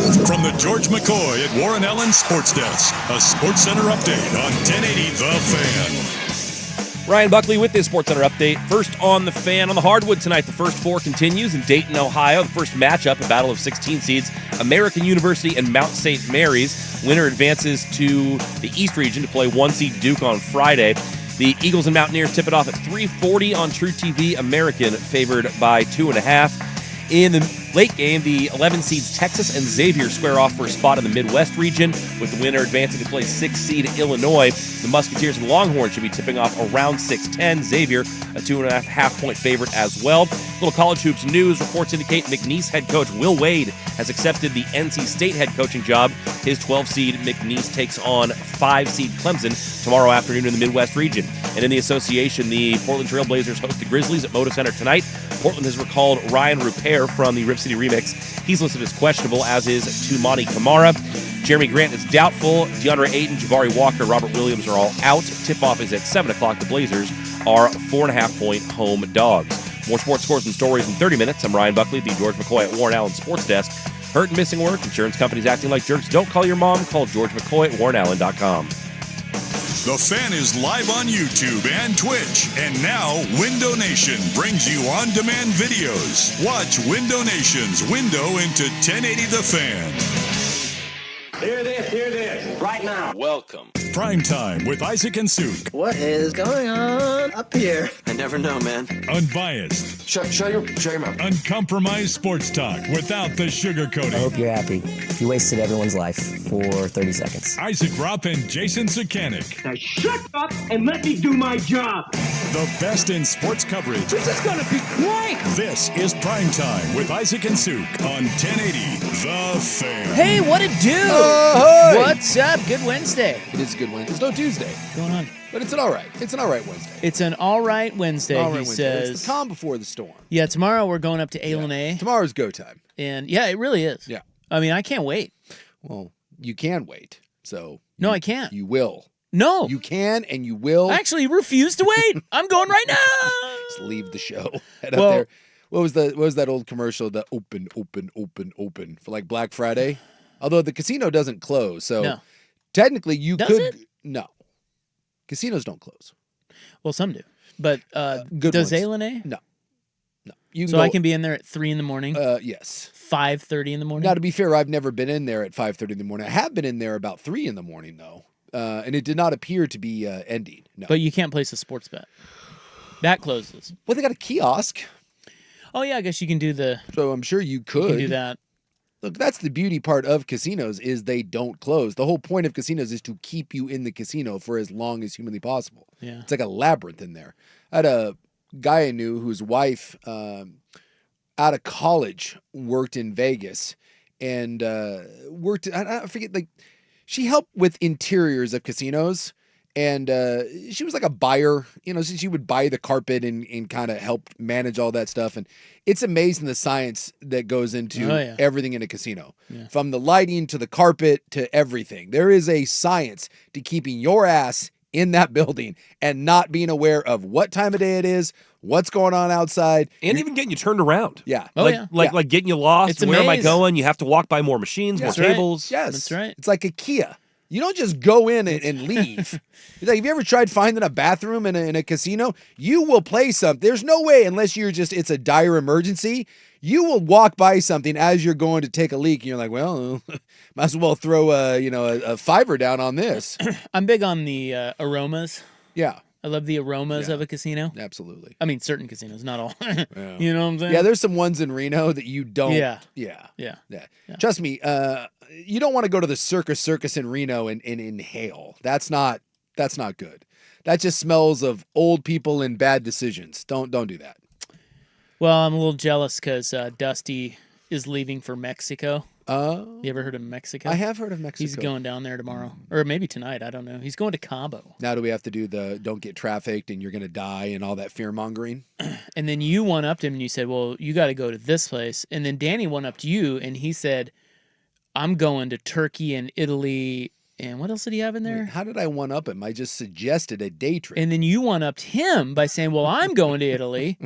From the George McCoy at Warren Allen Sports Desk, a Sports Center update on 1080 The Fan. Ryan Buckley with this Sports Center update. First on the Fan on the hardwood tonight. The first four continues in Dayton, Ohio. The first matchup, a battle of 16 seeds, American University and Mount St. Mary's. Winner advances to the East region to play 1-seed Duke on Friday. The Eagles and Mountaineers tip it off at 3:40 on True TV. American favored by 2.5. In the late game, the 11 seeds Texas and Xavier square off for a spot in the Midwest region, with the winner advancing to play 6-seed Illinois. The Musketeers and Longhorns should be tipping off around 6:10. Xavier, a 2.5-point favorite as well. Little college hoops news. Reports indicate McNeese head coach Will Wade has accepted the NC State head coaching job. His 12-seed McNeese takes on 5-seed Clemson tomorrow afternoon in the Midwest region. And in the association, the Portland Trail Blazers host the Grizzlies at Moda Center tonight. Portland has recalled Ryan Rupert from the Rip City Remix. He's listed as questionable, as is Tumani Kamara. Jeremy Grant is doubtful. DeAndre Ayton, Jabari Walker, Robert Williams are all out. Tip-off is at 7 o'clock. The Blazers are 4.5-point home dogs. More sports scores and stories in 30 minutes. I'm Ryan Buckley, the George McCoy at Warren Allen Sports Desk. Hurt and missing work, insurance companies acting like jerks. Don't call your mom. Call George McCoy at warrenallen.com. The Fan is live on YouTube and Twitch. And now, Window Nation brings you on-demand videos. Watch Window Nation's window into 1080 The Fan. Hear this, right now. Welcome. Primetime with Isaac and Suk. What is going on up here? I never know, man. Unbiased. Shut your mouth. Uncompromised sports talk without the I sugarcoating. hope you're happy. You wasted everyone's life for 30 seconds. Isaac Rupp and Jason Sukanik. Now shut up and let me do my job. The best in sports coverage. This is gonna be great. This is Primetime with Isaac and Suk on 1080 The Fan. Hey, what it do? Oh, hey. What's up? Good Wednesday. It is a good Wednesday. It's no Tuesday, What's going on? but it's an all right. It's an all right Wednesday. It's an all right Wednesday, All right he Wednesday. says. It's the calm before the storm. Yeah, tomorrow we're going up to A. Tomorrow's go time. And yeah, it really is. Yeah. I mean, I can't wait. Well, you can wait. So No, you- I can't. You will. No. You can and you will. I actually refuse to wait. I'm going right now. Just leave the show. Head Well- up there. What was that old commercial? The open for like Black Friday. Although the casino doesn't close, so No. technically you Does could. it? No, casinos don't close. Well, some do. But Good does ones. A? No. You can So go, I can be in there at 3 in the morning, yes. 5:30 in the morning. Now, to be fair, I've never been in there at 5:30 in the morning. I have been in there about 3 in the morning though, and it did not appear to be ending. No. But you can't place a sports bet. That closes. Well, they got a kiosk, Oh yeah, I guess you can do the. so I'm sure you You could can do that. Look, that's the beauty part of casinos is they don't close. The whole point of casinos is to keep you in the casino for as long as humanly possible. Yeah. It's like a labyrinth in there. I had a guy I knew whose wife, out of college, worked in Vegas and worked. I forget, like she helped with interiors of casinos. And she was like a buyer, so she would buy the carpet and kind of help manage all that stuff. And it's amazing the science that goes into everything in a casino. Yeah. From the lighting to the carpet to everything. There is a science to keeping your ass in that building and not being aware of what time of day it is, what's going on outside. And even getting you turned around. Yeah. Oh, yeah. Like getting you lost. It's a Where am I maze. going? You have to walk by more machines, more That's right. tables. Yes. That's right. It's like IKEA. You don't just go in and leave. It's like, have you ever tried finding a bathroom in a casino? You will play something. There's no way, unless it's a dire emergency, you will walk by something as you're going to take a leak, and you're like, well, might as well throw a fiver down on this. I'm big on the aromas. Yeah, I love the aromas of a casino. absolutely. I mean, certain casinos, not all. Yeah. You know what I'm saying? Yeah, there's some ones in Reno that you don't. Yeah. Yeah. Yeah. Yeah. Yeah. Trust me, you don't want to go to the circus in Reno and inhale. That's not good. That just smells of old people and bad decisions. Don't do that. Well, I'm a little jealous because Dusty is leaving for Mexico. You ever heard of Mexico? I have heard of Mexico. He's going down there tomorrow. Or maybe tonight. I don't know. He's going to Cabo. Now do we have to do the don't get trafficked and you're going to die and all that fear mongering? And then you one-upped him and you said, well, you got to go to this place. And then Danny one-upped you and he said, I'm going to Turkey and Italy. And what else did he have in there? How did I one up him? I just suggested a day trip. And then you one-upped him by saying, well, I'm going to Italy.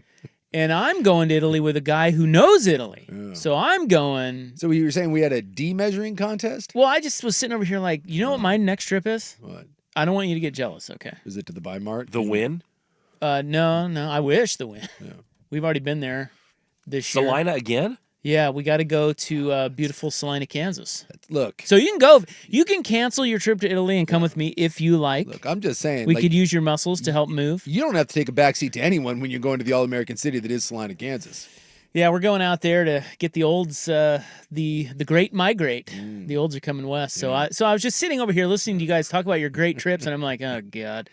And I'm going to Italy with a guy who knows Italy. So I'm going. So you were saying we had a D-measuring contest? Well, I just was sitting over here like, you know what my next trip is? What? I don't want you to get jealous, okay? Is it to the Bi-Mart? The win? No. I wish the win. Yeah. We've already been there this year. Salina again? Yeah, we got to go to beautiful Salina, Kansas. Look, So you can go. You can cancel your trip to Italy and come with me if you like. look, I'm just saying. We like, could use your muscles to help move. you don't have to take a backseat to anyone when you're going to the all-American city that is Salina, Kansas. Yeah, we're going out there to get the olds, the great migrate. The olds are coming west. So I was just sitting over here listening to you guys talk about your great trips, and I'm like, oh god.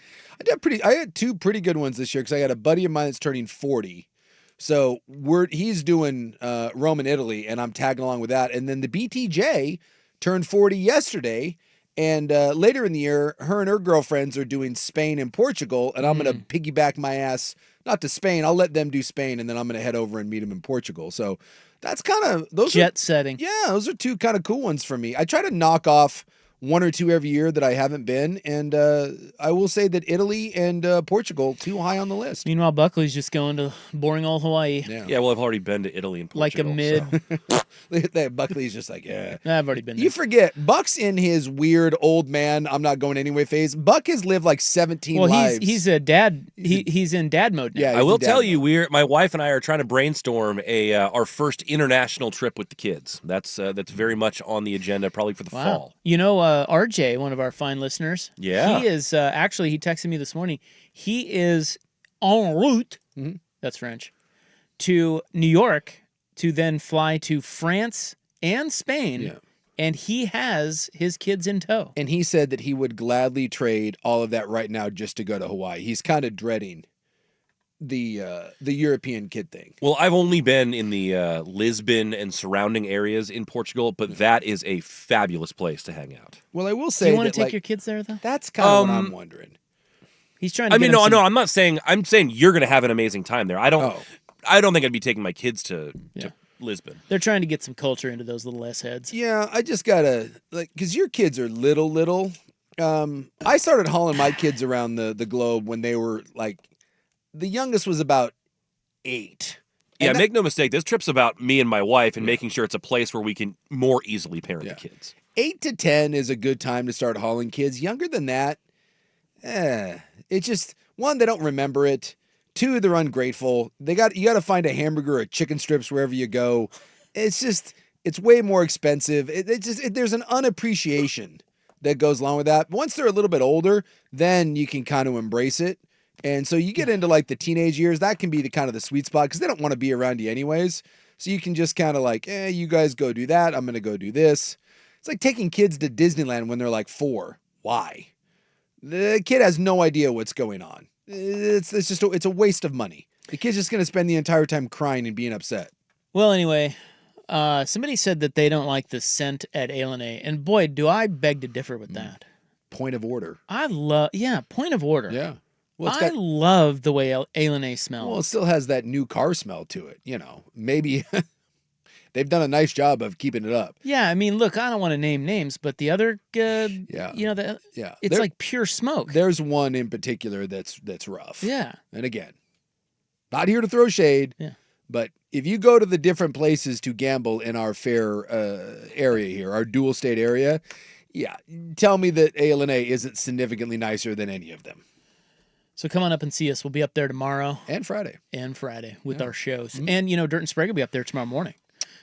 I had two pretty good ones this year because I had a buddy of mine that's turning 40. So he's doing Rome and Italy, and I'm tagging along with that. And then the BTJ turned 40 yesterday, and later in the year, her and her girlfriends are doing Spain and Portugal, and I'm going to piggyback my ass, not to Spain. I'll let them do Spain, and then I'm going to head over and meet them in Portugal. So that's kind of those Jet setting. Yeah, those are two kind of cool ones for me. I try to knock off one or two every year that I haven't been, and I will say that Italy and Portugal too high on the list. Meanwhile, Buckley's just going to boring old Hawaii. Yeah, well, I've already been to Italy and Like a Portugal. mid. Buckley's just like, yeah. I've already been there. You forget, Buck's in his weird old man, I'm not going anyway phase. Buck has lived like 17 lives. He's a dad. He's in dad mode now. Yeah, I he's will in dad tell you, mode. my wife and I are trying to brainstorm our first international trip with the kids. That's very much on the agenda, probably for the fall. You know, RJ, one of our fine listeners. Yeah. He is actually. He texted me this morning. He is en route. That's French. To New York to then fly to France and Spain. Yeah. And he has his kids in tow. And he said that he would gladly trade all of that right now just to go to Hawaii. He's kind of dreading the European kid thing. Well, I've only been in the Lisbon and surrounding areas in Portugal, but that is a fabulous place to hang out. Well, I will Do say you want that, to take like, your kids there, though? that's kind of what I'm wondering. He's trying to I get mean, him some- I'm not saying. I'm saying you're going to have an amazing time there. I don't think I'd be taking my kids to Lisbon. They're trying to get some culture into those little S heads. Yeah, I just gotta because your kids are little. I started hauling my kids around the globe when they were like, the youngest was about 8. Yeah, And make no mistake. This trip's about me and my wife and making sure it's a place where we can more easily parent the kids. 8 to 10 is a good time to start hauling kids. Younger than that, it's just, one, they don't remember it. 2, they're ungrateful. You got to find a hamburger or chicken strips wherever you go. It's way more expensive. There's an unappreciation that goes along with that. Once they're a little bit older, then you can kind of embrace it. And so you get into like the teenage years, that can be the kind of the sweet spot because they don't want to be around you anyways. So you can just kind of like, you guys go do that. I'm going to go do this. It's like taking kids to Disneyland when they're like 4. Why? The kid has no idea what's going on. It's a waste of money. The kid's just going to spend the entire time crying and being upset. Well, anyway, somebody said that they don't like the scent at Alene, and boy, do I beg to differ with that. Point of order. Point of order. Yeah. Well, I love the way Alene smells. Well, it still has that new car smell to it. You know, maybe they've done a nice job of keeping it up. Yeah, I mean, look, I don't want to name names, but the other, it's like pure smoke. There's one in particular that's rough. Yeah. And again, not here to throw shade. Yeah. But if you go to the different places to gamble in our fair area here, our dual state area, tell me that Alene isn't significantly nicer than any of them. So come on up and see us. We'll be up there tomorrow. And Friday. With our shows. And, Dirt and Sprague will be up there tomorrow morning.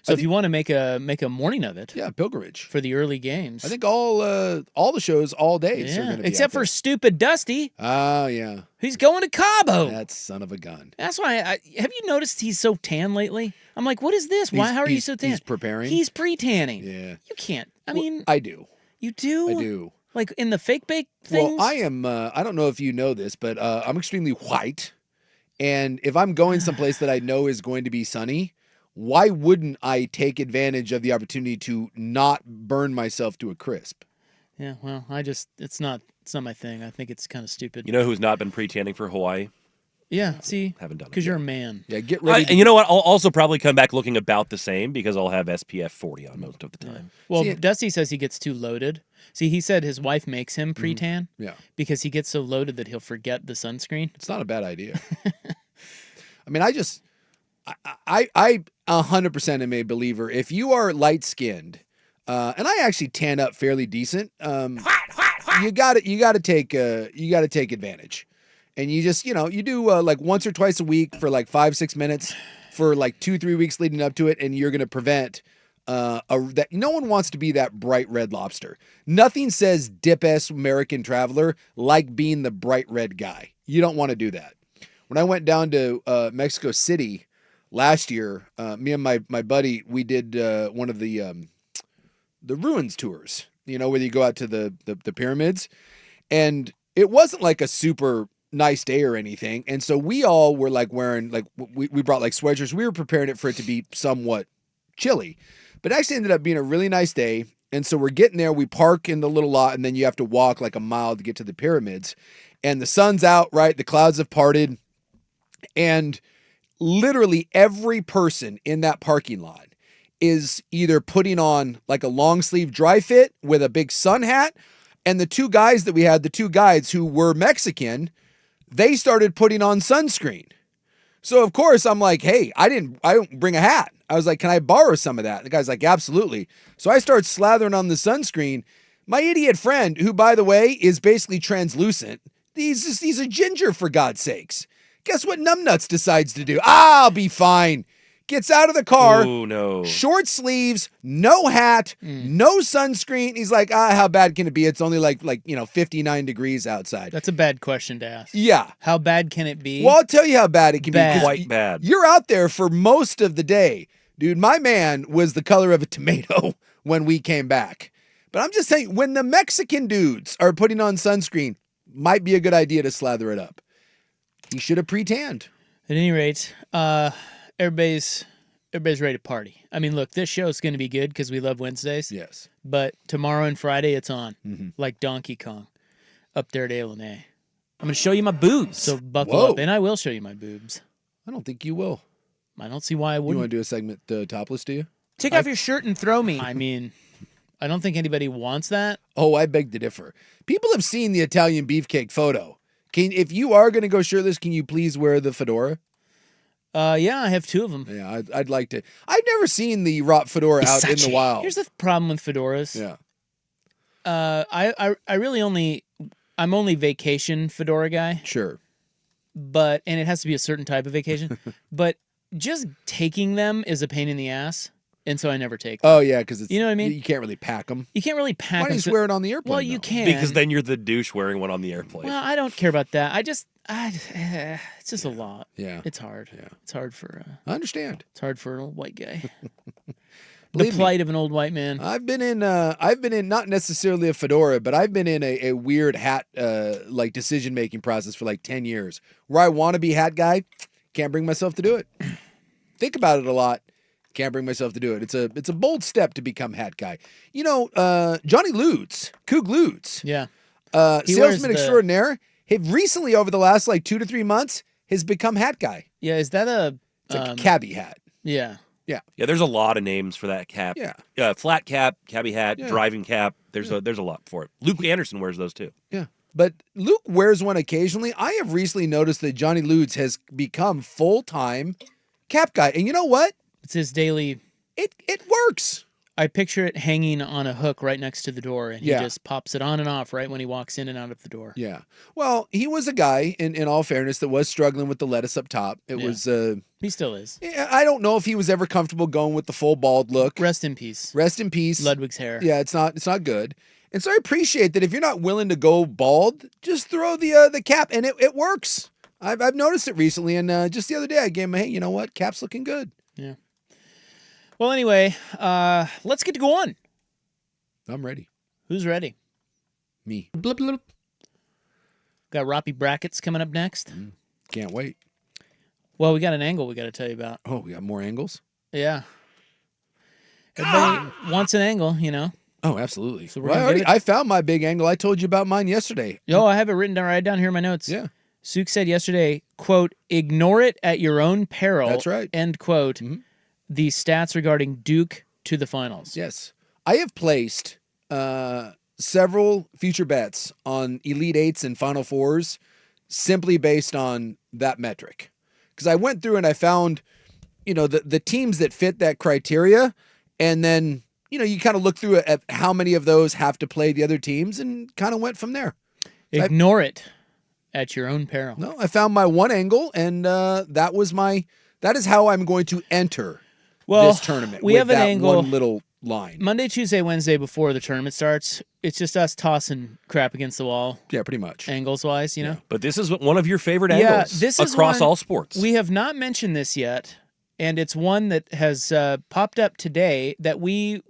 So if you want to make a morning of it. Yeah, pilgrimage. For the early games. I think all the shows all days are going to be except for stupid Dusty. Oh, yeah. He's going to Cabo. That son of a gun. That's why have you noticed he's so tan lately? I'm like, what is this? How are you so tan? He's preparing. He's pre-tanning. Yeah. You can't. I do. You do? I do. Like in the fake bake things? Well, I am, I don't know if you know this, but I'm extremely white. And if I'm going someplace that I know is going to be sunny, why wouldn't I take advantage of the opportunity to not burn myself to a crisp? Yeah, well, it's not my thing. I think it's kind of stupid. You know who's not been pre-tanning for Hawaii? Yeah, see? Haven't done it. Because you're a man. Yeah, get ready. And you know what? I'll also probably come back looking about the same because I'll have SPF 40 on most of the time. Well, Dusty says he gets too loaded. See, he said his wife makes him pre-tan. Yeah. Because he gets so loaded that he'll forget the sunscreen. It's not a bad idea. I mean, I just I 100% am a believer. If you are light skinned, and I actually tan up fairly decent, you got to take advantage, and you just you do like once or twice a week for like 5-6 minutes for like 2-3 weeks leading up to it, and you're gonna prevent that. No one wants to be that bright red lobster. Nothing says dip-ass American traveler like being the bright red guy. You don't want to do that. When I went down to Mexico City last year, me and my buddy, we did one of the ruins tours, where you go out to the pyramids, and it wasn't like a super nice day or anything. And so we all were like wearing, like, we brought like sweatshirts. We were preparing it for it to be somewhat chilly, but it actually ended up being a really nice day. And so we're getting there, we park in the little lot, and then you have to walk like a mile to get to the pyramids, and the sun's out, right? The clouds have parted, and literally every person in that parking lot is either putting on like a long sleeve dry fit with a big sun hat. And the two guys that we had, the two guides who were Mexican, they started putting on sunscreen. So of course I'm like, hey, I don't bring a hat. I was like, can I borrow some of that? The guy's like, absolutely. So I start slathering on the sunscreen. My idiot friend, who by the way is basically translucent, he's a ginger, for God's sakes. Guess what numbnuts decides to do? I'll be fine. Gets out of the car. Oh, no. Short sleeves, no hat, no sunscreen. He's like, how bad can it be? It's only like 59 degrees outside. That's a bad question to ask. Yeah. How bad can it be? Well, I'll tell you how bad it can be. 'Cause Quite bad. You're out there for most of the day. Dude, my man was the color of a tomato when we came back. But I'm just saying, when the Mexican dudes are putting on sunscreen, might be a good idea to slather it up. He should have pre-tanned. At any rate, everybody's ready to party. I mean, look, this show is going to be good because we love Wednesdays. Yes. But tomorrow and Friday, it's on, like Donkey Kong, up there at A&A. I'm going to show you my boobs, so buckle up, and I will show you my boobs. I don't think you will. I don't see why I You wouldn't. want to do a segment topless, do you? Take off your shirt and throw me. I mean, I don't think anybody wants that. Oh, I beg to differ. People have seen the Italian beefcake photo. If you are going to go shirtless, can you please wear the fedora? Yeah, I have 2 of them. Yeah, I'd like to. I've never seen the wrought fedora out in the wild. Here's the problem with fedoras. Yeah. I really I'm only vacation fedora guy, Sure. and it has to be a certain type of vacation. But just taking them is a pain in the ass, and so I never take them. Oh, yeah, because it's, You know what I mean? You can't really pack them. You can't really pack Why don't them. you just wear it on the airplane? Well, you though? can. Because then you're the douche wearing one on the airplane. Well, I don't care about that. It's just a lot. Yeah. It's hard. Yeah. It's hard for I understand. it's hard for an old white guy. The Believe me, plight of an old white man. I've been in not necessarily a fedora, but I've been in a weird hat like decision-making process for like 10 years where I want to be hat guy, can't bring myself to do it. Think about it a lot. Can't bring myself to do it. It's a bold step to become hat guy. Johnny Ludes, Coog Ludes, Yeah. He wears salesman the- extraordinaire, have recently over the last like 2 to 3 months has become hat guy. Yeah, is that a It's like a cabbie hat. Yeah. Yeah, there's a lot of names for that cap. Yeah. Flat cap, cabbie hat, Yeah. driving cap. There's a lot for it. Luke Anderson wears those too. Yeah. But Luke wears one occasionally. I have recently noticed that Johnny Ludes has become full-time cap guy. And you know what? It's his daily. It works. I picture it hanging on a hook right next to the door, and he Yeah. just pops it on and off right when he walks in and out of the door. Yeah. Well, he was a guy, in all fairness, that was struggling with the lettuce up top. It Yeah. was, He still is. I don't know if he was ever comfortable going with the full bald look. Rest in peace. Rest in peace. Ludwig's hair. Yeah, it's not good. And so I appreciate that if you're not willing to go bald, just throw the cap, and it works. I've noticed it recently, and just the other day I gave him, hey, you know what? Cap's looking good. Yeah. Well, anyway, let's get to go on. I'm ready. Who's ready? Me. Blip, blip. Got Roppy Brackets coming up next. Can't wait. Well, we got an angle we got to tell you about. Oh, we got more angles? Yeah. Everybody wants an angle, you know. Oh, absolutely. So we're Well, gonna give it- I found my big angle. I told you about mine yesterday. Yo, I have it written down right down here in my notes. Yeah. Suk said yesterday, quote, ignore it at your own peril. That's right. End quote. Mhm. The stats regarding Duke to the finals. Yes. I have placed several future bets on Elite Eights and Final Fours simply based on that metric. Because I went through and I found the teams that fit that criteria, and then you kind of look through at how many of those have to play the other teams, and kind of went from there. Ignore it at your own peril. No, I found my one angle, and that is how I'm going to enter this tournament. We with have an that angle. one little line. Monday, Tuesday, Wednesday before the tournament starts, it's just us tossing crap against the wall. Yeah, pretty much. Angles-wise, But this is one of your favorite Yeah, angles this is across one- all sports. We have not mentioned this yet, and it's one that has popped up today that we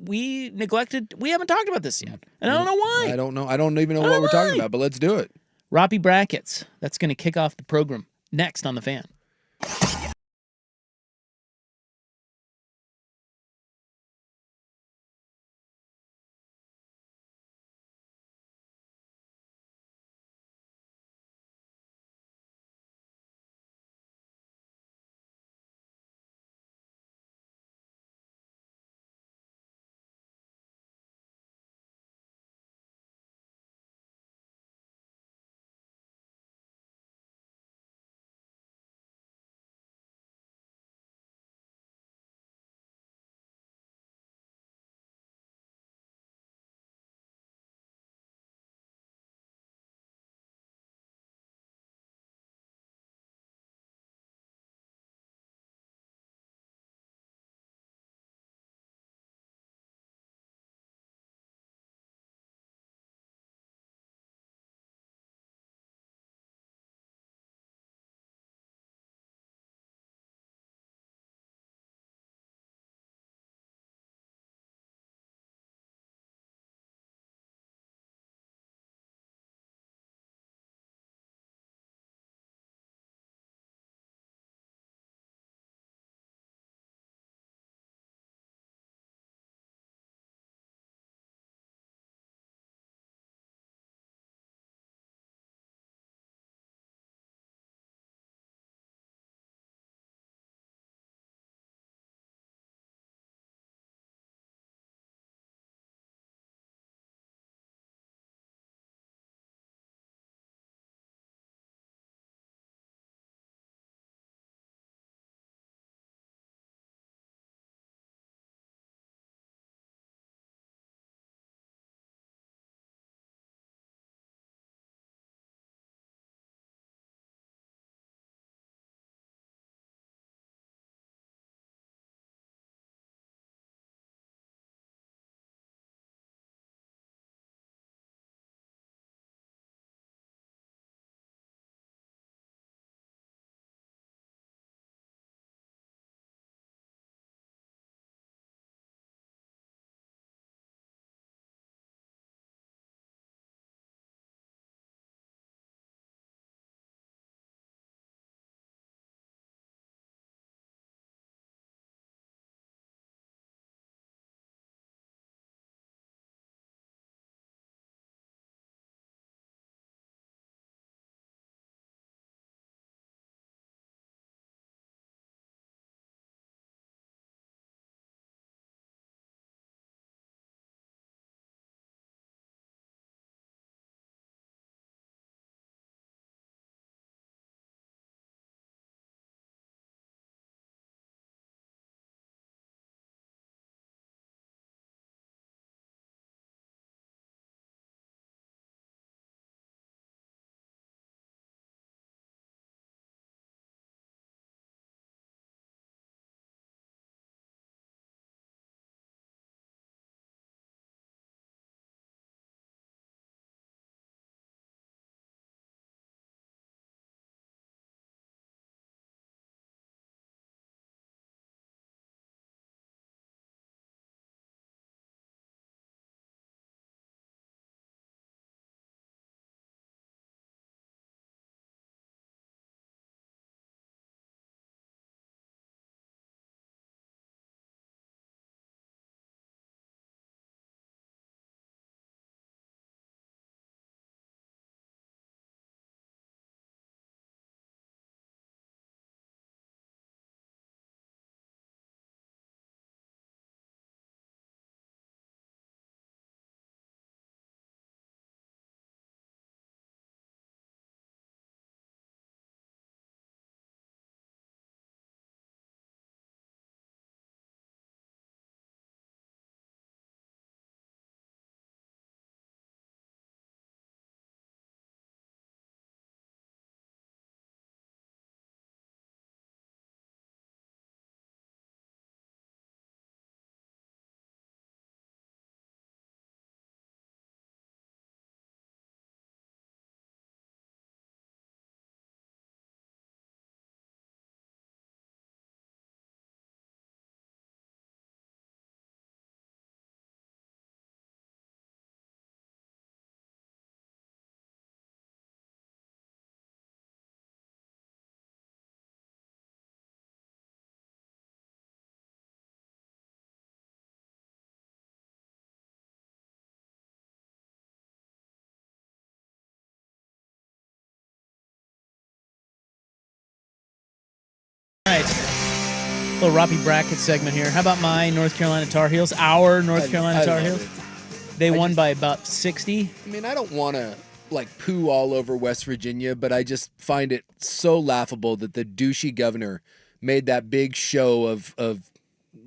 neglected. We haven't talked about this yet, and I don't know why. I don't know. I don't even know what we're talking about, but let's do it. Roppy brackets. That's going to kick off the program next on The Fan. Little Roppy bracket segment here. How about my North Carolina Tar Heels? Our North Carolina Tar love Heels. it. They won by about 60. I mean, I don't want to like poo all over West Virginia, but I just find it so laughable that the douchey governor made that big show of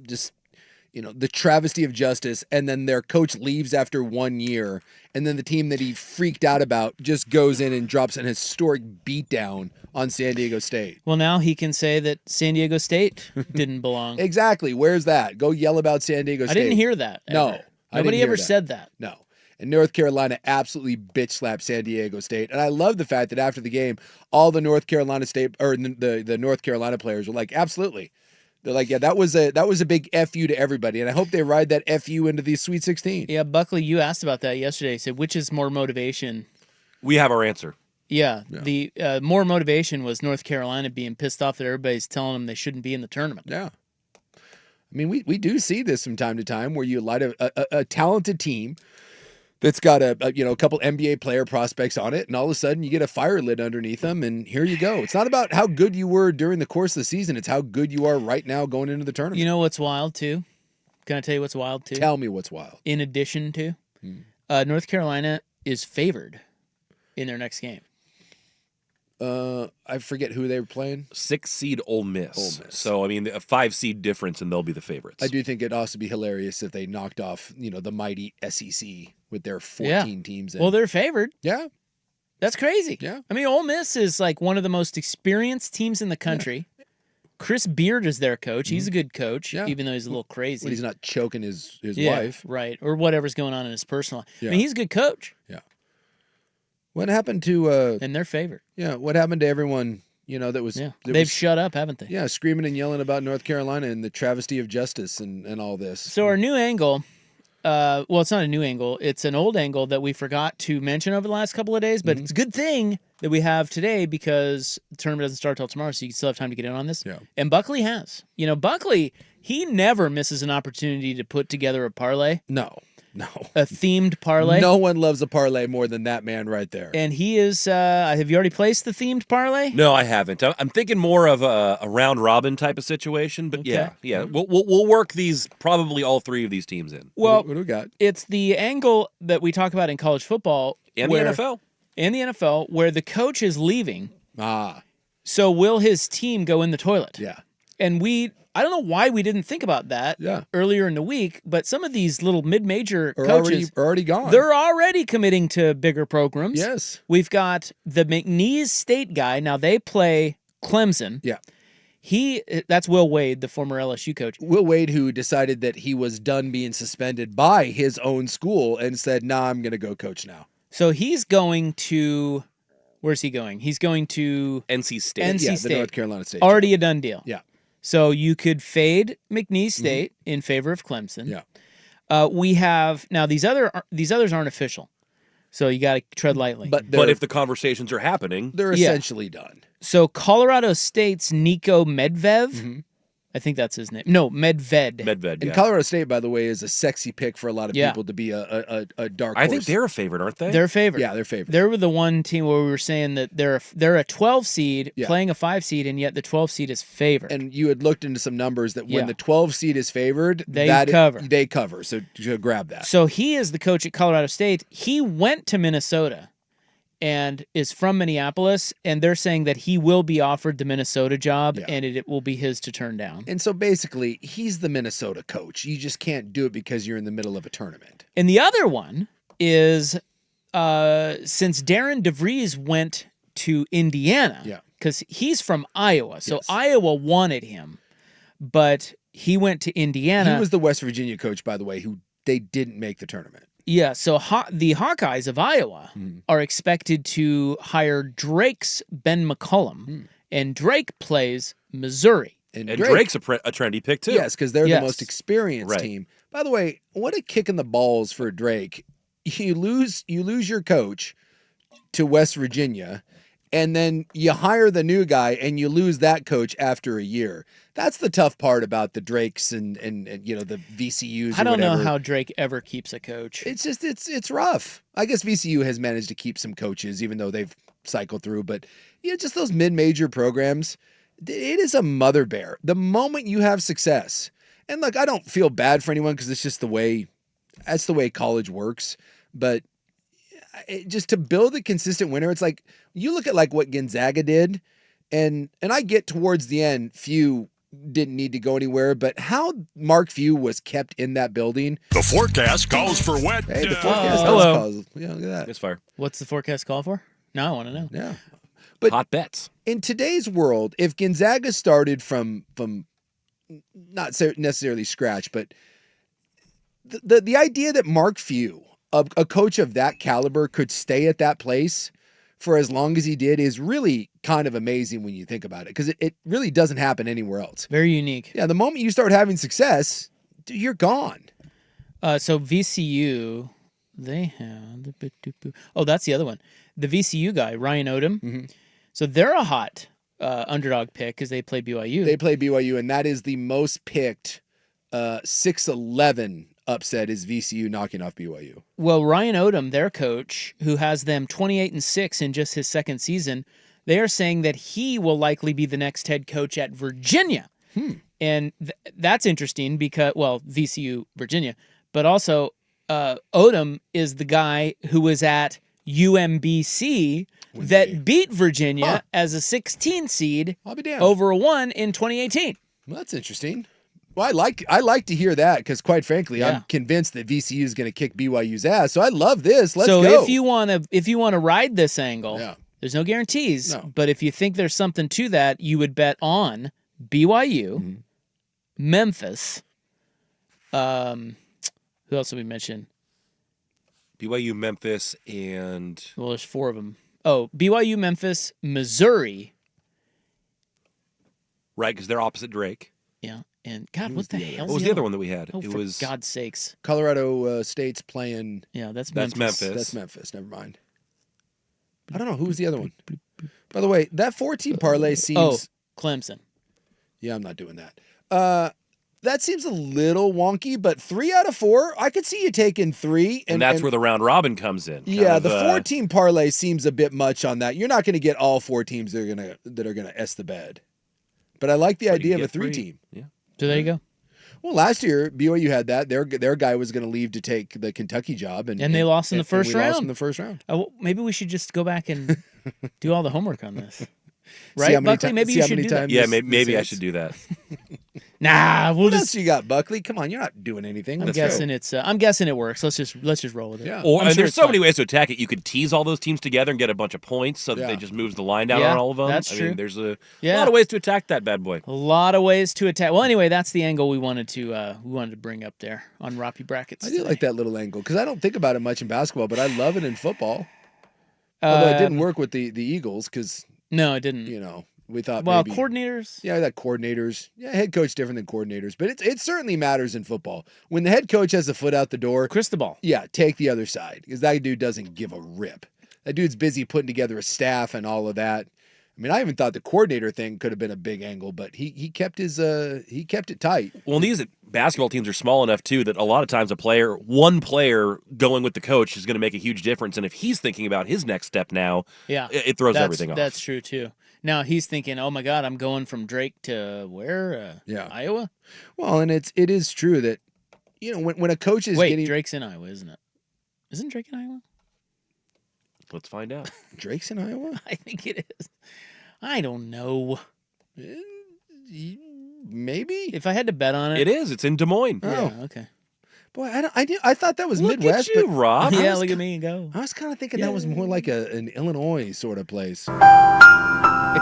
just, you know, the travesty of justice, and then their coach leaves after 1 year, and then the team that he freaked out about just goes in and drops an historic beatdown on San Diego State. Well, now he can say that San Diego State didn't belong. Exactly. Where's that? Go yell about San Diego State. I didn't hear that. No. Ever. I Nobody didn't hear ever that. said that. No. And North Carolina absolutely bitch slapped San Diego State. And I love the fact that after the game, all the North Carolina State or the North Carolina players were like, absolutely. They're like, yeah, that was a big FU to everybody. And I hope they ride that FU into the Sweet 16. Yeah, Buckley, you asked about that yesterday. You said, which is more motivation? We have our answer. Yeah. The more motivation was North Carolina being pissed off that everybody's telling them they shouldn't be in the tournament. Yeah. I mean, we do see this from time to time where you light a talented team that's got a couple NBA player prospects on it, and all of a sudden you get a fire lit underneath them, and here you go. It's not about how good you were during the course of the season. It's how good you are right now going into the tournament. You know what's wild, too? Can I tell you what's wild, too? Tell me what's wild. In addition to, North Carolina is favored in their next game. I forget who they were playing. 6 seed Ole Miss. Ole Miss. So, I mean, a 5 seed difference, and they'll be the favorites. I do think it'd also be hilarious if they knocked off, the mighty SEC with their 14 teams in. Well, they're favored. Yeah. That's crazy. Yeah. I mean, Ole Miss is like one of the most experienced teams in the country. Yeah. Chris Beard is their coach. He's a good coach, even though he's a little crazy. When he's not choking his wife. Right. Or whatever's going on in his personal life. Yeah. I mean, he's a good coach. Yeah. What happened to and they're favored. Yeah, what happened to everyone, that was they've shut up, haven't they? Yeah, screaming and yelling about North Carolina and the travesty of justice and all this. So our new angle, well, it's not a new angle, it's an old angle that we forgot to mention over the last couple of days, but it's a good thing that we have today because the tournament doesn't start till tomorrow, so you still have time to get in on this. Yeah. And Buckley has. Buckley, he never misses an opportunity to put together a parlay. No. A themed parlay. No one loves a parlay more than that man right there. And he is, have you already placed the themed parlay? No, I haven't. I'm thinking more of a round robin type of situation, but yeah. We'll work these, probably all 3 of these teams in. Well, what do we got? It's the angle that we talk about in college football. And the NFL. And the NFL, where the coach is leaving. Ah. So will his team go in the toilet? Yeah. And I don't know why we didn't think about that earlier in the week, but some of these little mid-major coaches are already gone. They're already committing to bigger programs. Yes. We've got the McNeese State guy. Now they play Clemson. Yeah. That's Will Wade, the former LSU coach. Will Wade, who decided that he was done being suspended by his own school and said, "Nah, I'm going to go coach now." So he's going to where's he going? He's going to NC State. NC State. The North Carolina State. Already a done deal. Yeah. So you could fade McNeese State in favor of Clemson. Yeah. We have now these others aren't official, so you got to tread lightly. But if the conversations are happening, they're essentially done. So Colorado State's Nico Medved, I think that's his name. No, Medved. And Colorado State, by the way, is a sexy pick for a lot of people to be a dark horse. I think they're a favorite, aren't they? They're a favorite. Yeah, they're favorite. They were the one team where we were saying that they're a 12 seed playing a 5 seed, and yet the 12 seed is favored. And you had looked into some numbers that when the 12 seed is favored, they cover. So grab that. So he is the coach at Colorado State. He went to Minnesota and is from Minneapolis, and they're saying that he will be offered the Minnesota job, and it will be his to turn down. And so basically, he's the Minnesota coach. You just can't do it because you're in the middle of a tournament. And the other one is since Darren DeVries went to Indiana, because he's from Iowa, so Iowa wanted him, but he went to Indiana. He was the West Virginia coach, by the way, who they didn't make the tournament. Yeah, so the Hawkeyes of Iowa are expected to hire Drake's Ben McCullum, and Drake plays Missouri. And Drake's a trendy pick, too. Yes, because they're the most experienced team. By the way, what a kick in the balls for Drake. You lose your coach to West Virginia, and then you hire the new guy, and you lose that coach after a year. That's the tough part about the Drakes and the VCUs. I don't know how Drake ever keeps a coach. It's just it's rough. I guess VCU has managed to keep some coaches, even though they've cycled through. But just those mid-major programs, it is a mother bear. The moment you have success, and look, I don't feel bad for anyone because it's just that's the way college works. But just to build a consistent winner, it's like you look at like what Gonzaga did, and I get towards the end, Few didn't need to go anywhere, but how Mark Few was kept in that building. The forecast calls for wet. Hey, the forecast hello. calls. Yeah, look at that. It's fire. What's the forecast call for? Now I want to know. Yeah. But Hot bets. in today's world, if Gonzaga started from not necessarily scratch, but the idea that Mark Few, a coach of that caliber, could stay at that place for as long as he did is really kind of amazing when you think about it, because it really doesn't happen anywhere else. Very unique. Yeah, the moment you start having success, you're gone. So VCU, they have oh, that's the other one. The VCU guy, Ryan Odom. Mm-hmm. So they're a hot underdog pick because they play BYU. They play BYU, and that is the most picked 6-11 upset is VCU knocking off BYU. Well, Ryan Odom, their coach, who has them 28-6 in just his second season, they are saying that he will likely be the next head coach at Virginia. And that's interesting because, well, VCU, Virginia, but also Odom is the guy who was at UMBC that beat Virginia as a 16 seed I'll be damned. over a 1 in 2018. Well, that's interesting. Well, I like to hear that because, quite frankly, I'm convinced that VCU is going to kick BYU's ass. So I love this. Let's go. So if you want to ride this angle, there's no guarantees. No. But if you think there's something to that, you would bet on BYU, Memphis. Who else did we mention? BYU, Memphis, and Well, there's 4 of them. Oh, BYU, Memphis, Missouri. right, because they're opposite Drake. Yeah. And God, what the hell? What was the other one that we had? Oh, It for was God's sakes. Colorado State's playing. Yeah, that's That's Memphis. Memphis. That's Memphis. Never mind. I don't know. Who's the other one? By the way, that 14 parlay seems. Oh, Clemson. Yeah, I'm not doing that. That seems a little wonky, but 3 out of 4, I could see you taking 3. And that's where the round robin comes in. Yeah, the 14 parlay seems a bit much on that. You're not going to get all 4 teams that are gonna S the bed. But I like the idea of a 3-team. Yeah. So there you go. Well, last year BYU had that. Their guy was going to leave to take the Kentucky job, and they lost in the first we round. Lost in the first round. Well, maybe we should just go back and do all the homework on this. See Right, how many Buckley? ti- Maybe see you how should many do that. times Yeah, this maybe I hits? should do that. Nah, we'll What just. else you got, Buckley? Come on, you're not doing anything. I'm Let's guessing go. it's. I'm guessing it works. Let's just roll with it. Yeah. Or I'm and sure there's it's so many fine. ways to attack it. You could tease all those teams together and get a bunch of points so that Yeah. they just moves the line down Yeah, on all of them. that's I true. mean, there's a Yeah. lot of ways to attack that bad boy. A lot of ways to attack. Well, anyway, that's the angle we wanted to bring up there on Roppy Brackets. I do today. like that little angle because I don't think about it much in basketball, but I love it in football. Although it didn't work with the Eagles because No, it didn't. we thought Well, maybe coordinators. Yeah, that coordinators. Yeah, head coach different than coordinators, but it certainly matters in football. When the head coach has a foot out the door, Cristobal. yeah, take the other side because that dude doesn't give a rip. That dude's busy putting together a staff and all of that. I mean, I even thought the coordinator thing could have been a big angle, but he kept it tight. Well, these basketball teams are small enough too that a lot of times one player going with the coach is going to make a huge difference. And if he's thinking about his next step now, Yeah, it throws everything off. That's true too. Now he's thinking, "Oh my God, I'm going from Drake to where? Iowa." Well, and it is true that when a coach is Wait, getting Drake's in Iowa, isn't it? Isn't Drake in Iowa? Let's find out. Drake's in Iowa, I think it is. I don't know. maybe. If I had to bet on it, It is. It's in Des Moines. Oh. Yeah, okay. Boy, I thought that was Look Midwest, at you, but Rob. Yeah, was look at me go. I was kind of thinking that was more like an Illinois sort of place. It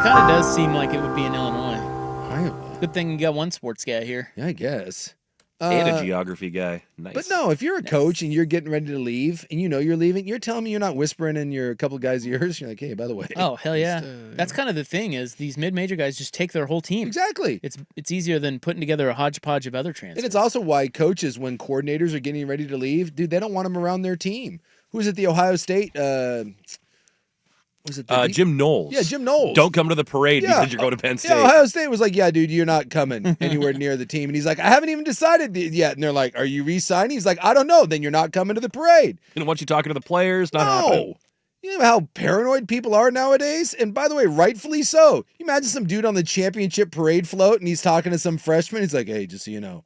kind of does seem like it would be in Illinois. Iowa. Good thing you got one sports guy here. Yeah, I guess. And a geography guy. Nice. But no, if you're a coach and you're getting ready to leave and you know you're leaving, you're telling me you're not whispering in your couple guys' ears. You're like, hey, by the way. Oh hell yeah! Just, That's kind of the thing is these mid-major guys just take their whole team. Exactly. It's easier than putting together a hodgepodge of other transfers. And it's also why coaches, when coordinators are getting ready to leave, dude, they don't want them around their team. Who's at the Ohio State? Was it Jim Knowles. Yeah, Jim Knowles. Don't come to the parade Yeah. because you're going to Penn State. Yeah, Ohio State was like, yeah, dude, you're not coming anywhere near the team. And he's like, I haven't even decided yet. And they're like, are you re-signing? He's like, I don't know. Then you're not coming to the parade. Didn't want you talking to the players. Not happening. No. You know how paranoid people are nowadays? And by the way, rightfully so. You imagine some dude on the championship parade float and he's talking to some freshman. He's like, hey, just so you know,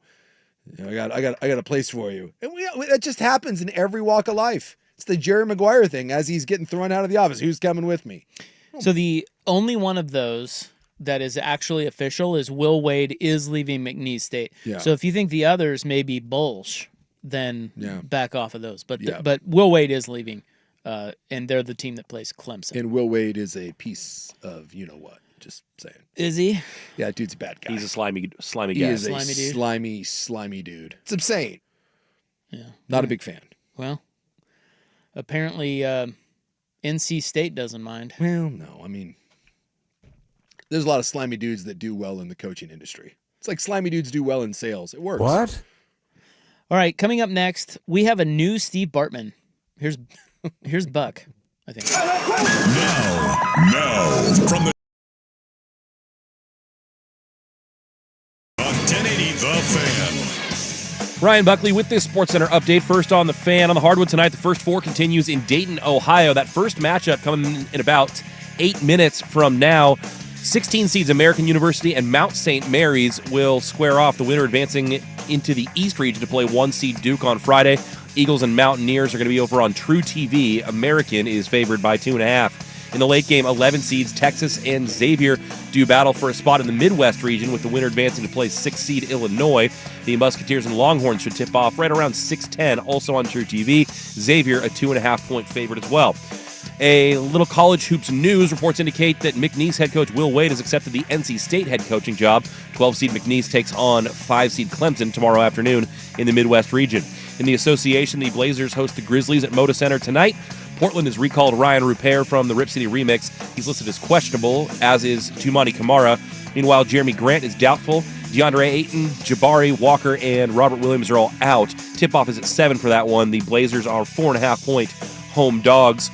I got a place for you. And that just happens in every walk of life. It's the Jerry Maguire thing as he's getting thrown out of the office. Who's coming with me? So the only one of those that is actually official is Will Wade is leaving McNeese State. Yeah. So if you think the others may be bullsh, then Yeah. back off of those. But Yeah. but Will Wade is leaving, and they're the team that plays Clemson. And Will Wade is a piece of you know what. Just saying. Is he? Yeah, dude's a bad guy. He's a slimy guy. He is Slimy a dude. slimy dude. It's insane. Yeah. Not a big fan. Well, apparently NC State doesn't mind. Well, no. I mean, there's a lot of slimy dudes that do well in the coaching industry. It's like slimy dudes do well in sales. It works. What? All right, coming up next, we have a new Steve Bartman. Here's Buck, I think. Now, from the on 1080 The Fan. Ryan Buckley with this SportsCenter update. First on the Fan on the hardwood tonight. The first four continues in Dayton, Ohio. That first matchup coming in about 8 minutes from now. 16 seeds American University and Mount St. Mary's will square off, the winner advancing into the East region to play 1 seed Duke on Friday. Eagles and Mountaineers are going to be over on True TV. American is favored by 2.5. In the late game, 11 seeds Texas and Xavier do battle for a spot in the Midwest region, with the winner advancing to play 6 seed Illinois. The Musketeers and Longhorns should tip off right around 6:10, also on True TV. Xavier a 2.5-point favorite as well. A little college hoops news. Reports indicate that McNeese head coach Will Wade has accepted the NC State head coaching job. 12-seed McNeese takes on 5-seed Clemson tomorrow afternoon in the Midwest region. In the association, the Blazers host the Grizzlies at Moda Center tonight. Portland has recalled Ryan Rupert from the Rip City Remix. He's listed as questionable, as is Tumani Kamara. Meanwhile, Jeremy Grant is doubtful. DeAndre Ayton, Jabari, Walker, and Robert Williams are all out. Tip-off is at 7 for that one. The Blazers are 4.5-point home dogs.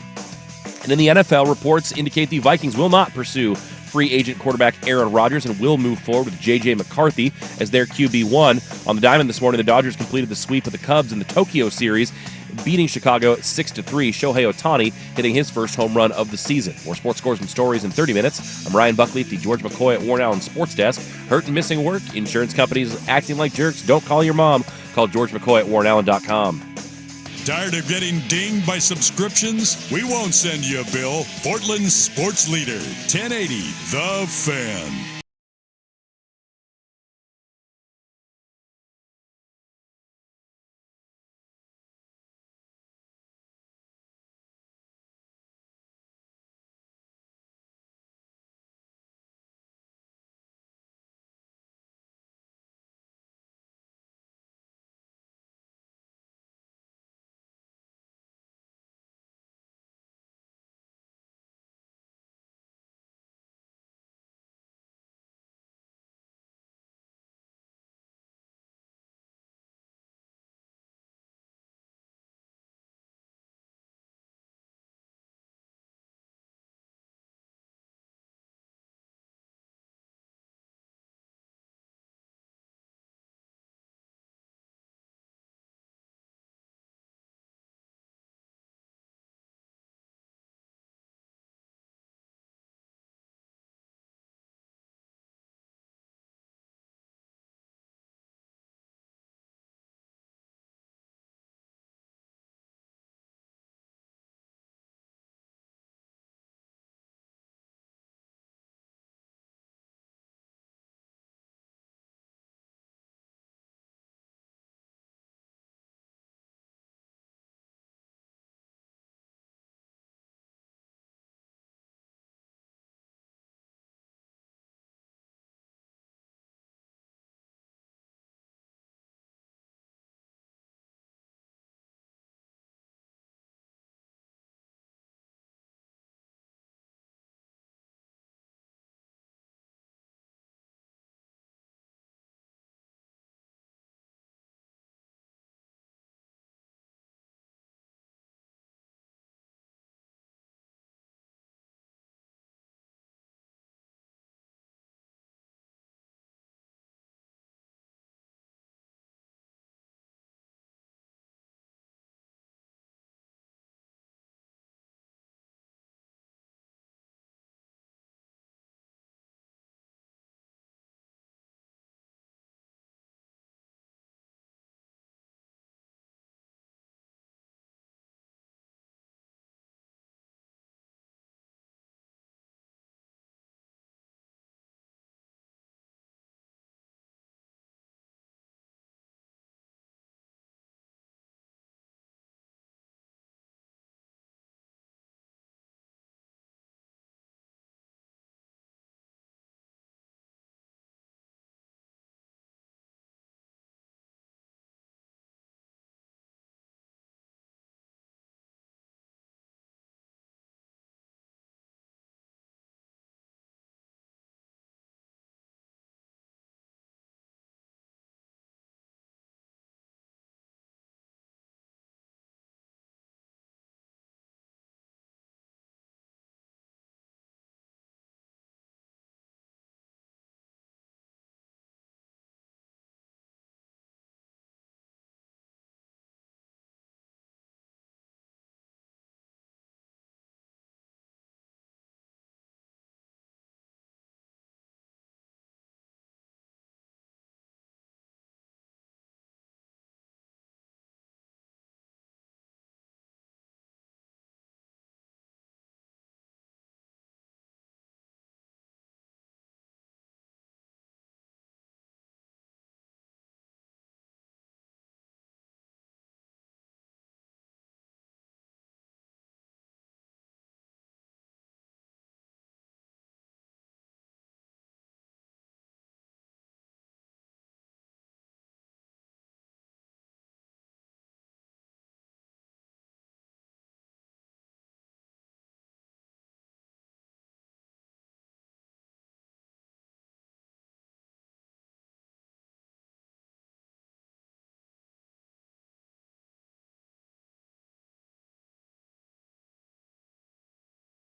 And in the NFL, reports indicate the Vikings will not pursue free agent quarterback Aaron Rodgers and will move forward with J.J. McCarthy as their QB1. On the diamond this morning, the Dodgers completed the sweep of the Cubs in the Tokyo series, beating Chicago 6-3. Shohei Ohtani hitting his first home run of the season. More sports scores and stories in 30 minutes. I'm Ryan Buckley at the George McCoy at Warren Allen Sports Desk. Hurt and missing work? Insurance companies acting like jerks? Don't call your mom. Call George McCoy at warrenallen.com. Tired of getting dinged by subscriptions? We won't send you a bill. Portland's sports leader, 1080 The Fan.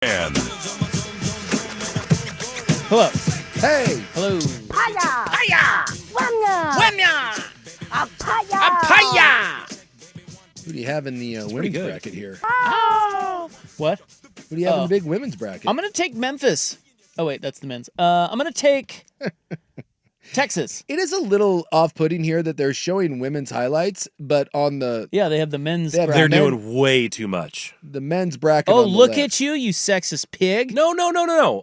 And Hello. Hey, Hello. who do you have in the women's good. bracket here? What? Who do you have in Oh. the big women's bracket? I'm gonna take Memphis. Oh wait, that's the men's. I'm gonna take Texas. It is a little off-putting here that they're showing women's highlights, but on the Yeah, they have the men's. They have They're bracket. doing way too much. men's bracket. Oh, on the look left. at you, you sexist pig. No.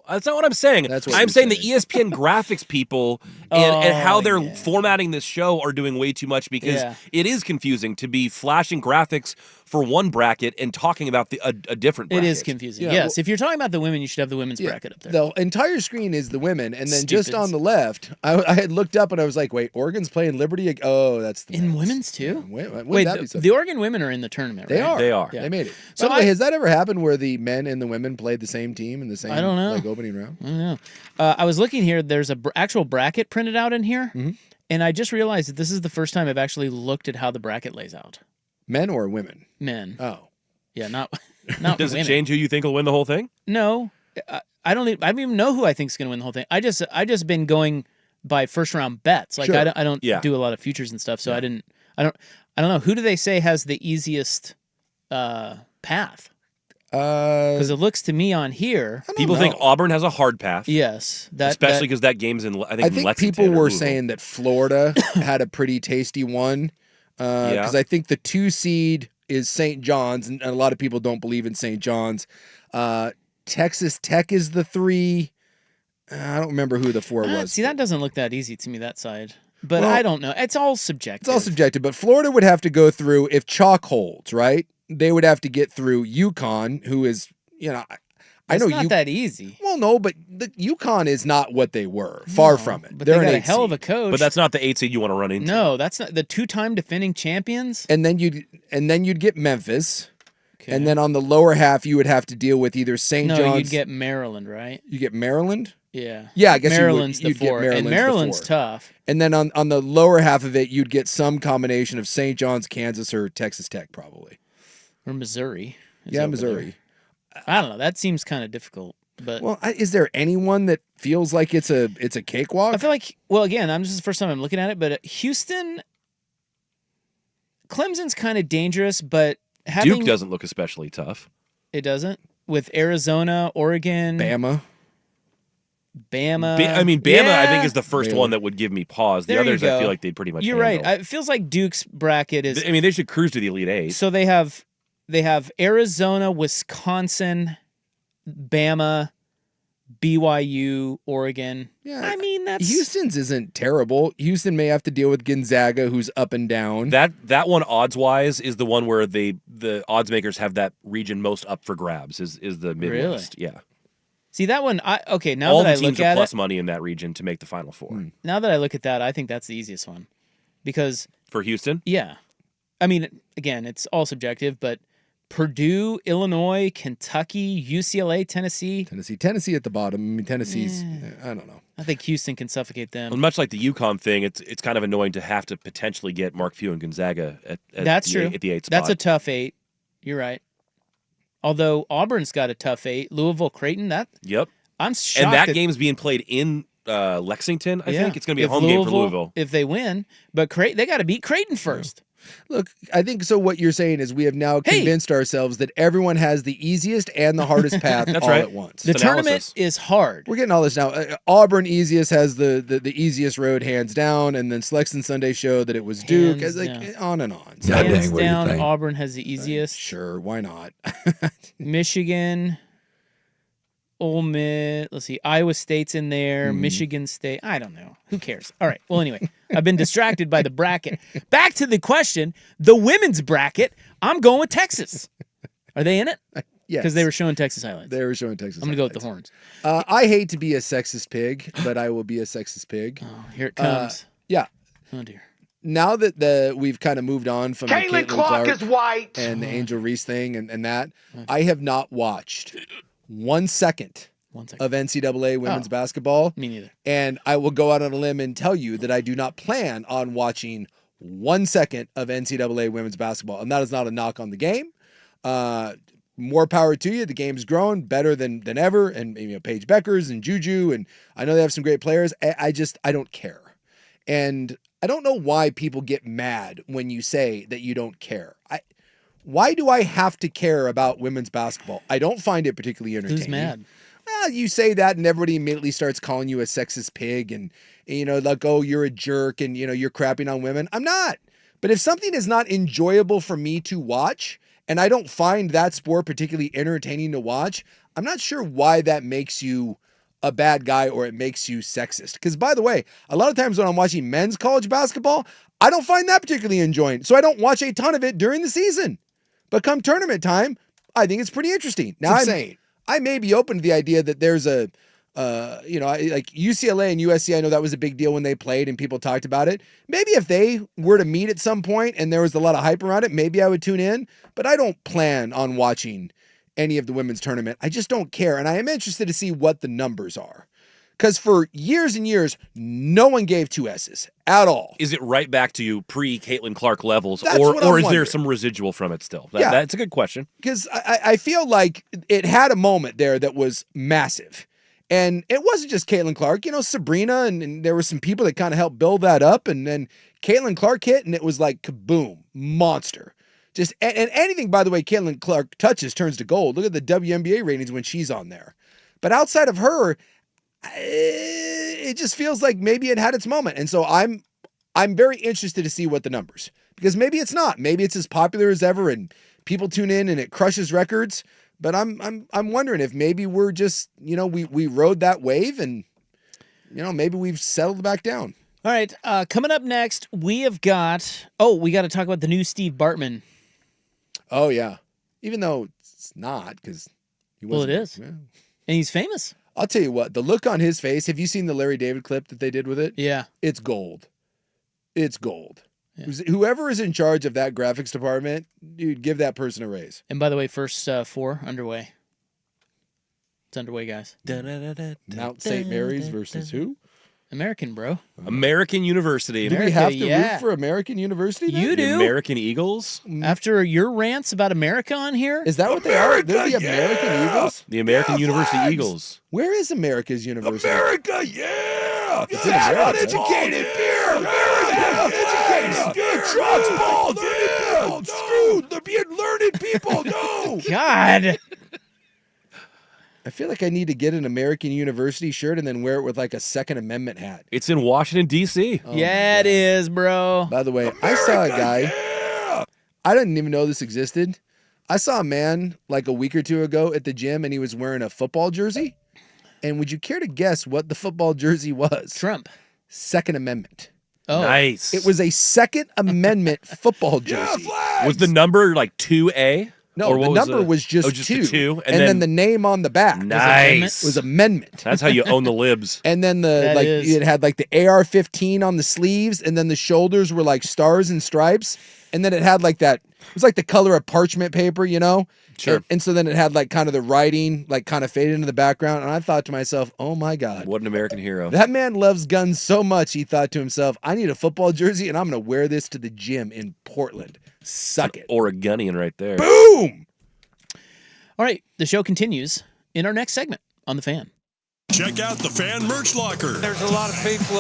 That's not what I'm saying. That's what I'm you're saying saying. the ESPN graphics people and how they're yeah. formatting this show are doing way too much because Yeah. it is confusing to be flashing graphics for one bracket and talking about a different It bracket. is confusing. Yeah, Yes, if you're talking about the women, you should have the women's bracket up there. The entire screen is the women, and then just Stupids. on the left, I had looked up and I was like, "Wait, Oregon's playing Liberty? Oh, that's the In men's. women's too? Wouldn't Wait, that be something? the Oregon women are in the tournament, They right? are. They are. Yeah. They made it. So By the way, I- has that ever happened where the men and the women played the same team in the same I don't know. like opening round? I don't know. I was looking here. There's a actual bracket printed out in here, Mm-hmm. and I just realized that this is the first time I've actually looked at how the bracket lays out. Men or women? Men, Oh, yeah, not Does women. it change who you think will win the whole thing? No, I don't even know who I think is going to win the whole thing. I just been going by first round bets. Like Sure. I don't Yeah. do a lot of futures and stuff, so I don't know. Who do they say has the easiest path? Because it looks to me on here. People think Auburn has a hard path. Yes, Especially because that game's in, I think, I think Lexington people or were Louisville. saying that Florida had a pretty tasty one because I think the 2 seed is St. John's, and a lot of people don't believe in St. John's. Texas Tech is the 3. I don't remember who the 4 was. See, that doesn't look that easy to me, that side. But Well, I don't know. It's all subjective. It's all subjective, but Florida would have to go through, if chalk holds, right? They would have to get through UConn, who is, I It's know not that easy. Well, no, but the UConn is not what they were. Far from it. But They're they got an a 8 hell of a seed. coach. But that's not the 8 seed you want to run into. No, that's not the 2-time defending champions. And then you'd get Memphis. Okay. And then on the lower half, you would have to deal with either St. No, John's. you'd get Maryland, right? You get Maryland. Yeah. Yeah, I guess Maryland's you'd the get 4. Maryland's And the Maryland's 4. tough. And then on the lower half of it, you'd get some combination of St. John's, Kansas, or Texas Tech, probably. Or Missouri. is Yeah, over Missouri. there. I don't know. That seems kind of difficult. But Well, is there anyone that feels like it's a cakewalk? I feel like, well, again, this is the first time I'm looking at it, but Houston, Clemson's kind of dangerous, but having Duke doesn't look especially tough. it doesn't with Arizona, Oregon, Bama. Bama. Bama, I think, Yeah. is the first Really? one that would give me pause. The There you others, I go. feel like they'd pretty much You're right. handle. It feels like Duke's bracket is. I mean, they should cruise to the Elite Eight. So they have Arizona, Wisconsin, Bama, BYU, Oregon. Yeah, I mean that's Houston's isn't terrible. Houston may have to deal with Gonzaga, who's up and down. That one, odds wise, is the one where the odds makers have that region most up for grabs. Is the Midwest? Yeah. See that one. Now All that the I teams look are at plus it, money in that region to make the Final Four. now that I look at that, I think that's the easiest one, because For Houston, yeah, I mean again, it's all subjective, but Purdue, Illinois, Kentucky, UCLA, Tennessee. Tennessee at the bottom. I mean, Tennessee's. I don't know. I think Houston can suffocate them. and much like the UConn thing, it's kind of annoying to have to potentially get Mark Few and Gonzaga at That's the, true. at the 8th spot. That's a tough 8. You're right. Although Auburn's got a tough 8. Louisville, Creighton. Yep. I'm shocked. And that game's being played in Lexington. I think it's going to be a If home game for Louisville. if they win. But they got to beat Creighton first. Look, I think so. What you're saying is we have now Hey! convinced ourselves that everyone has the easiest and the hardest path That's all right. at once. The It's tournament analysis. is hard. We're getting all this now. Auburn easiest has the easiest road hands down, and then Selection Sunday showed that it was Duke. Hands It's like down. on and on. So, God Hands dang, what do you down, think? Auburn has the easiest. sure, why not? Michigan, Ole Miss. Let's see. Iowa State's in there. Michigan State. I don't know. Who cares? All right. Well, anyway, I've been distracted by the bracket. Back to the question. The women's bracket. I'm going with Texas. Are they in it? Yes, Because they were showing Texas highlights. they were showing Texas. I'm going to go with the highlights. horns. I hate to be a sexist pig, but I will be a sexist pig. Oh, here it comes. Yeah. Oh, dear. Now that we've kind of moved on from the Caitlin Clark white. and the Angel Reese thing and that, I have not watched 1 second 1 second. of NCAA women's Oh. basketball. Me neither. And I will go out on a limb and tell you that I do not plan on watching 1 second of NCAA women's basketball. And that is not a knock on the game. more power to you. The game's grown better than ever. And Paige Beckers and Juju, and I know they have some great players. I don't care. And I don't know why people get mad when you say that you don't care. Why do I have to care about women's basketball? I don't find it particularly entertaining. Who's mad? Well, you say that and everybody immediately starts calling you a sexist pig and like, oh, you're a jerk and, you're crapping on women. I'm not. But if something is not enjoyable for me to watch and I don't find that sport particularly entertaining to watch, I'm not sure why that makes you a bad guy or it makes you sexist. Because, by the way, a lot of times when I'm watching men's college basketball, I don't find that particularly enjoying. So I don't watch a ton of it during the season. But come tournament time, I think it's pretty interesting. Now, I may be open to the idea that there's like UCLA and USC, I know that was a big deal when they played and people talked about it. Maybe if they were to meet at some point and there was a lot of hype around it, maybe I would tune in. But I don't plan on watching any of the women's tournament. I just don't care. And I am interested to see what the numbers are. Because for years and years, no one gave 2 S's at all. Is it right back to pre-Caitlin Clark levels, That's or what I'm is there wondering. some residual from it still? Yeah. That's a good question. Because I feel like it had a moment there that was massive. And it wasn't just Caitlin Clark. Sabrina, and there were some people that kind of helped build that up. And then Caitlin Clark hit, and it was like kaboom, monster. And anything, by the way, Caitlin Clark touches turns to gold. Look at the WNBA ratings when she's on there. But outside of her, it just feels like maybe it had its moment. And so I'm very interested to see what the numbers, because maybe it's not. Maybe it's as popular as ever and people tune in and it crushes records. But I'm wondering if maybe we're just, we rode that wave and, maybe we've settled back down. All right. Coming up next, we got to talk about the new Steve Bartman. Oh, yeah. Even though it's not, because he wasn't. Well, it is. Yeah. And he's famous. I'll tell you what, the look on his face, have you seen the Larry David clip that they did with it? Yeah. It's gold. It's gold. Yeah. Whoever is in charge of that graphics department, dude, give that person a raise. And by the way, first 4 underway. It's underway, guys. Mount St. Mary's versus who? American, bro. American University. Do we have to root for American University then? You do. The American Eagles? After your rants about America on here? Is that what they are? They're the American Eagles? The American University Eagles. Where is America's University? America, yeah! It's in America. Uneducated beer! America! Educated! Good trucks, balls! Yeah! Screwed! They're being learned people! No! God! I feel like I need to get an American University shirt and then wear it with like a Second Amendment hat. It's in Washington, D.C. Oh yeah, it is, bro. By the way, I saw a guy. I didn't even know this existed. I saw a man like a week or two ago at the gym and he was wearing a football jersey. And would you care to guess what the football jersey was? Trump. Second Amendment. Oh. Nice. It was a Second Amendment football jersey. Was the number like 2A? No, the number was just 2. The 2. And then the name on the back. Nice. Was amendment. That's how you own the libs. And then it had like the AR-15 on the sleeves, and then the shoulders were like stars and stripes. And then it had like that, it was like the color of parchment paper, Sure. And so then it had like kind of the writing like kind of faded into the background. And I thought to myself, oh my God. What an American hero. That man loves guns so much, he thought to himself, I need a football jersey and I'm going to wear this to the gym in Portland. Suck it. Oregonian right there. Boom! All right, the show continues in our next segment on The Fan. Check out the Fan Merch Locker. There's a lot of people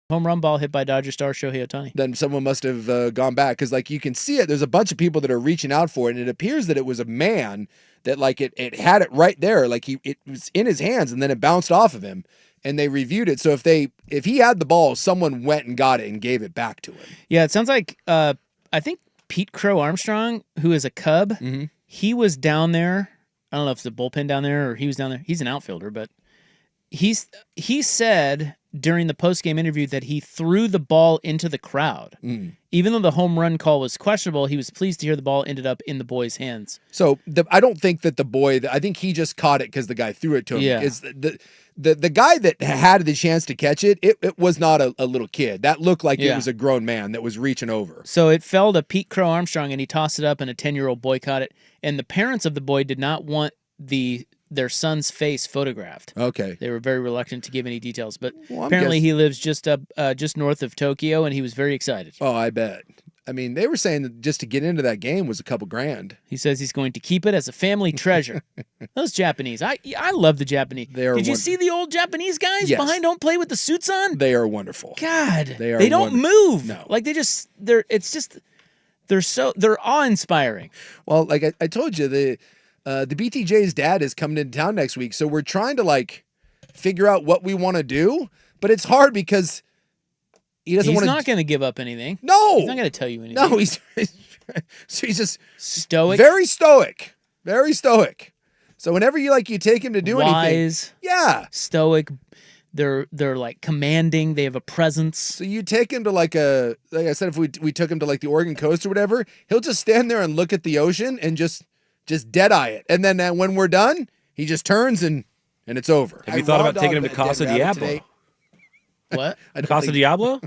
Home run ball hit by Dodger star Shohei Ohtani. Then someone must have gone back because, like, you can see it. There's a bunch of people that are reaching out for it, and it appears that it was a man that, like, it had it right there, like it was in his hands, and then it bounced off of him, and they reviewed it. So if he had the ball, someone went and got it and gave it back to him. Yeah, it sounds like I think Pete Crow Armstrong, who is a Cub, he was down there. I don't know if it's a bullpen down there or he was down there. He's an outfielder, but he said during the post-game interview that he threw the ball into the crowd. Even though the home run call was questionable, he was pleased to hear the ball ended up in the boy's hands. So I don't think that the boy, I think he just caught it because the guy threw it to him. Yeah. Is the guy that had the chance to catch it, it was not a little kid. That looked like it was a grown man that was reaching over. So it fell to Pete Crow Armstrong, and he tossed it up, and a 10-year-old boy caught it. And the parents of the boy did not want their son's face photographed. Okay. They were very reluctant to give any details, but Well, apparently he lives just north of Tokyo, and he was very excited. Oh, I bet. I mean, they were saying that just to get into that game was a couple grand. He says he's going to keep it as a family treasure. Those Japanese, I love the Japanese. Did you see the old Japanese guys behind home plate with the suits on? They are wonderful. God, they don't move. No, like they're awe-inspiring. Well, like I told you, the BTJ's dad is coming into town next week, so we're trying to like figure out what we want to do, but it's hard because he doesn't want to. He's not going to give up anything. No, he's not going to tell you anything. No, he's just stoic, very stoic, very stoic. So whenever you take him to do anything, stoic. They're like commanding. They have a presence. So you take him to like I said, if we took him to like the Oregon coast or whatever, he'll just stand there and look at the ocean and just dead eye it. And then when we're done, he just turns and it's over. Have you thought about taking him to Casa Diablo? What? Casa Diablo?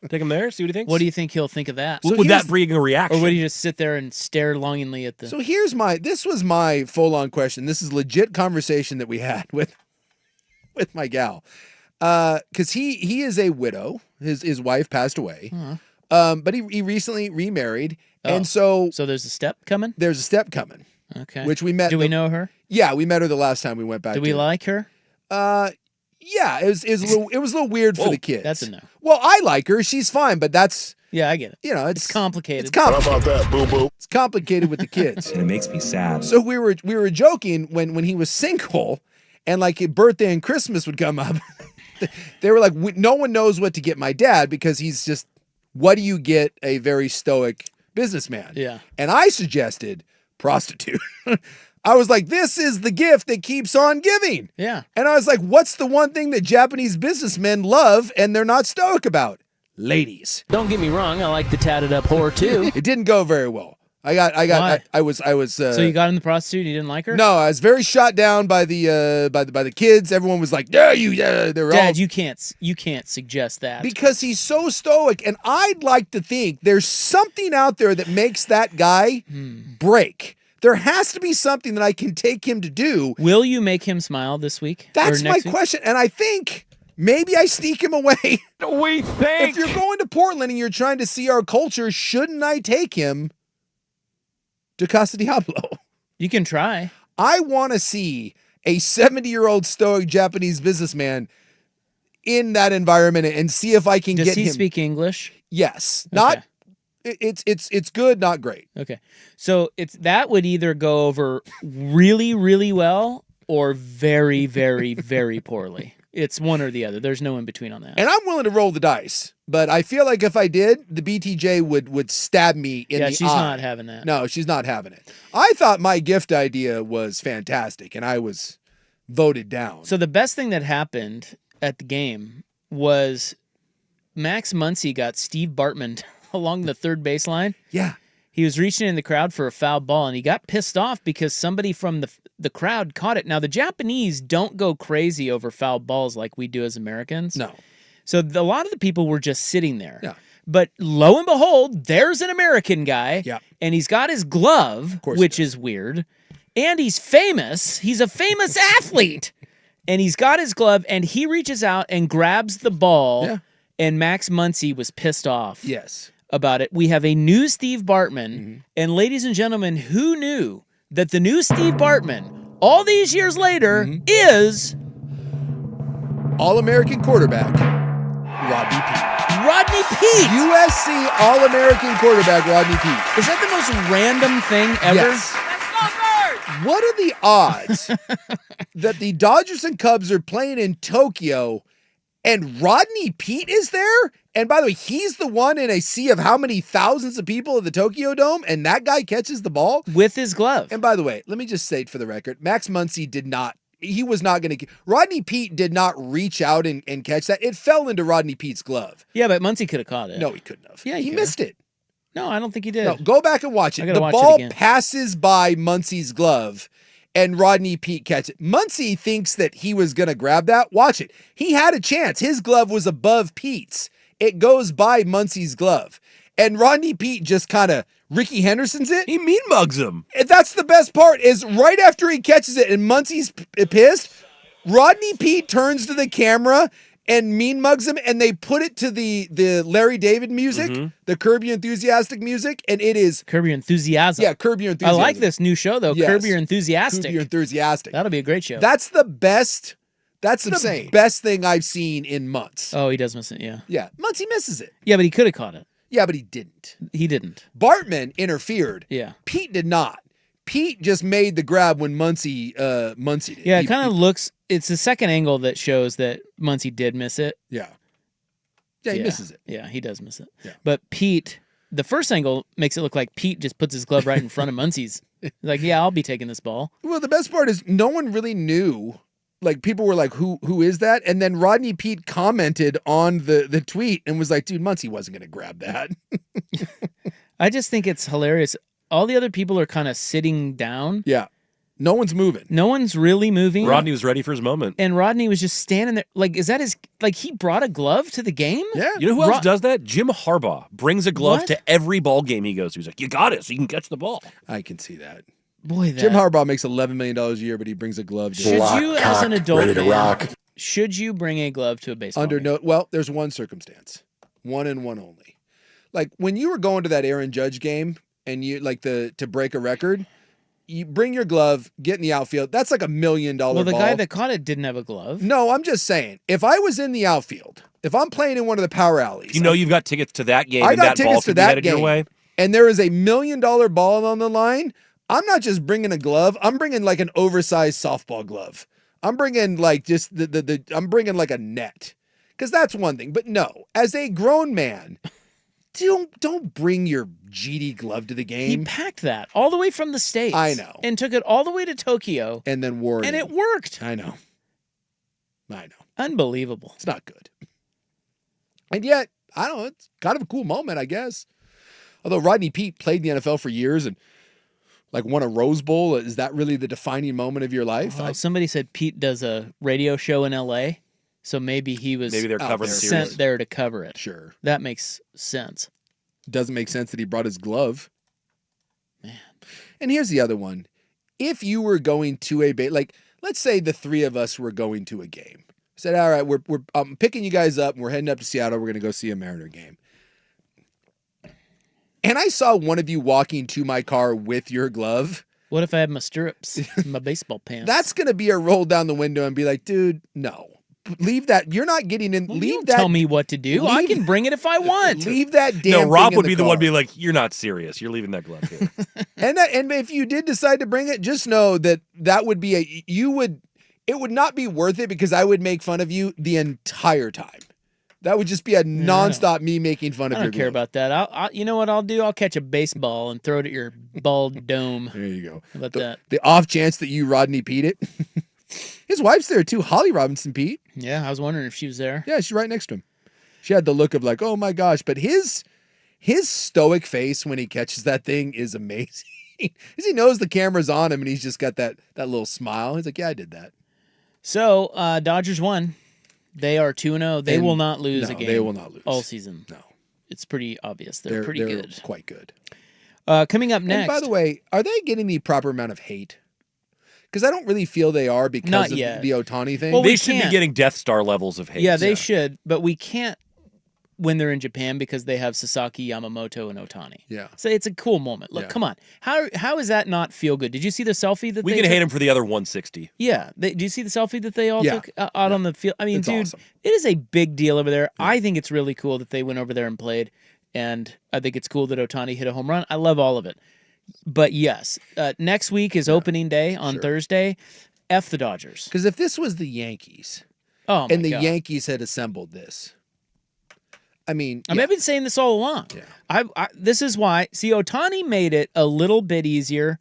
Take him there, see what he thinks. What do you think he'll think of that? Would that bring a reaction? Or would he just sit there and stare longingly at the... So this was my full-on question. This is legit conversation that we had with my gal. Because he is a widow. His wife passed away. But he recently remarried. And so there's a step coming? There's a step coming. Okay. Which we met. Do we know her? Yeah, we met her the last time we went back. Do we like her? Yeah, it was a little weird for the kids. That's a no. Well, I like her. She's fine, but that's... Yeah, I get it. It's complicated. It's complicated. How about that, boo-boo? It's complicated with the kids. And it makes me sad. So we were joking when he was single and like his birthday and Christmas would come up. They were like, no one knows what to get my dad because he's just, what do you get a very stoic businessman? Yeah. And I suggested prostitute. I was like, this is the gift that keeps on giving. Yeah. And I was like, what's the one thing that Japanese businessmen love and they're not stoic about? Ladies. Don't get me wrong, I like the tatted up whore too. It didn't go very well. I was. So you got in the prostitute? You didn't like her? No, I was very shot down by the kids. Everyone was like, "Yeah, they were Dad, all." You can't suggest that because he's so stoic, and I'd like to think there's something out there that makes that guy break. There has to be something that I can take him to do. Will you make him smile this week? That's my question, and I think maybe I sneak him away. We think If you're going to Portland and you're trying to see our culture, shouldn't I take him to Casa Diablo? You can try. I want to see a 70-year-old stoic Japanese businessman in that environment and see if I can get him. Does he speak English? Yes. Okay. Not. It's good, not great. Okay. So that would either go over really, really well or very, very, very poorly. It's one or the other. There's no in between on that. And I'm willing to roll the dice, but I feel like if I did, the BTJ would stab me in the eye. Yeah, she's not having that. No, she's not having it. I thought my gift idea was fantastic, and I was voted down. So the best thing that happened at the game was Max Muncy got Steve Bartman along the third baseline. Yeah. He was reaching in the crowd for a foul ball, and he got pissed off because somebody from the crowd caught it. Now, the Japanese don't go crazy over foul balls like we do as Americans. No. So a lot of the people were just sitting there. Yeah. But lo and behold, there's an American guy, and he's got his glove, which is weird, and he's famous. He's a famous athlete, and he's got his glove, and he reaches out and grabs the ball, and Max Muncy was pissed off. Yes. About it. We have a new Steve Bartman, and ladies and gentlemen, who knew that the new Steve Bartman, all these years later, is All-American quarterback Robbie P. Rodney Peete. USC All-American quarterback Rodney Peete. Is that the most random thing ever? Yes. What are the odds that the Dodgers and Cubs are playing in Tokyo and Rodney Peete is there? And by the way, he's the one in a sea of how many thousands of people at the Tokyo Dome, and that guy catches the ball? With his glove. And by the way, let me just say it for the record, Max Muncy he was not going to, Rodney Peete did not reach out and catch that. It fell into Rodney Pete's glove. Yeah, but Muncy could have caught it. No, he couldn't have. Yeah, he missed it. No, I don't think he did. No, go back and watch it. I gotta The watch it ball again. passes by Muncy's glove, and Rodney Peete catches it. Muncy thinks that he was going to grab that. Watch it. He had a chance. His glove was above Pete's. It goes by Muncy's glove. And Rodney Peete just kind of Ricky Henderson's it. He mean mugs him. And that's the best part is right after he catches it and Muncy's pissed, Rodney Peete turns to the camera and mean mugs him, and they put it to the Larry David music, the Curb Your Enthusiastic music, and it is Curb Your Enthusiasm. Yeah, Curb Your Enthusiasm. I like this new show though. Yes. Curb Your Enthusiastic. Curb Your Enthusiastic. That'll be a great show. That's the best. That's the best thing I've seen in months. Oh, he does miss it. Yeah. Yeah, Muncy misses it. Yeah, but he could have caught it. Yeah, but he didn't. He didn't. Bartman interfered. Yeah. Peete did not. Peete just made the grab when Muncy did. Yeah, it kind of looks. It's the second angle that shows that Muncy did miss it. Yeah. Yeah, he misses it. Yeah, he does miss it. Yeah. But Pete, the first angle makes it look like Pete just puts his glove right in front of Muncy's. He's like, yeah, I'll be taking this ball. Well, the best part is no one really knew. Like, people were like, who is that? And then Rodney Peete commented on the tweet and was like, dude, Muncy wasn't going to grab that. I just think it's hilarious. All the other people are kind of sitting down. Yeah. No one's moving. No one's really moving. Rodney was ready for his moment. And Rodney was just standing there. Like, is that his, like, he brought a glove to the game? Yeah. You know who else does that? Jim Harbaugh brings a glove What? to every ball game he goes to. He's like, you got it, so you can catch the ball. I can see that. Boy, that. Jim Harbaugh makes $11 million a year, but he brings a glove to Should you, as an adult man, should you bring a glove to a baseball game? Well, there's one circumstance. One and one only. Like, when you were going to that Aaron Judge game and you, like, to break a record, you bring your glove, get in the outfield. That's like $1 million ball. Well, the guy that caught it didn't have a glove. No, I'm just saying, if I was in the outfield, if I'm playing in one of the power alleys. You know you've got tickets to that game I and got that ball tickets to could be that headed your game, way. and there is a $1 million ball on the line, I'm not just bringing a glove. I'm bringing like an oversized softball glove. I'm bringing like just I'm bringing like a net. Because that's one thing. But no, as a grown man, don't bring your GD glove to the game. He packed that all the way from the States. I know. And took it all the way to Tokyo. And then wore it. And it worked. I know. Unbelievable. It's not good. And yet, I don't know, it's kind of a cool moment, I guess. Although Rodney Peete played in the NFL for years and like won a Rose Bowl, is that really the defining moment of your life? Somebody said Pete does a radio show in LA, so maybe they're covering the sent series. there to cover it. Sure. That makes sense. Doesn't make sense that he brought his glove. Man. And here's the other one. If you were going to like, let's say the three of us were going to a game. Said, all right, we're picking you guys up and we're heading up to Seattle. We're going to go see a Mariner game. And I saw one of you walking to my car with your glove. What if I had my stirrups, my baseball pants? That's going to be a roll down the window and be like, dude, no. Leave that. You're not getting in. Well, leave don't that. tell me what to do. I can bring it if I want. Leave that damn No, Rob thing would in be the car. one being like, you're not serious. You're leaving that glove here. And if you did decide to bring it, just know that would be it would not be worth it because I would make fun of you the entire time. That would just be a nonstop me making fun of I your don't care glove. about that. I'll you know what I'll do? I'll catch a baseball and throw it at your bald dome. There you go. How about that? The off chance that you Rodney Pete it. His wife's there too, Holly Robinson Pete. Yeah, I was wondering if she was there. Yeah, she's right next to him. She had the look of like, oh my gosh. But his stoic face when he catches that thing is amazing. Because he knows the camera's on him and he's just got that little smile. He's like, yeah, I did that. So, Dodgers won. They are 2-0. They will not lose a game. They will not lose all season. No. It's pretty obvious. They're pretty good. Quite good. Coming up next. And by the way, are they getting the proper amount of hate? Because I don't really feel they are because Not of yet. the Ohtani thing. Well, They should be getting Death Star levels of hate. Yeah, they should, but we can't when they're in Japan because they have Sasaki, Yamamoto, and Otani. Yeah. So it's a cool moment. Look, Yeah. come on. How is that not feel good? Did you see the selfie that We they can took? hate him for the other 160. Yeah. Did you see the selfie that they all Yeah. took out on the field? I mean, It's dude, awesome. it is a big deal over there. I think it's really cool that they went over there and played, and I think it's cool that Otani hit a home run. I love all of it. But yes, next week is opening day on Thursday. F the Dodgers. Because if this was the Yankees Oh, my and the God. Yankees had assembled this, I mean, I mean, I've been saying this all along. Yeah. This is why. See, Otani made it a little bit easier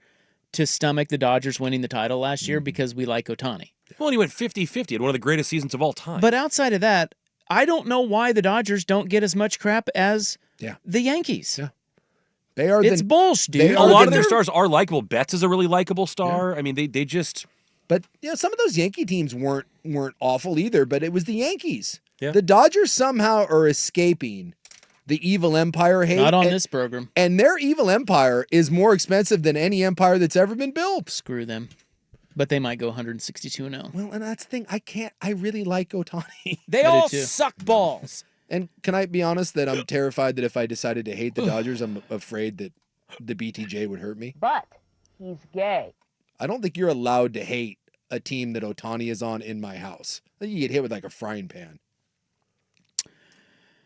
to stomach the Dodgers winning the title last year because we like Otani. Well, and he went 50-50 in one of the greatest seasons of all time. But outside of that, I don't know why the Dodgers don't get as much crap as the Yankees. Yeah. They are It's bullshit, dude. a lot of their stars are likable. Betts is a really likable star. I mean, they just... But some of those Yankee teams weren't awful either, but it was the Yankees. Yeah. The Dodgers somehow are escaping the evil empire hate. Not on this program. And their evil empire is more expensive than any empire that's ever been built. Screw them. But they might go 162-0. Well, and that's the thing. I really like Otani. They all suck balls. And can I be honest that I'm terrified that if I decided to hate the Dodgers, I'm afraid that the BTJ would hurt me? But he's gay. I don't think you're allowed to hate a team that Otani is on in my house. I think you get hit with like a frying pan.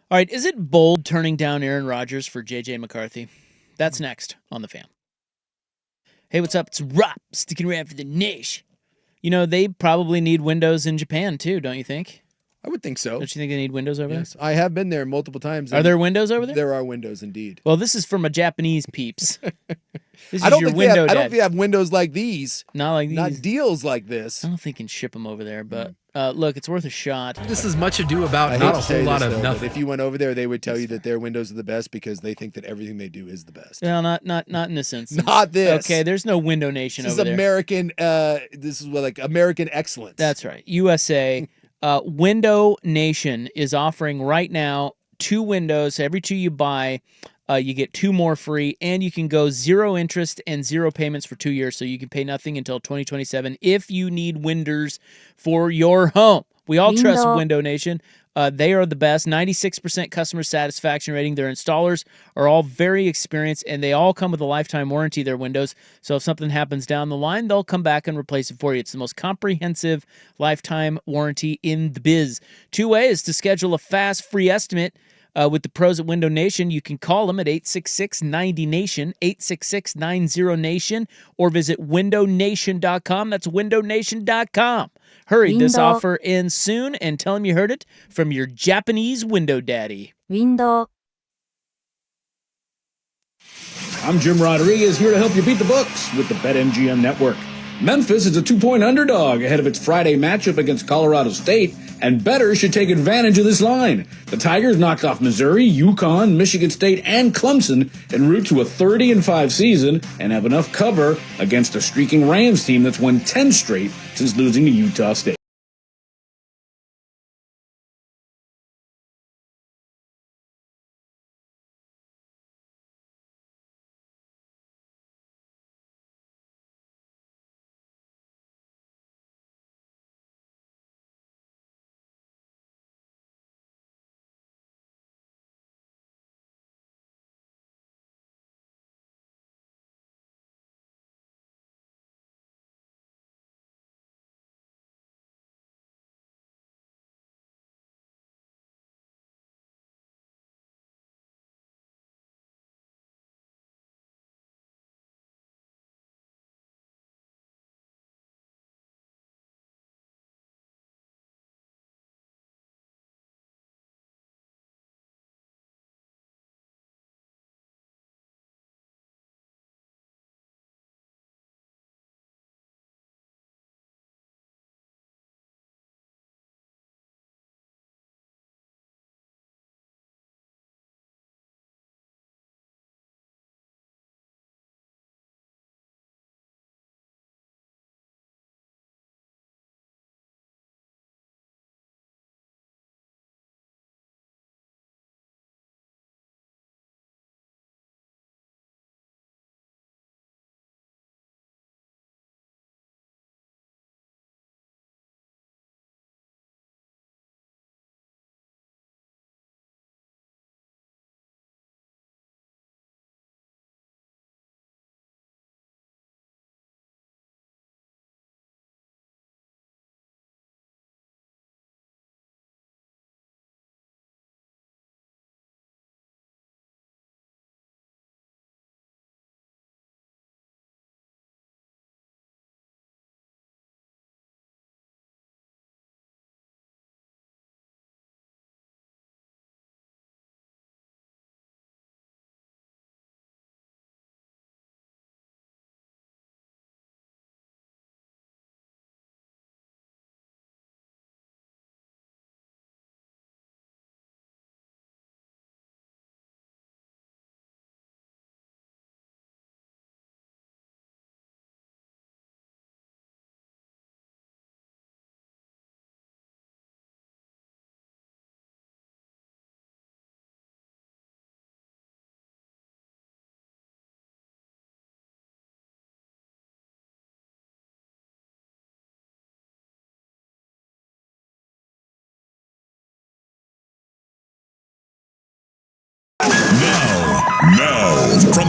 All right, is it bold turning down Aaron Rodgers for J.J. McCarthy? That's next on The Fan. Hey, what's up? It's Rob, sticking around for the niche. You know, they probably need windows in Japan, too, don't you think? I would think so. Don't you think they need windows over Yes, I have been there multiple times. there? Are there windows over there? There are windows indeed. Well, this is from a Japanese peeps. This I is don't your think they have, window I don't dad. think they have windows like these. Not like these. Not deals like this. I don't think you can ship them over there, but look, it's worth a shot. This is much ado about I not hate a to say whole lot this, of though, but nothing. if you went over there, they would tell you that their windows are the best because they think that everything they do is the best. Well, not in this instance. Not this. Okay, there's no Window Nation This is over there. American. This is like American excellence. That's right. USA. Window Nation is offering right now 2 windows. Every 2 you buy, you get 2 more free, and you can go 0 interest and 0 payments for 2 years, so you can pay nothing until 2027 if you need windows for your home. We all trust Window Nation. They are the best. 96% customer satisfaction rating. Their installers are all very experienced, and they all come with a lifetime warranty, their windows. So if something happens down the line, they'll come back and replace it for you. It's the most comprehensive lifetime warranty in the biz. 2 ways to schedule a fast, free estimate. With the pros at Window Nation, you can call them at 866-90-NATION, 866-90-NATION, or visit windownation.com. That's windownation.com. Hurry, this offer ends soon, and tell them you heard it from your Japanese window daddy. Window. I'm Jim Rodriguez, here to help you beat the books with the BetMGM Network. Memphis is a 2-point underdog ahead of its Friday matchup against Colorado State, and bettors should take advantage of this line. The Tigers knocked off Missouri, UConn, Michigan State, and Clemson en route to a 30-5 season and have enough cover against a streaking Rams team that's won 10 straight since losing to Utah State.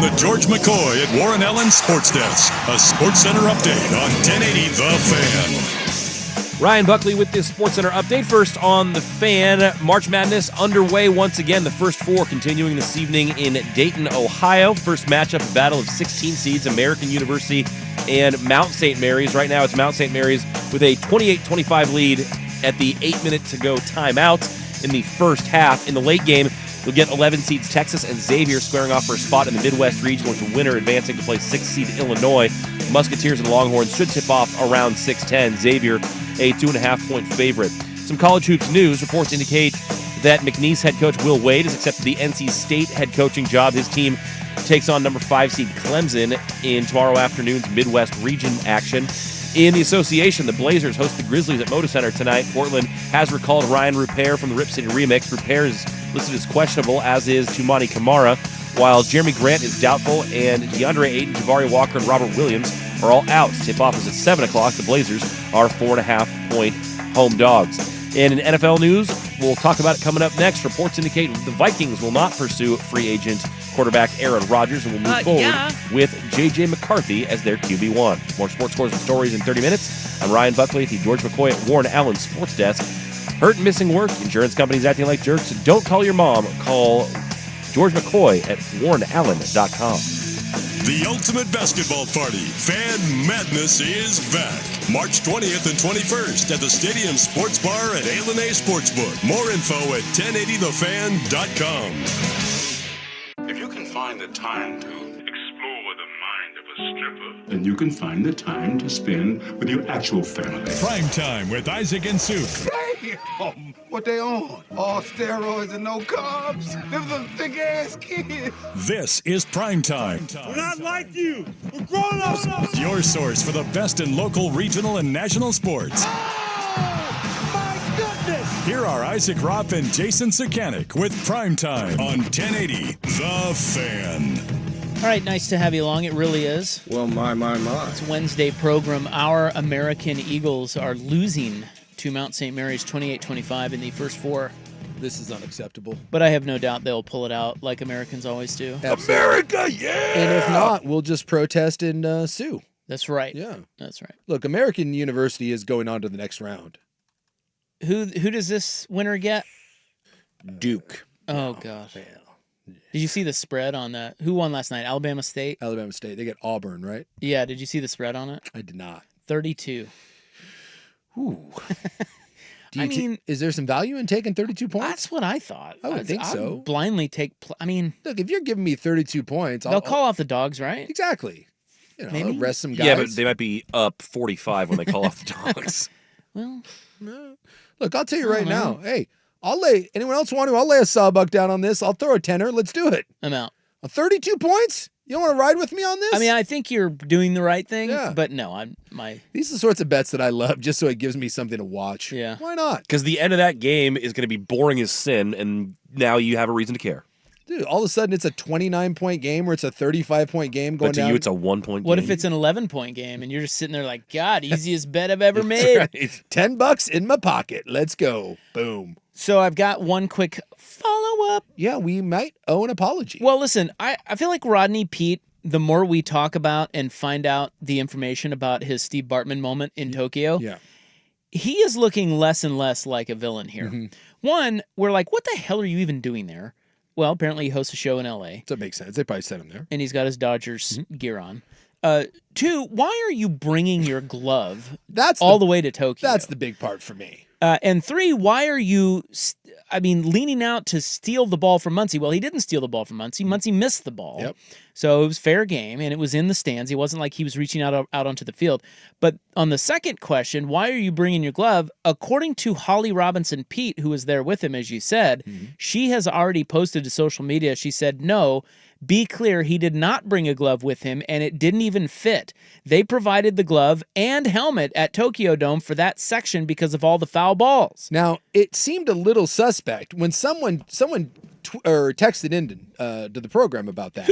the George McCoy at Warren Allen Sports Desk. A Sports Center update on 1080 The Fan. Ryan Buckley with this Sports Center update. First on The Fan, March Madness underway once again. The first four continuing this evening in Dayton, Ohio. First matchup, a battle of 16 seeds, American University and Mount St. Mary's. Right now it's Mount St. Mary's with a 28-25 lead at the 8-minute-to-go timeout in the first half. In the late game, you'll get 11 seeds Texas and Xavier squaring off for a spot in the Midwest region, with the winner advancing to play 6th seed Illinois. The Musketeers and Longhorns should tip off around 6:10. Xavier, a 2.5-point favorite. Some college hoops news. Reports indicate that McNeese head coach Will Wade has accepted the NC State head coaching job. His team takes on number 5 seed Clemson in tomorrow afternoon's Midwest region action. In the association, the Blazers host the Grizzlies at Moda Center tonight. Portland has recalled Ryan Rupert from the Rip City Remix. Rupert is listed as questionable, as is Tumani Kamara, while Jeremy Grant is doubtful, and DeAndre Ayton, Jabari Walker, and Robert Williams are all out. Tip-off is at 7 o'clock. The Blazers are 4.5-point home dogs. And in NFL news, we'll talk about it coming up next. Reports indicate the Vikings will not pursue free agent quarterback Aaron Rodgers and will move forward with J.J. McCarthy as their QB1. More sports scores and stories in 30 minutes. I'm Ryan Buckley at the George McCoy at Warren Allen Sports Desk. Hurt and missing work, insurance companies acting like jerks. Don't call your mom. Call George McCoy at warrenallen.com. The ultimate basketball party, Fan Madness, is back. March 20th and 21st at the Stadium Sports Bar at A&A Sportsbook. More info at 1080thefan.com. If you can find the time to explore the mind of a stripper, then you can find the time to spend with your actual family. Primetime with Isaac and Sue. Damn! What they on? All steroids and no carbs? Them some thick-ass kids. This is Primetime. We're not like you. We're grown-ups. Your source for the best in local, regional, and national sports. Oh, my goodness! Here are Isaac Ropp and Jason Sakanik with Primetime on 1080 The Fan. All right, nice to have you along. It really is. Well, my. It's Wednesday program. Our American Eagles are losing to Mount St. Mary's 28-25 in the first four. This is unacceptable. But I have no doubt they'll pull it out like Americans always do. Absolutely. America, yeah! And if not, we'll just protest and sue. That's right. Yeah. That's right. Look, American University is going on to the next round. Who does this winner get? Duke. Oh, gosh. Did you see the spread on that? Who won last night? Alabama State? Alabama State. They get Auburn, right? Yeah. Did you see the spread on it? I did not. 32. Ooh. Is there some value in taking 32 points? That's what I thought. I would think so. I'd blindly take. Look, if you're giving me 32 points, they'll call off the dogs, right? Exactly. Maybe rest some guys. Yeah, but they might be up 45 when they call off the dogs. Well, look, I'll tell you right now. Hey, I'll lay. Anyone else want to? I'll lay a sawbuck down on this. I'll throw a tenner. Let's do it. I'm out. 32 points? You don't want to ride with me on this? I think you're doing the right thing, but no, These are the sorts of bets that I love just so it gives me something to watch. Yeah. Why not? Because the end of that game is going to be boring as sin, and now you have a reason to care. Dude, all of a sudden it's a 29-point game or it's a 35-point game going down. But to you, it's a 1-point game. What if it's an 11-point game and you're just sitting there like, God, easiest bet I've ever made. Right. $10 in my pocket. Let's go. Boom. So I've got one quick follow-up. Yeah, we might owe an apology. Well, listen, I feel like Rodney Peete, the more we talk about and find out the information about his Steve Bartman moment in Tokyo, he is looking less and less like a villain here. Mm-hmm. One, we're like, what the hell are you even doing there? Well, apparently he hosts a show in L.A. That makes sense. They probably sent him there. And he's got his Dodgers gear on. Two, why are you bringing your glove all the way to Tokyo? That's the big part for me. And three, why are you, leaning out to steal the ball from Muncie? Well, he didn't steal the ball from Muncie. Muncie missed the ball. Yep. So it was fair game, and it was in the stands. It wasn't like he was reaching out onto the field. But on the second question, why are you bringing your glove? According to Holly Robinson Pete, who was there with him, as you said, she has already posted to social media. She said, no, be clear, he did not bring a glove with him, and it didn't even fit. They provided the glove and helmet at Tokyo Dome for that section because of all the foul balls. Now, it seemed a little suspect when someone texted in to the program about that,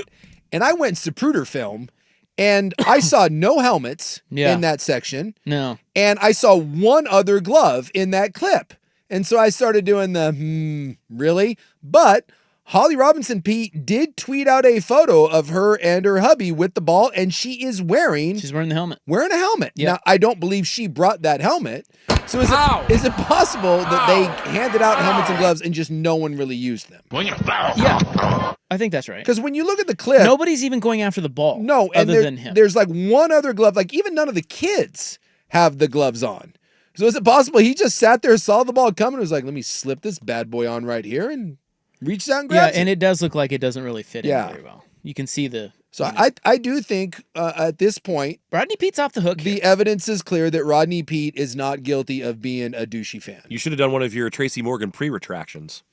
and I went Zapruder film, and I saw no helmets in that section. No. And I saw one other glove in that clip. And so I started doing the, really? But Holly Robinson Pete did tweet out a photo of her and her hubby with the ball, and she's wearing the helmet. Wearing a helmet. Yep. Now, I don't believe she brought that helmet. So is it possible that they handed out helmets and gloves and just no one really used them? Yeah, I think that's right. Because when you look at the clip, nobody's even going after the ball. No, and other than him. There's like one other glove. Like even none of the kids have the gloves on. So is it possible he just sat there, saw the ball coming, and was like, "Let me slip this bad boy on right here," and reached out and grabbed it? Yeah, and it does look like it doesn't really fit in very well. You can see the. So I do think at this point, Rodney Pete's off the hook. The evidence is clear that Rodney Pete is not guilty of being a douchey fan. You should have done one of your Tracy Morgan pre-retractions.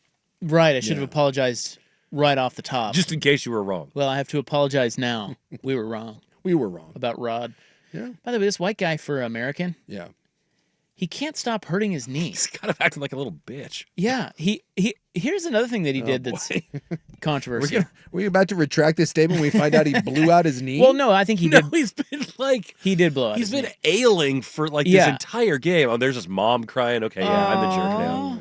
Right, I should have apologized right off the top. Just in case you were wrong. Well, I have to apologize now. We were wrong. We were wrong. About Rod. Yeah. By the way, this white guy for American. Yeah. He can't stop hurting his knee. He's kind of acting like a little bitch. Yeah. He here's another thing that he did that's controversial. Were you about to retract this statement when we find out he blew out his knee? Well, no, I think he did. He's been like he did blow out. He's his been knee. ailing for like this entire game. Oh, there's his mom crying. Okay, yeah, I'm the jerk now.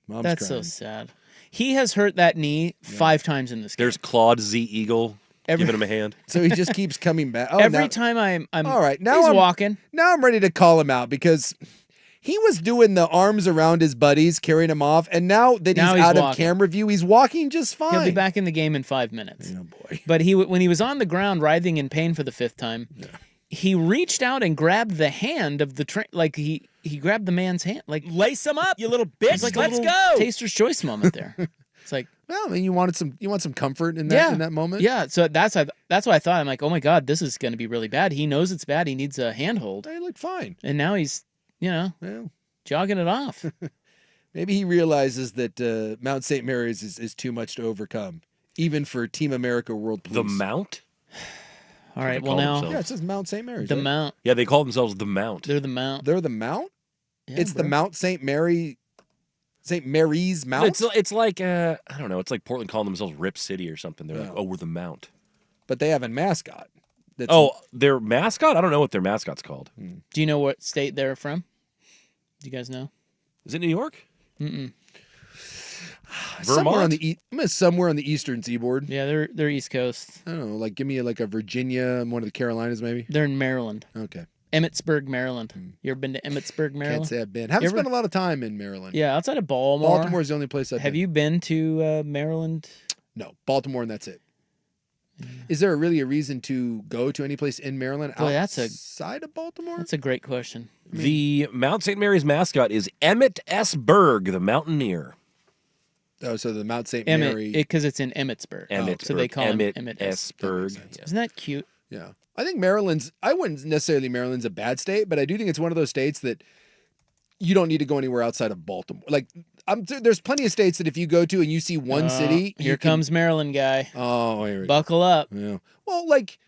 Mom's That's crying. so sad. He has hurt that knee 5 times in this game. There's Claude Z. Eagle giving him a hand. So he just keeps coming back. Oh, Every time I'm all right. Now he's I'm walking. Now I'm ready to call him out because he was doing the arms around his buddies, carrying him off, and now that Now he's he's out of walking. camera view, he's walking just fine. He'll be back in the game in 5 minutes. Oh boy! But when he was on the ground writhing in pain for the 5th time, he reached out and grabbed the hand of the like he grabbed the man's hand, like lace him up, you little bitch. like Let's go. Taster's choice moment there. It's like, well, I mean, you want some comfort in that moment. Yeah, so that's what I thought. I'm like, oh my god, this is going to be really bad. He knows it's bad. He needs a handhold. They look fine, and now he's jogging it off. Maybe he realizes that Mount St. Mary's is too much to overcome, even for Team America World Police. The Mount? All right, well now... Yeah, it says Mount St. Mary's. The right? Mount. Yeah, they call themselves the Mount. They're the Mount. They're the Mount? Yeah, it's the Mount St. Mary's Mount? It's like, I don't know, it's like Portland calling themselves Rip City or something. They're like, oh, we're the Mount. But they have a mascot. Their mascot? I don't know what their mascot's called. Do you know what state they're from? Do you guys know? Is it New York? Mm-mm. Somewhere on somewhere on the eastern seaboard. Yeah, they're East Coast. I don't know, like give me like a Virginia, one of the Carolinas maybe. They're in Maryland. Okay. Emmitsburg, Maryland. You ever been to Emmitsburg, Maryland? Can't say I've been. Haven't spent a lot of time in Maryland. Yeah, outside of Baltimore. Baltimore's the only place I've been. Have you been to Maryland? No, Baltimore, and that's it. Is there really a reason to go to any place in Maryland outside of Baltimore? That's a great question. The Mount St. Mary's mascot is Emmett S. Berg, the Mountaineer. Oh, so the Mount St. Emmett, Mary. because it's in Emmitsburg. So they call him Emmett S. Berg. Isn't that cute? Yeah. I think I wouldn't necessarily Maryland's a bad state, but I do think it's one of those states that you don't need to go anywhere outside of Baltimore. Like, there's plenty of states that if you go to and you see one city. Here comes Maryland guy. Oh, here we go. Buckle up. Yeah. Well, like,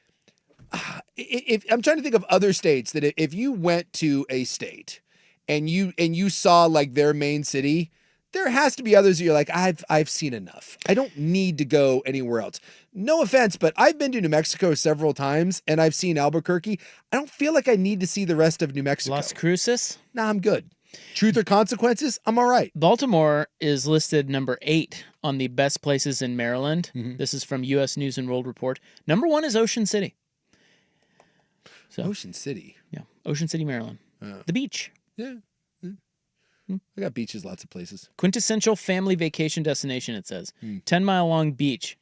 if I'm trying to think of other states that if you went to a state and you saw like their main city, there has to be others that you're like, I've seen enough. I don't need to go anywhere else. No offense, but I've been to New Mexico several times and I've seen Albuquerque. I don't feel like I need to see the rest of New Mexico. Las Cruces? Nah, I'm good. Truth or consequences? I'm all right. Baltimore is listed number 8 on the best places in Maryland. This is from U.S. News and World Report. Number 1 is Ocean City. So, Ocean City? Yeah, Ocean City, Maryland. The beach. Yeah. I got beaches lots of places. Quintessential family vacation destination, it says. 10-mile long beach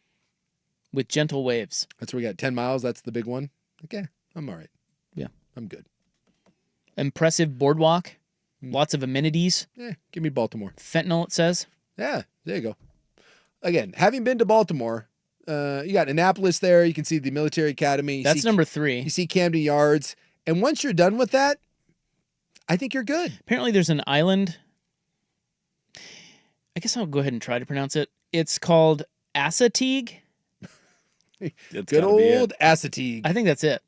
with gentle waves. That's where we got 10 miles. That's the big one. Okay, I'm all right. Yeah. I'm good. Impressive boardwalk. Lots of amenities. Yeah, give me Baltimore. Fentanyl, it says. Yeah, there you go. Again, having been to Baltimore, you got Annapolis there. You can see the military academy. That's number 3. You see Camden Yards. And once you're done with that, I think you're good. Apparently there's an island. I guess I'll go ahead and try to pronounce it. It's called Assateague. Good old Assateague. I think that's it.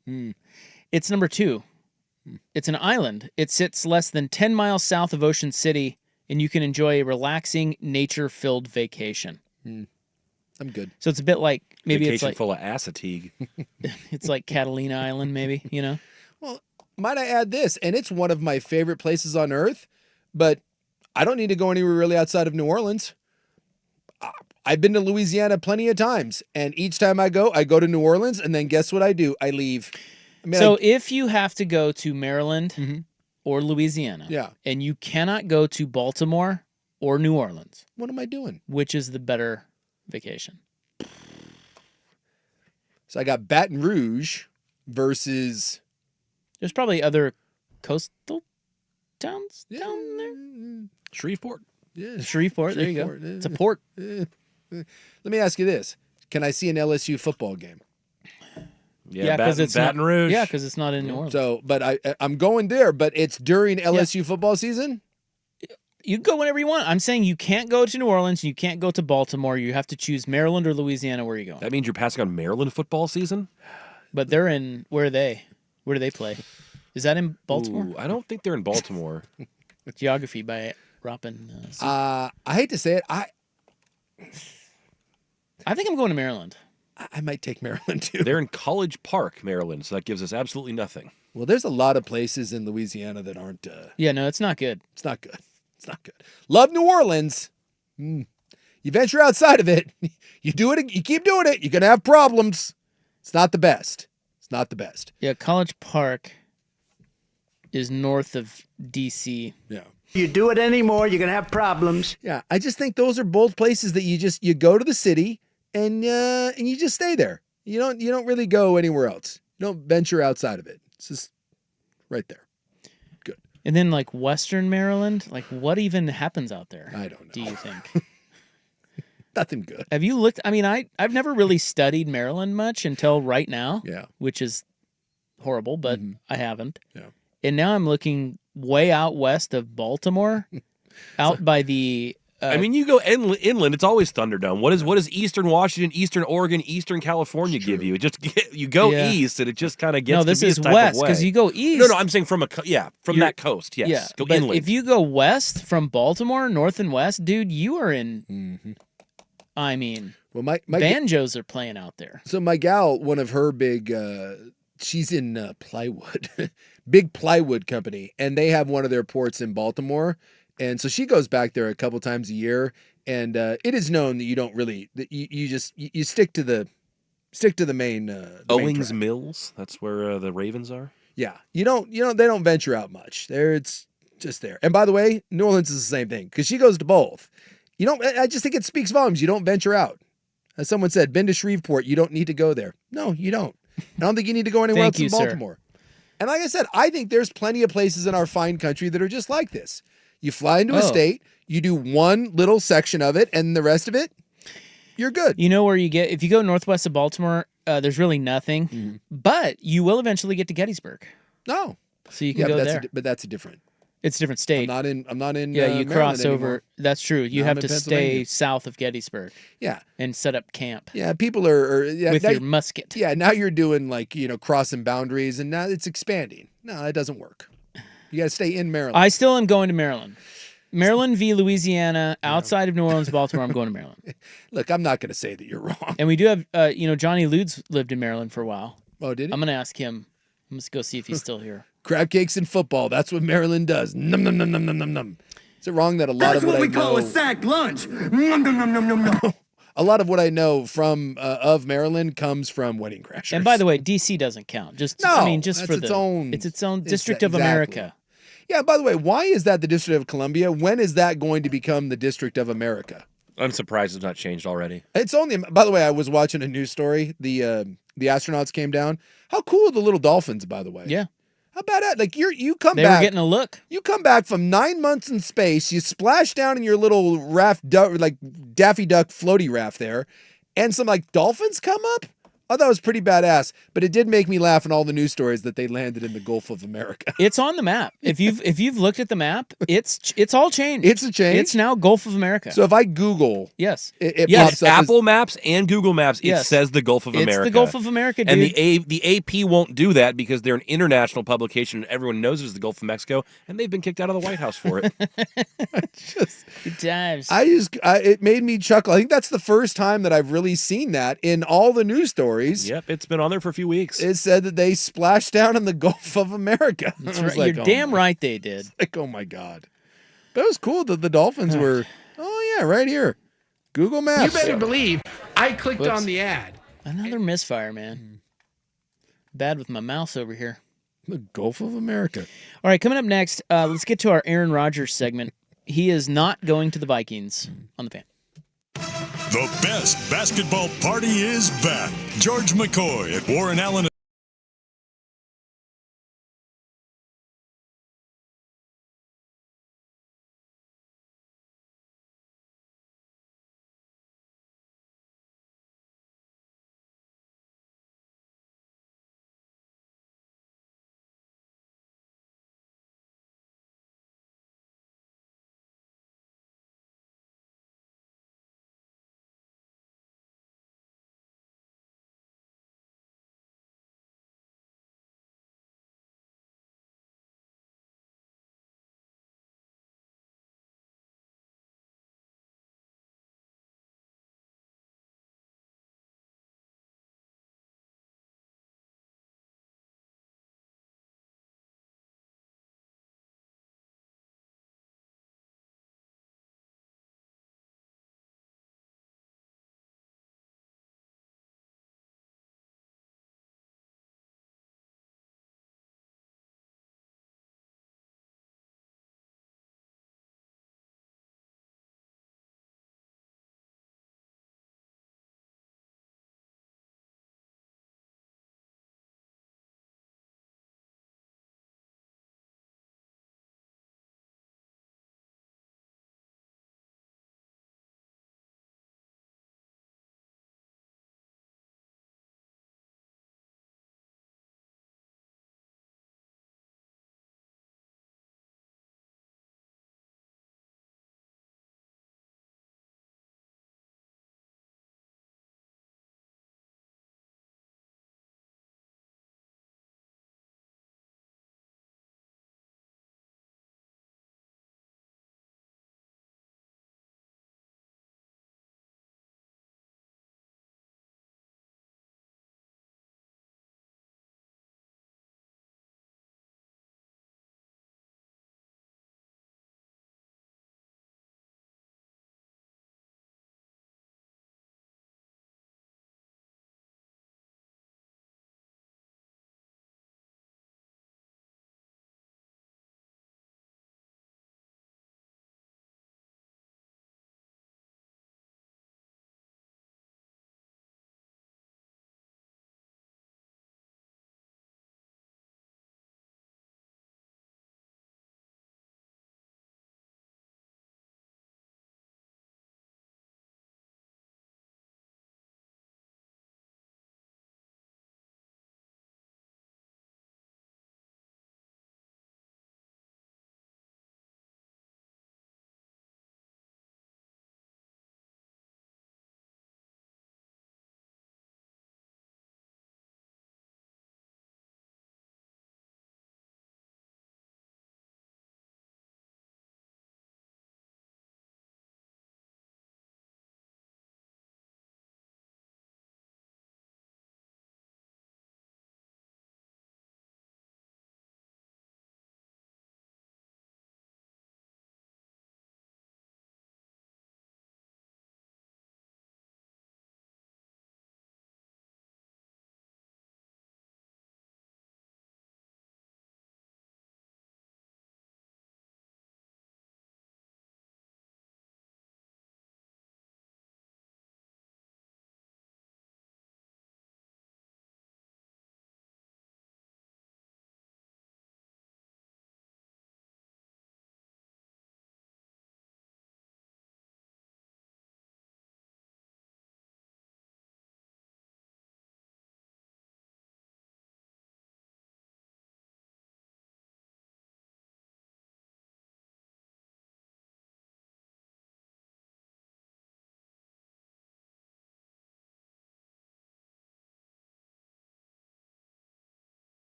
It's number 2. It's an island. It sits less than 10 miles south of Ocean City, and you can enjoy a relaxing, nature-filled vacation. I'm good. So it's a bit like maybe Vacation it's like full of Assateague. It's like Catalina Island, maybe, you know? Well, might I add this? And it's one of my favorite places on earth, but I don't need to go anywhere really outside of New Orleans. I've been to Louisiana plenty of times, and each time I go to New Orleans, and then guess what I do? I leave. I mean, So if you have to go to Maryland or Louisiana, Yeah. and you cannot go to Baltimore or New Orleans, what am I doing? which is the better vacation? So I got Baton Rouge versus. There's probably other coastal towns down there. Shreveport. Yeah. Shreveport. There you go. Shreveport, It's a port. Let me ask you this: can I see an LSU football game? Yeah, because it's Baton not, Rouge. Yeah, because it's not in New Orleans. So, but I'm going there, but it's during LSU football season. You can go whenever you want. I'm saying you can't go to New Orleans. You can't go to Baltimore. You have to choose Maryland or Louisiana. Where are you going? That means you're passing on Maryland football season? But they're in. Where are they? Where do they play? Is that in Baltimore? Ooh, I don't think they're in Baltimore. Geography by Robin. I hate to say it. I think I'm going to Maryland. I might take Maryland too. They're in College Park, Maryland, so that gives us absolutely nothing. Well, there's a lot of places in Louisiana that aren't. Yeah, no, it's not good. It's not good. It's not good. Love New Orleans. You venture outside of it, you do it. You keep doing it, you're gonna have problems. It's not the best. It's not the best. Yeah, College Park is north of D.C. Yeah. You do it anymore, you're gonna have problems. Yeah, I just think those are both places that you go to the city and you just stay there. You don't really go anywhere else. You don't venture outside of it. It's just right there. Good. And then like Western Maryland, like what even happens out there? I don't know. Do you think? Nothing good. Have you looked? I mean, I've never really studied Maryland much until right now. Yeah. Which is horrible, but I haven't. Yeah. And now I'm looking way out west of Baltimore, out by the. I mean, you go inland, it's always Thunderdome. What does Eastern Washington, Eastern Oregon, Eastern California give you? It just you go east, and it just kind of gets. No, this to be is a type west of way. because you go east. No, I'm saying from that coast. Yes, Yeah, go but inland. if you go west from Baltimore, north and west, dude, you are in. I mean, well, my banjos are playing out there. So my gal, one of her big, she's in plywood, big plywood company, and they have one of their ports in Baltimore. And so she goes back there a couple times a year, and it is known that you don't really that you stick to the main. Owings Mills, that's where the Ravens are. Yeah, they don't venture out much. It's just there. And by the way, New Orleans is the same thing because she goes to both. I just think it speaks volumes. You don't venture out. As someone said, been to Shreveport. You don't need to go there. No, you don't. I don't think you need to go anywhere else in Baltimore. And like I said, I think there's plenty of places in our fine country that are just like this. You fly into a state, you do one little section of it, and the rest of it, you're good. You know where if you go northwest of Baltimore, there's really nothing, but you will eventually get to Gettysburg. No. So you can go there. But that's a different. It's a different state. I'm not in. Yeah, you cross Maryland over. anymore. That's true. You No, have I'm to in stay Pennsylvania. south of Gettysburg. Yeah. And set up camp. Yeah, people are with your musket. Yeah, now you're doing crossing boundaries, and now it's expanding. No, that doesn't work. You got to stay in Maryland. I still am going to Maryland. Maryland v. Louisiana, outside of New Orleans, Baltimore. I'm going to Maryland. Look, I'm not going to say that you're wrong. And we do have, Johnny Ludes lived in Maryland for a while. Oh, did he? I'm going to ask him. I'm going to go see if he's still here. Crab cakes and football. That's what Maryland does. Num num num num num num num. Is it wrong that a lot That's of what we I call know, a sack lunch. Nom, nom, nom, nom, nom, nom. a lot of what I know from of Maryland comes from Wedding Crashers. And by the way, D.C. doesn't count. Just No, just that's for its own. It's its own District of exactly. America. Yeah. By the way, why is that the District of Columbia? When is that going to become the District of America? I'm surprised it's not changed already. It's only. By the way, I was watching a news story. The astronauts came down. How cool are the little dolphins? By the way. Yeah. How about that? Like you come They back. were getting a look. You come back from 9 months in space. You splash down in your little raft, like Daffy Duck floaty raft there, and some dolphins come up. I thought it was pretty badass, but it did make me laugh in all the news stories that they landed in the Gulf of America. It's on the map. If you've looked at the map, it's all changed. It's a change. It's now Gulf of America. So if I Google, yes, it yes, pops up Apple Maps and Google Maps, it Yes. says the Gulf of It's America. the Gulf of America, dude. And the AP won't do that because they're an international publication and everyone knows it's the Gulf of Mexico, and they've been kicked out of the White House for it. Good times. it made me chuckle. I think that's the first time that I've really seen that in all the news stories. Yep, it's been on there for a few weeks. It said that they splashed down in the Gulf of America. That's I was right. like, You're oh damn my- right they did. Like, oh my God. But it was cool that the Dolphins were, oh yeah, right here. Google Maps. You better believe I clicked Whoops. on the ad. Another misfire, man. Bad with my mouse over here. The Gulf of America. All right, coming up next, let's get to our Aaron Rodgers segment. He is not going to the Vikings on the Fan. The best basketball party is back. George McCoy at Warren Allen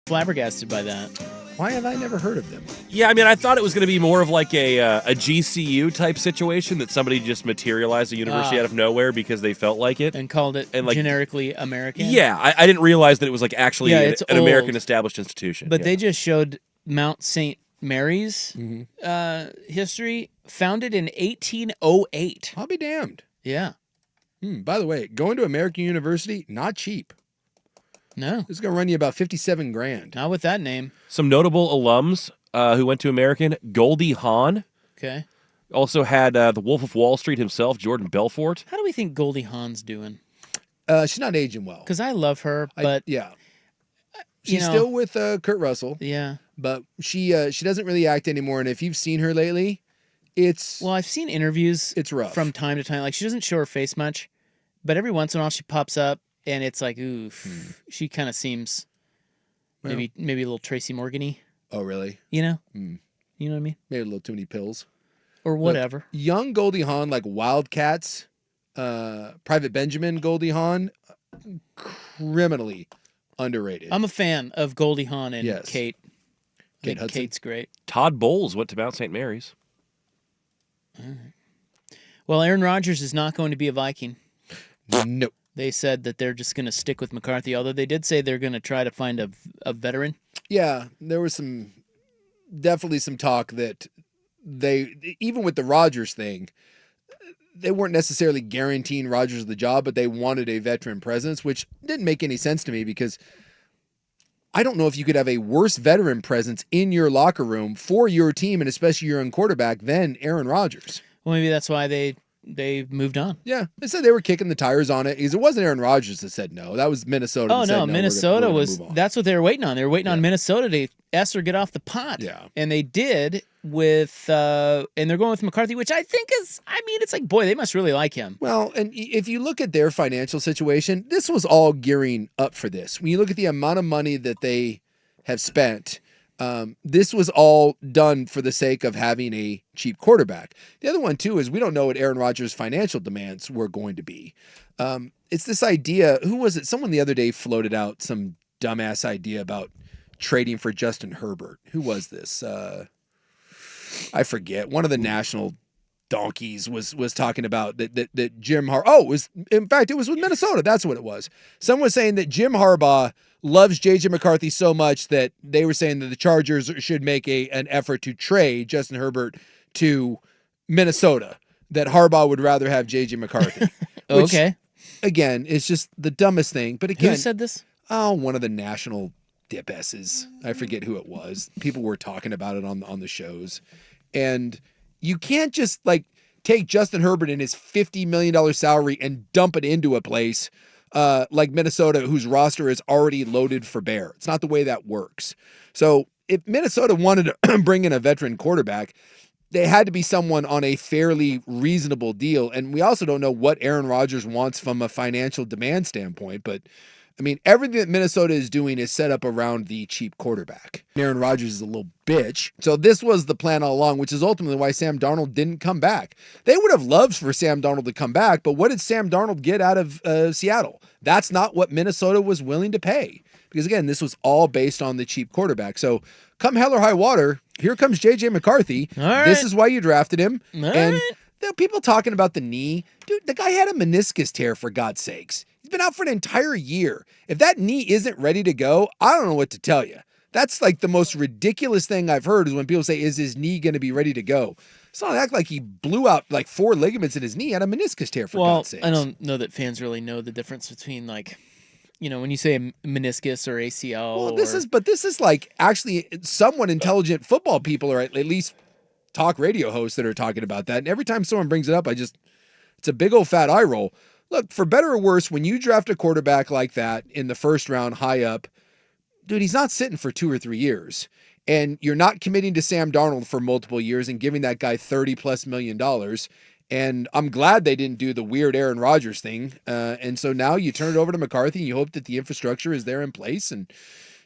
flabbergasted by that. Why have I never heard of them? Yeah, I mean, I thought it was going to be more of like a GCU type situation that somebody just materialized a university out of nowhere because they felt like it. And called it generically American? Yeah, I didn't realize that it was like actually an American established institution. But they just showed Mount St. Mary's history, founded in 1808. I'll be damned. Yeah. By the way, going to American University, not cheap. No. It's going to run you about $57,000. Not with that name. Some notable alums who went to American: Goldie Hawn. Okay. Also had the Wolf of Wall Street himself, Jordan Belfort. How do we think Goldie Hawn's doing? She's not aging well. Because I love her, but she's still with Kurt Russell. Yeah, but she doesn't really act anymore. And if you've seen her lately, I've seen interviews. It's rough from time to time. Like she doesn't show her face much, but every once in a while she pops up, and it's like, oof. She kind of seems maybe a little Tracy Morgan-y. Oh, really? You know? You know what I mean? Maybe a little too many pills. Or whatever. Look, young Goldie Hawn, like Wildcats, Private Benjamin Goldie Hawn, criminally underrated. I'm a fan of Goldie Hawn and Yes. Kate. Kate Hudson. Kate's great. Todd Bowles went to Mount St. Mary's. All right. Well, Aaron Rodgers is not going to be a Viking. Nope. They said that they're just going to stick with McCarthy, although they did say they're going to try to find a veteran. Yeah, there was definitely some talk that even with the Rodgers thing, they weren't necessarily guaranteeing Rodgers the job, but they wanted a veteran presence, which didn't make any sense to me because I don't know if you could have a worse veteran presence in your locker room for your team, and especially your own quarterback, than Aaron Rodgers. Well, maybe that's why they moved on. Yeah, they said they were kicking the tires on it because it wasn't Aaron Rodgers that said no. That was Minnesota. Oh, that said, no, Minnesota we're gonna was, move on. that's what they were waiting on. They were waiting on Minnesota to ask her to get off the pot. Yeah. And they did with, and they're going with McCarthy, which I think is, I mean, it's like, boy, they must really like him. Well, and if you look at their financial situation, this was all gearing up for this. When you look at the amount of money that they have spent, this was all done for the sake of having a cheap quarterback. The other one, too, is we don't know what Aaron Rodgers' financial demands were going to be. It's this idea, who was it? Someone the other day floated out some dumbass idea about trading for Justin Herbert. Who was this? I forget. One of the national donkeys was talking about that Jim Harbaugh. Oh, in fact, it was with Minnesota. That's what it was. Someone was saying that Jim Harbaugh loves J.J. McCarthy so much that they were saying that the Chargers should make an effort to trade Justin Herbert to Minnesota, that Harbaugh would rather have J.J. McCarthy. Which, okay. Again, it's just the dumbest thing. But again, Who said this? Oh, one of the national dip-esses. I forget who it was. People were talking about it on the shows. And you can't just take Justin Herbert and his $50 million salary and dump it into a place like Minnesota, whose roster is already loaded for bear. It's not the way that works. So if Minnesota wanted to bring in a veteran quarterback, they had to be someone on a fairly reasonable deal. And we also don't know what Aaron Rodgers wants from a financial demand standpoint. But, I mean, everything that Minnesota is doing is set up around the cheap quarterback. Aaron Rodgers is a little bitch. So this was the plan all along, which is ultimately why Sam Darnold didn't come back. They would have loved for Sam Darnold to come back, but what did Sam Darnold get out of Seattle? That's not what Minnesota was willing to pay. Because, again, this was all based on the cheap quarterback. So come hell or high water, here comes J.J. McCarthy. All right. This is why you drafted him. All and right. there are people talking about the knee. Dude, the guy had a meniscus tear, for God's sakes. He's been out for an entire year. If that knee isn't ready to go, I don't know what to tell you. That's like the most ridiculous thing I've heard is when people say, is his knee going to be ready to go? It's not act like he blew out like 4 ligaments in his knee, had a meniscus tear, for God's sakes. I don't know that fans really know the difference between when you say a meniscus or ACL. Well, this is like actually somewhat intelligent football people, or at least talk radio hosts that are talking about that. And every time someone brings it up, it's a big old fat eye roll. Look, for better or worse, when you draft a quarterback like that in the first round, high up, dude, he's not sitting for 2 or 3 years. And you're not committing to Sam Darnold for multiple years and giving that guy $30+ million. And I'm glad they didn't do the weird Aaron Rodgers thing. And so now you turn it over to McCarthy and you hope that the infrastructure is there in place and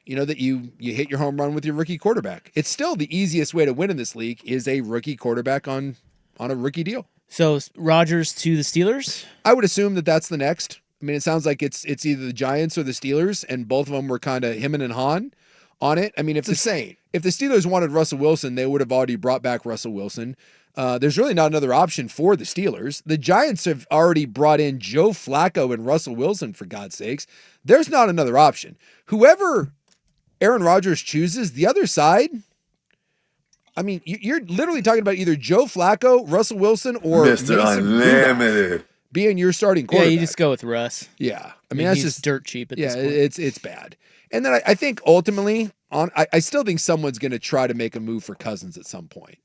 that you hit your home run with your rookie quarterback. It's still the easiest way to win in this league is a rookie quarterback on a rookie deal. So Rodgers to the Steelers? I would assume that that's the next. I mean, it sounds like it's either the Giants or the Steelers, and both of them were kind of him and Han. on it. I mean, if insane. If the Steelers wanted Russell Wilson, they would have already brought back Russell Wilson. There's really not another option for the Steelers. The Giants have already brought in Joe Flacco and Russell Wilson, for God's sakes. There's not another option. Whoever Aaron Rodgers chooses, the other side, I mean, you're literally talking about either Joe Flacco, Russell Wilson, or Mr. Unlimited being your starting quarterback. Yeah, you just go with Russ. Yeah. I mean that's he's just dirt cheap at this point. It's bad. And then I think ultimately, I still think someone's going to try to make a move for Cousins at some point.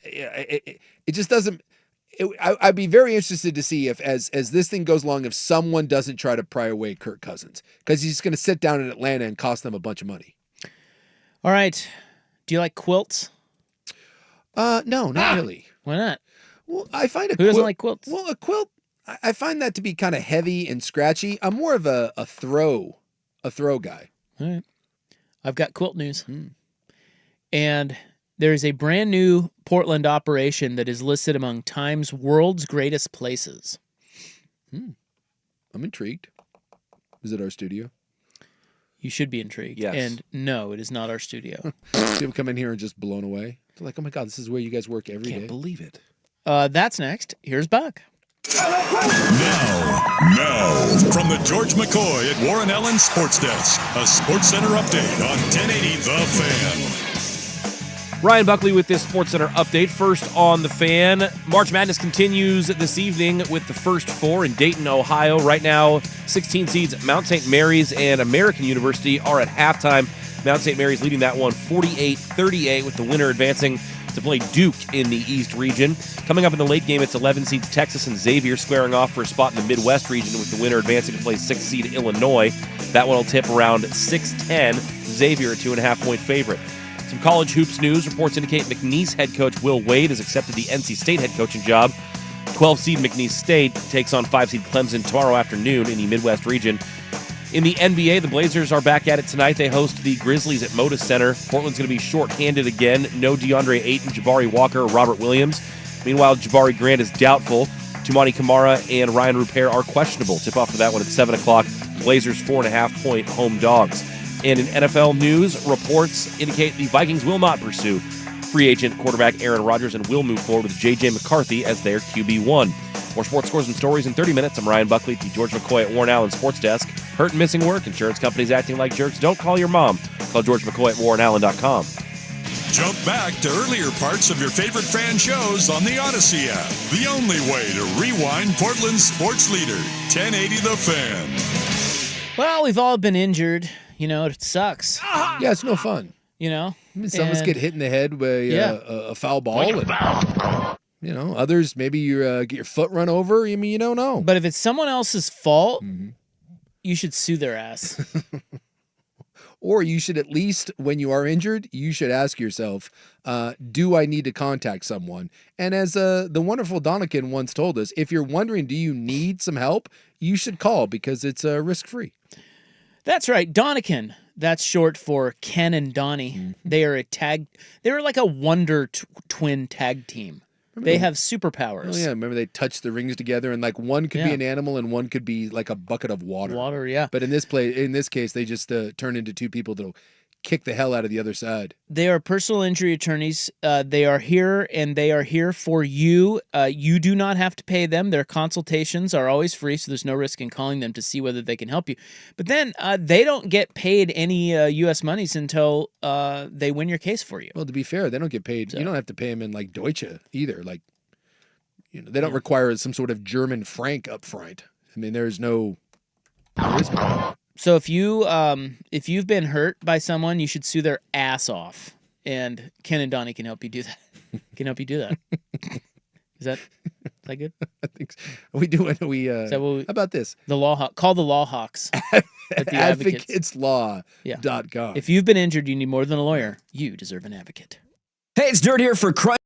It just doesn't. I'd be very interested to see if, as this thing goes along, if someone doesn't try to pry away Kirk Cousins, because he's going to sit down in Atlanta and cost them a bunch of money. All right. Do you like quilts? No, not really. Why not? Well, I find Who doesn't like quilts? Well, a quilt, I find that to be kind of heavy and scratchy. I'm more of a throw guy. All right. I've got quilt news. And there is a brand new Portland operation that is listed among Time's world's greatest places. I'm intrigued. Is it our studio? You should be intrigued. Yes. And no, it is not our studio. People come in here and just blown away. They're like, oh my God, this is where you guys work every day. Can't believe it. That's next. Here's Buck. Now, from the George McCoy at Warren Allen Sports Desk, a Sports Center update on 1080 The Fan. Ryan Buckley with this Sports Center update. First on the Fan. March Madness continues this evening with the first four in Dayton, Ohio. Right now, 16 seeds Mount St. Mary's and American University are at halftime. Mount St. Mary's leading that one 48-38 with the winner advancing to play Duke in the East region. Coming up in the late game, it's 11 seeds Texas and Xavier squaring off for a spot in the Midwest region with the winner advancing to play 6th seed Illinois. That one will tip around 6-10. Xavier a 2.5-point favorite. Some college hoops news. Reports indicate McNeese head coach Will Wade has accepted the NC State head coaching job. 12-seed McNeese State takes on 5-seed Clemson tomorrow afternoon in the Midwest region. In the NBA, the Blazers are back at it tonight. They host the Grizzlies at Moda Center. Portland's going to be short-handed again. No DeAndre Ayton, Jabari Walker, or Robert Williams. Meanwhile, Jabari Grant is doubtful. Tumani Kamara and Ryan Rupert are questionable. Tip-off for that one at 7 o'clock. Blazers 4.5-point home dogs. And in NFL news, reports indicate the Vikings will not pursue free agent quarterback Aaron Rodgers and will move forward with J.J. McCarthy as their QB1. More sports scores and stories in 30 minutes. I'm Ryan Buckley at the George McCoy at Warren Allen Sports Desk. Hurt and missing work, insurance companies acting like jerks. Don't call your mom. Call George McCoy at warrenallen.com. Jump back to earlier parts of your favorite fan shows on the Odyssey app. The only way to rewind Portland's sports leader, 1080 The Fan. Well, we've all been injured. You know, it sucks. Yeah, it's no fun. You know? I mean, some of us get hit in the head with a foul ball. And, others, maybe you get your foot run over. I mean, you don't know. But if it's someone else's fault, you should sue their ass. Or you should at least, when you are injured, you should ask yourself, do I need to contact someone? And as the wonderful Donikin once told us, if you're wondering, do you need some help, you should call because it's risk-free. That's right, Donikin. That's short for Ken and Donnie. They are they're like a wonder twin tag team. They have superpowers. Oh yeah, remember they touched the rings together, and like one could be an animal and one could be like a bucket of water. Water, yeah. But in this case, they just turn into two people that'll kick the hell out of the other side. They are personal injury attorneys. They are here, and they are here for you. You do not have to pay them. Their consultations are always free, so there's no risk in calling them to see whether they can help you. But then they don't get paid any U.S. monies until they win your case for you. Well, to be fair, they don't get paid. So, you don't have to pay them in like Deutsche either. Like, they don't require some sort of German franc up front. I mean, there is no. So if you've been hurt by someone, you should sue their ass off. And Ken and Donnie can help you do that. Is that good? I think so. How about this? Call the Law Hawks at the advocateslaw.com. If you've been injured, you need more than a lawyer. You deserve an advocate. Hey, it's Dirt here for Crime.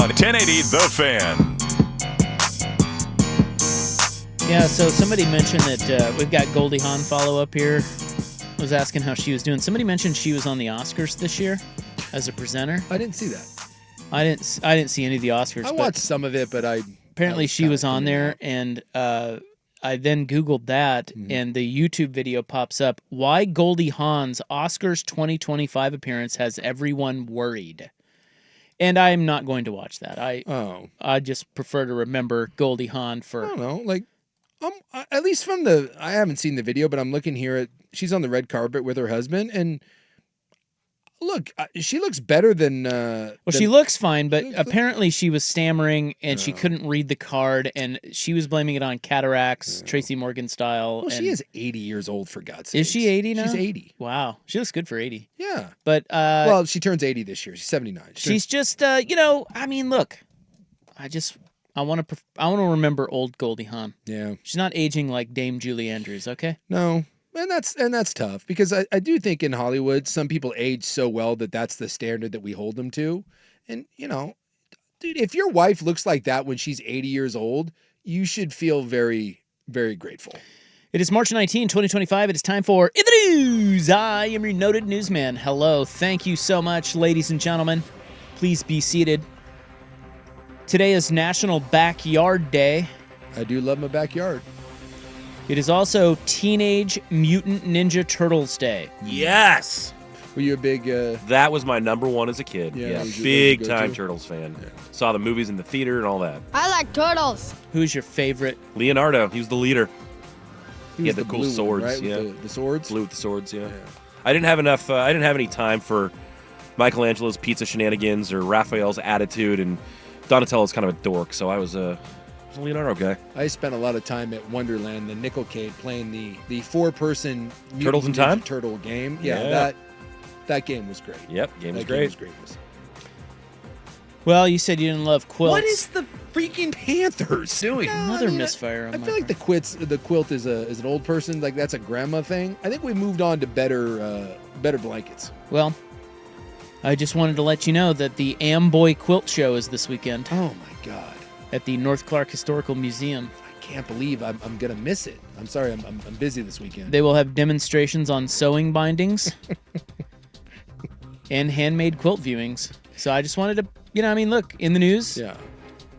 on 1080 The Fan. Yeah, so somebody mentioned that we've got Goldie Hawn follow-up here. Was asking how she was doing. Somebody mentioned she was on the Oscars this year as a presenter. I didn't see that. I didn't see any of the Oscars. I watched some of it, but apparently she was on there, and I then Googled that, and the YouTube video pops up. Why Goldie Hawn's Oscars 2025 appearance has everyone worried. And I'm not going to watch that. I just prefer to remember Goldie Hawn for... I don't know, like, at least from I haven't seen the video, but I'm looking here at, she's on the red carpet with her husband, and look, she looks better than... she looks fine, but apparently she was stammering, and she couldn't read the card, and she was blaming it on cataracts, Tracy Morgan style. Well, she is 80 years old, for God's sake. Is she 80 now? She's 80. Wow. She looks good for 80. Yeah. But... well, she turns 80 this year. She's 79. She's just, I mean, look, I want to remember old Goldie Hawn. Yeah. She's not aging like Dame Julie Andrews, okay? No. And that's tough, because I do think in Hollywood some people age so well that that's the standard that we hold them to. And, dude, if your wife looks like that when she's 80 years old, you should feel very, very grateful. It is March 19, 2025. It is time for In the News. I am your noted newsman. Hello. Thank you so much, ladies and gentlemen. Please be seated. Today is National Backyard Day. I do love my backyard. It is also Teenage Mutant Ninja Turtles Day. Yes! Were you a big... That was my number one as a kid. Yeah, big time Turtles fan. Yeah. Saw the movies in the theater and all that. I like turtles. Who's your favorite? Leonardo. He was the leader. He had the cool swords. One, right? Yeah. With the swords? Blue with the swords, yeah. I didn't have enough... I didn't have any time for Michelangelo's pizza shenanigans or Raphael's attitude, and Donatello's kind of a dork, so I was a Leonardo guy. I spent a lot of time at Wonderland, the Nickelcade, playing the four-person Turtles in Time Turtle game. Yeah, that game was great. Yep, game was great. Well, you said you didn't love quilts. What is the freaking Panthers doing? Another misfire. I feel like the quilt is an old person, like that's a grandma thing. I think we moved on to better blankets. Well, I just wanted to let you know that the Amboy Quilt Show is this weekend. Oh my God! At the North Clark Historical Museum. I can't believe I'm gonna miss it. I'm sorry, I'm busy this weekend. They will have demonstrations on sewing bindings and handmade quilt viewings. So I just wanted to, look, in the news. Yeah.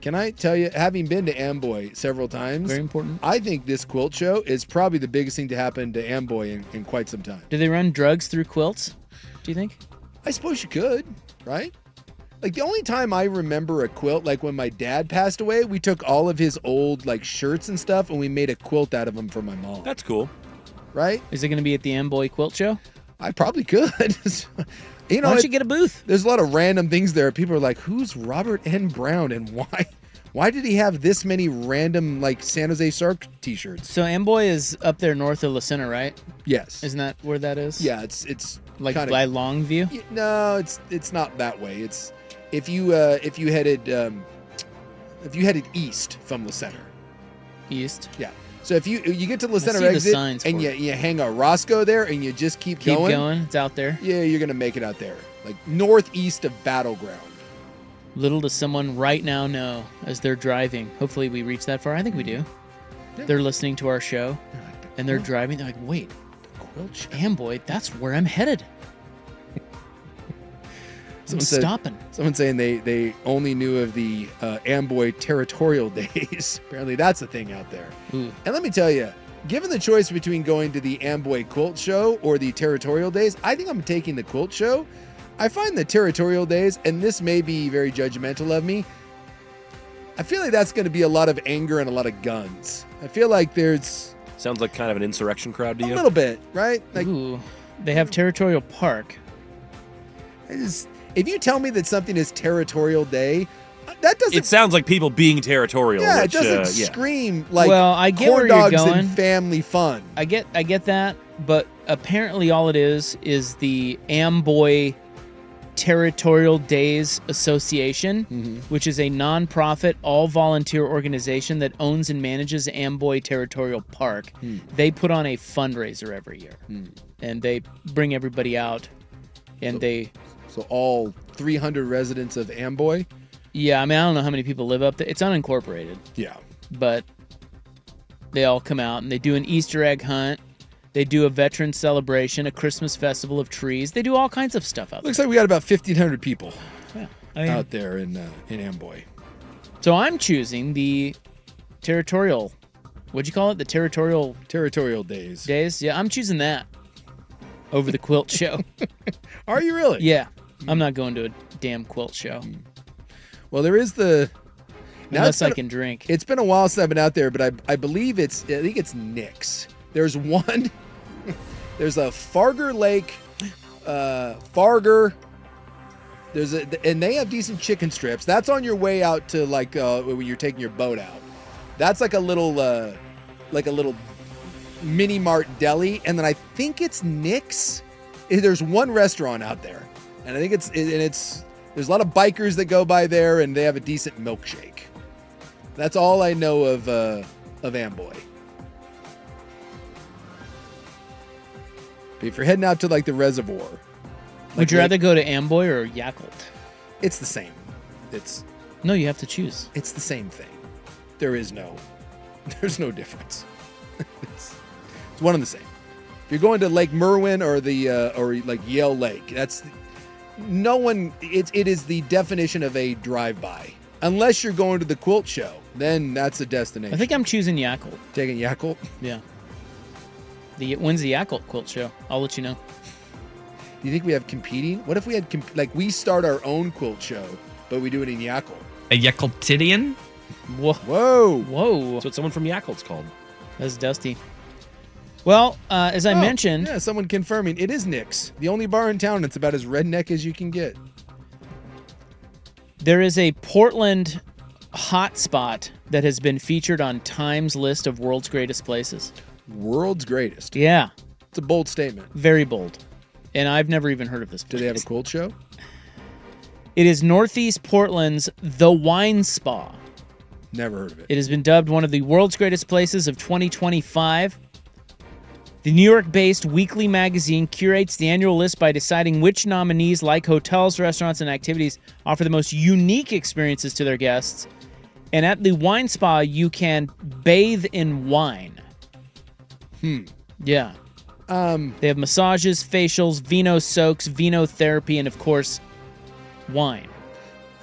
Can I tell you, having been to Amboy several times, very important. I think this quilt show is probably the biggest thing to happen to Amboy in quite some time. Do they run drugs through quilts? Do you think? I suppose you could, right? Like the only time I remember a quilt, like when my dad passed away, we took all of his old like shirts and stuff and we made a quilt out of them for my mom. That's cool. Right? Is it going to be at the Amboy Quilt Show? I probably could. Why don't you get a booth? There's a lot of random things there. People are like, who's Robert N. Brown and why? Why did he have this many random like San Jose Shark t-shirts? So Amboy is up there north of La Center, right? Yes. Isn't that where that is? Yeah, it's like by Longview? No, it's not that way. It's if you headed east from La Center. East? Yeah. So if you get to La Center exit and you hang a Roscoe there and you just keep going, it's out there. Yeah, you're gonna make it out there, like northeast of Battleground. Little does someone right now know as they're driving. Hopefully we reach that far. I think we do. Yeah. They're listening to our show and they're driving. They're like, wait, Amboy, that's where I'm headed. Someone saying they only knew of the Amboy Territorial Days. Apparently that's a thing out there. Ooh. And let me tell you, given the choice between going to the Amboy Quilt Show or the Territorial Days, I think I'm taking the Quilt Show. I find the Territorial Days, and this may be very judgmental of me, I feel like that's going to be a lot of anger and a lot of guns. I feel like there's... Sounds like kind of an insurrection crowd to you? A little bit, right? Like, ooh, they have Territorial Park. If you tell me that something is Territorial Day, that doesn't... It sounds like people being territorial. Yeah, which, it doesn't scream like I get corn where you're dogs going. and family fun. I get that, but apparently all it is the Amboy Territorial Days Association, which is a non-profit, all-volunteer organization that owns and manages Amboy Territorial Park. They put on a fundraiser every year, and they bring everybody out, and So all 300 residents of Amboy Yeah, I mean, I don't know how many people live up there. It's unincorporated. Yeah. But they all come out and they do an Easter egg hunt. They do a veteran celebration, a Christmas festival of trees. They do all kinds of stuff out there. Looks like we got about 1,500 people Yeah. out there in Amboy. So I'm choosing the territorial. What'd you call it? The territorial days. Days? Yeah, I'm choosing that over the quilt show. Are you really? Yeah. I'm not going to a damn quilt show. Well, there is the... Unless I can drink. It's been a while since I've been out there, but I believe I think it's Nick's. There's one... There's a Farger Lake... Farger... and they have decent chicken strips. That's on your way out to like when you're taking your boat out. That's like a little mini mart deli, and then I think it's Nick's. There's one restaurant out there, and I think it's there's a lot of bikers that go by there, and they have a decent milkshake. That's all I know of Amboy. But if you're heading out to like the reservoir. Would you rather go to Amboy or Yakult? It's the same. No, you have to choose. It's the same thing. There's no difference. it's one and the same. If you're going to Lake Merwin or or like Yale Lake, it is the definition of a drive-by. Unless you're going to the quilt show, then that's a destination. I think I'm choosing Yakult. Taking Yakult? Yeah. When's the Yakult quilt show? I'll let you know. Do you think we have competing? What if we had we start our own quilt show, but we do it in Yakult? A Yakultidian? Whoa. That's what someone from Yakult's called. That's Dusty. Well, as I mentioned... Yeah, someone confirming. It is Nick's. The only bar in town that's about as redneck as you can get. There is a Portland hotspot that has been featured on Time's list of world's greatest places. World's greatest? Yeah. It's a bold statement. Very bold. And I've never even heard of this place. Do they have a quilt show? It is Northeast Portland's The Wine Spa. Never heard of it. It has been dubbed one of the world's greatest places of 2025. The New York-based weekly magazine curates the annual list by deciding which nominees, like hotels, restaurants, and activities, offer the most unique experiences to their guests. And at the Wine Spa, you can bathe in wine. Yeah. They have massages, facials, vino soaks, vino therapy, and of course, wine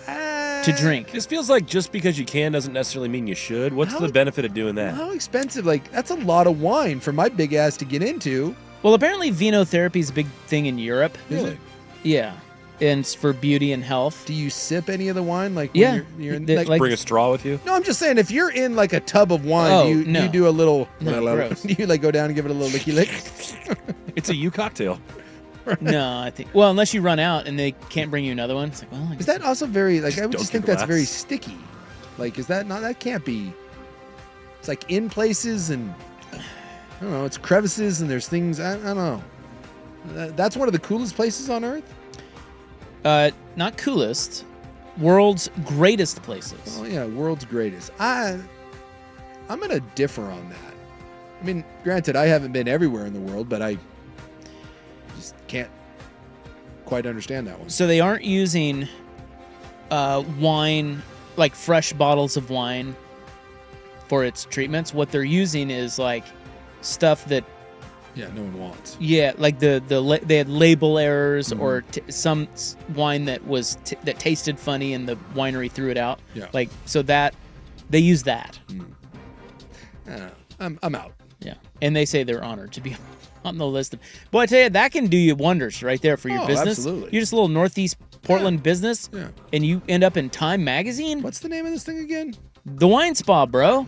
to drink. This feels like just because you can doesn't necessarily mean you should. What's the benefit of doing that? How expensive? That's a lot of wine for my big ass to get into. Well, apparently vino therapy is a big thing in Europe. Really? Yeah. And it's for beauty and health. Do you sip any of the wine? When Yeah. you're in, Bring a straw with you? No, I'm just saying, if you're in like a tub of wine, no. you do a little... No, gross. Do you go down and give it a little licky lick? It's a U cocktail. No, I think... Well, unless you run out and they can't bring you another one. It's like, well... Is that also very... I would don't just get think that's glass. very sticky. Is that not... That can't be... It's like in places and... I don't know. It's crevices and there's things... I don't know. That's one of the coolest places on Earth? Not coolest. World's greatest places. Oh, yeah. World's greatest. I'm going to differ on that. I mean, granted, I haven't been everywhere in the world, but I just can't quite understand that one. So they aren't using wine, like fresh bottles of wine for its treatments. What they're using is like stuff that... Yeah, no one wants. Yeah, like they had label errors or some wine that that tasted funny and the winery threw it out. Yeah. So that they use that. I don't know. I'm out. Yeah, and they say they're honored to be on the list. Boy, I tell you, that can do you wonders right there for your business. Absolutely. You're just a little Northeast Portland business, Yeah. and you end up in Time Magazine. What's the name of this thing again? The Wine Spa, bro.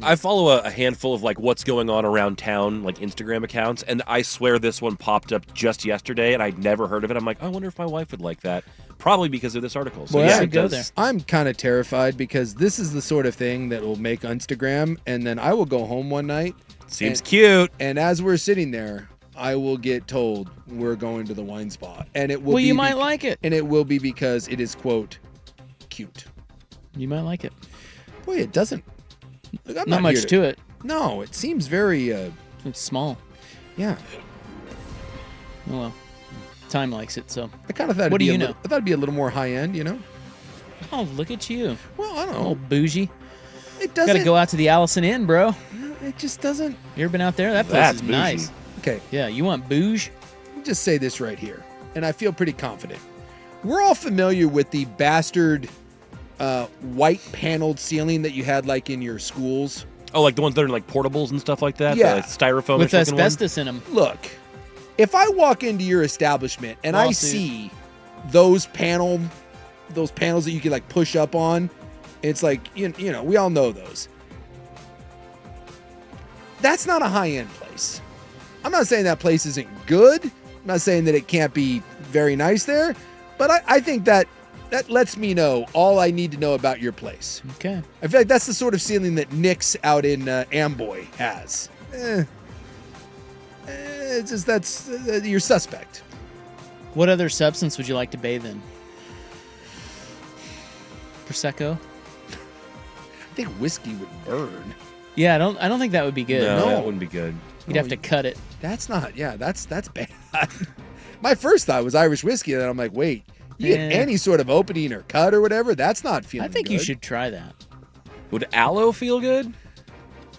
I follow a handful of what's going on around town, Instagram accounts, and I swear this one popped up just yesterday, and I'd never heard of it. I'm like, I wonder if my wife would like that. Probably because of this article. So Well, yeah, go there. I'm kind of terrified because this is the sort of thing that will make Instagram, and then I will go home one night. Seems cute. And as we're sitting there, I will get told we're going to the wine spa, and it will. Well, you might like it, and it will be because it is quote cute. You might like it. Boy, it doesn't. Look, I'm Not much here to it. No, it seems very. It's small. Yeah. Oh well, Time likes it, so. I kind of thought. What do you know? I thought it'd be a little more high end, you know. Oh, look at you. Well, I don't know. Oh, bougie. It doesn't. Got to go out to the Allison Inn, bro. It just doesn't. You ever been out there? That place That's is bougie. nice. Okay. Yeah, you want bouge? Let me just say this right here, and I feel pretty confident. We're all familiar with the bastard white paneled ceiling that you had like in your schools. Oh, like the ones that are like portables and stuff like that? Yeah. The styrofoam With asbestos in them. Look, if I walk into your establishment and I see those panels that you can like push up on, it's like, you know, we all know those. That's not a high-end place. I'm not saying that place isn't good. I'm not saying that it can't be very nice there, but I think that lets me know all I need to know about your place. Okay. I feel like that's the sort of ceiling that Nick's out in Amboy has. It's just that's you're suspect. What other substance would you like to bathe in? Prosecco? I think whiskey would burn. Yeah, I don't think that would be good. No, that wouldn't be good. You'd have to cut it. That's not. Yeah, that's bad. My first thought was Irish whiskey, and then I'm like, wait, you get any sort of opening or cut or whatever, that's not feeling I think good. you should try that. Would aloe feel good?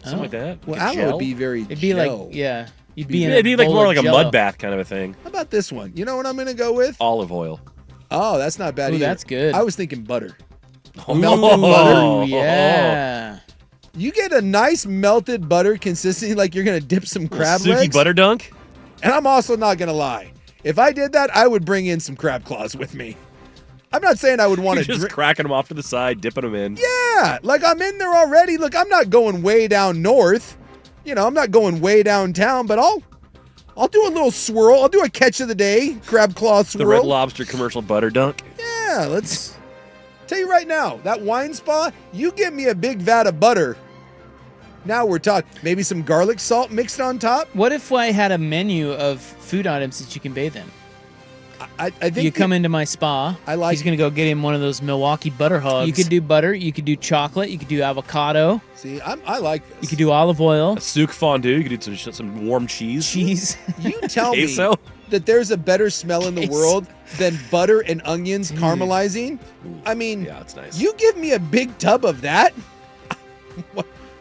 Something like that? Well, Like a aloe gel? would be very It'd be gel. like, yeah. You'd be in It'd be like bowl more of like a Jell-O. mud bath kind of a thing. How about this one? You know what I'm going to go with? Olive oil. Oh, that's not bad Ooh, either. that's good. I was thinking butter. Oh. Melted butter. Yeah. You get a nice melted butter consistency like you're going to dip some crab Suki legs. butter dunk? And I'm also not going to lie. If I did that, I would bring in some crab claws with me. I'm not saying I would want You're to just cracking them off to the side, dipping them in. Yeah, like I'm in there already. Look, I'm not going way down north. You know, I'm not going way downtown, but I'll do a little swirl. I'll do a catch of the day, crab claw swirl. The Red Lobster commercial butter dunk. Yeah, let's tell you right now, that wine spa, you give me a big vat of butter. Now we're talking. Maybe some garlic salt mixed on top. What if I had a menu of food items that you can bathe in? I think you come into my spa. He's gonna go get him one of those Milwaukee butter hugs. You could do butter. You could do chocolate. You could do avocado. See, I like this. You could do olive oil. A souk fondue. You could do some warm cheese. Cheese. You tell me Queso? that there's a better smell in the world than butter and onions caramelizing. I mean, yeah, it's nice. You give me a big tub of that.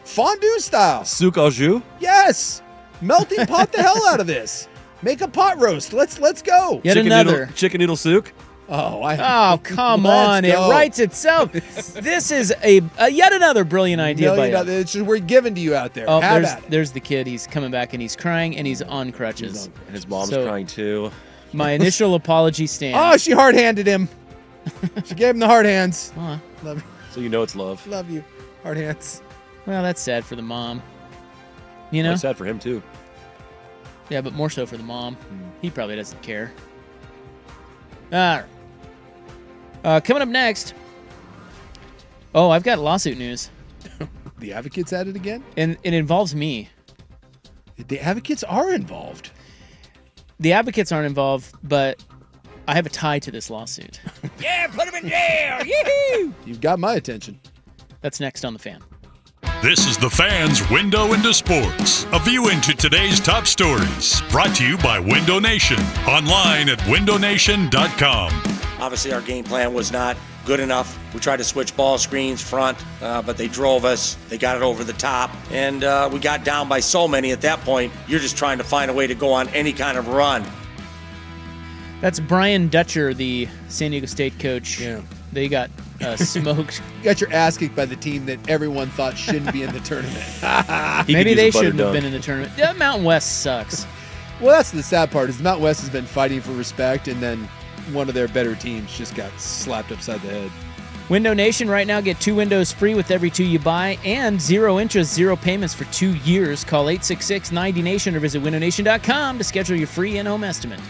Fondue style. Souk au jus? Yes. Melting pot the hell out of this. Make a pot roast. Let's go. Yet another. Chicken noodle souk? Oh, come Let's on. It go. writes itself. This is a yet another brilliant idea by you. It's just, we're giving to you out there. Oh, Have at it. there's the kid. He's coming back and he's crying and he's on crutches. And his mom's So, crying too. My initial apology stands. Oh, she hard-handed him. She gave him the hard hands. Huh. Love you. So you know it's love. Love you. Hard hands. Well, that's sad for the mom. You know? That's sad for him too. Yeah, but more so for the mom. He probably doesn't care. All right. Coming up next. Oh, I've got lawsuit news. The Advocates at it again? And it involves me. The Advocates are involved. The Advocates aren't involved, but I have a tie to this lawsuit. Yeah, put him in jail. Yee-hoo! You've got my attention. That's next on The Fan. This is the Fan's Window into Sports, a view into today's top stories. Brought to you by Window Nation, online at windownation.com. Obviously, our game plan was not good enough. We tried to switch ball screens front, but they drove us. They got it over the top, and we got down by so many at that point. You're just trying to find a way to go on any kind of run. That's Brian Dutcher, the San Diego State coach. Yeah. They got smoked. You got your ass kicked by the team that everyone thought shouldn't be in the tournament. Maybe they shouldn't have been in the tournament. Yeah, Mountain West sucks. Well, that's the sad part is Mountain West has been fighting for respect, and then one of their better teams just got slapped upside the head. Window Nation, right now get 2 windows free with every 2 you buy and 0 interest, 0 payments for 2 years. Call 866-90-NATION or visit windownation.com to schedule your free in-home estimate.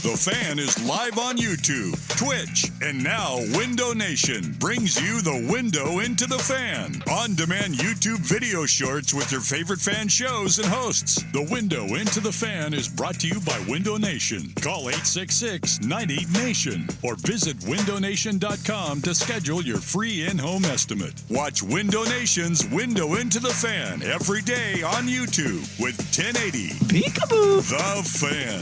The Fan is live on YouTube, Twitch, and now Window Nation brings you the window into the Fan. On-demand YouTube video shorts with your favorite fan shows and hosts. The window into the Fan is brought to you by Window Nation. Call 866-90-NATION or visit windownation.com to schedule your free in-home estimate. Watch Window Nation's Window into the Fan every day on YouTube with 1080. Peekaboo. The Fan.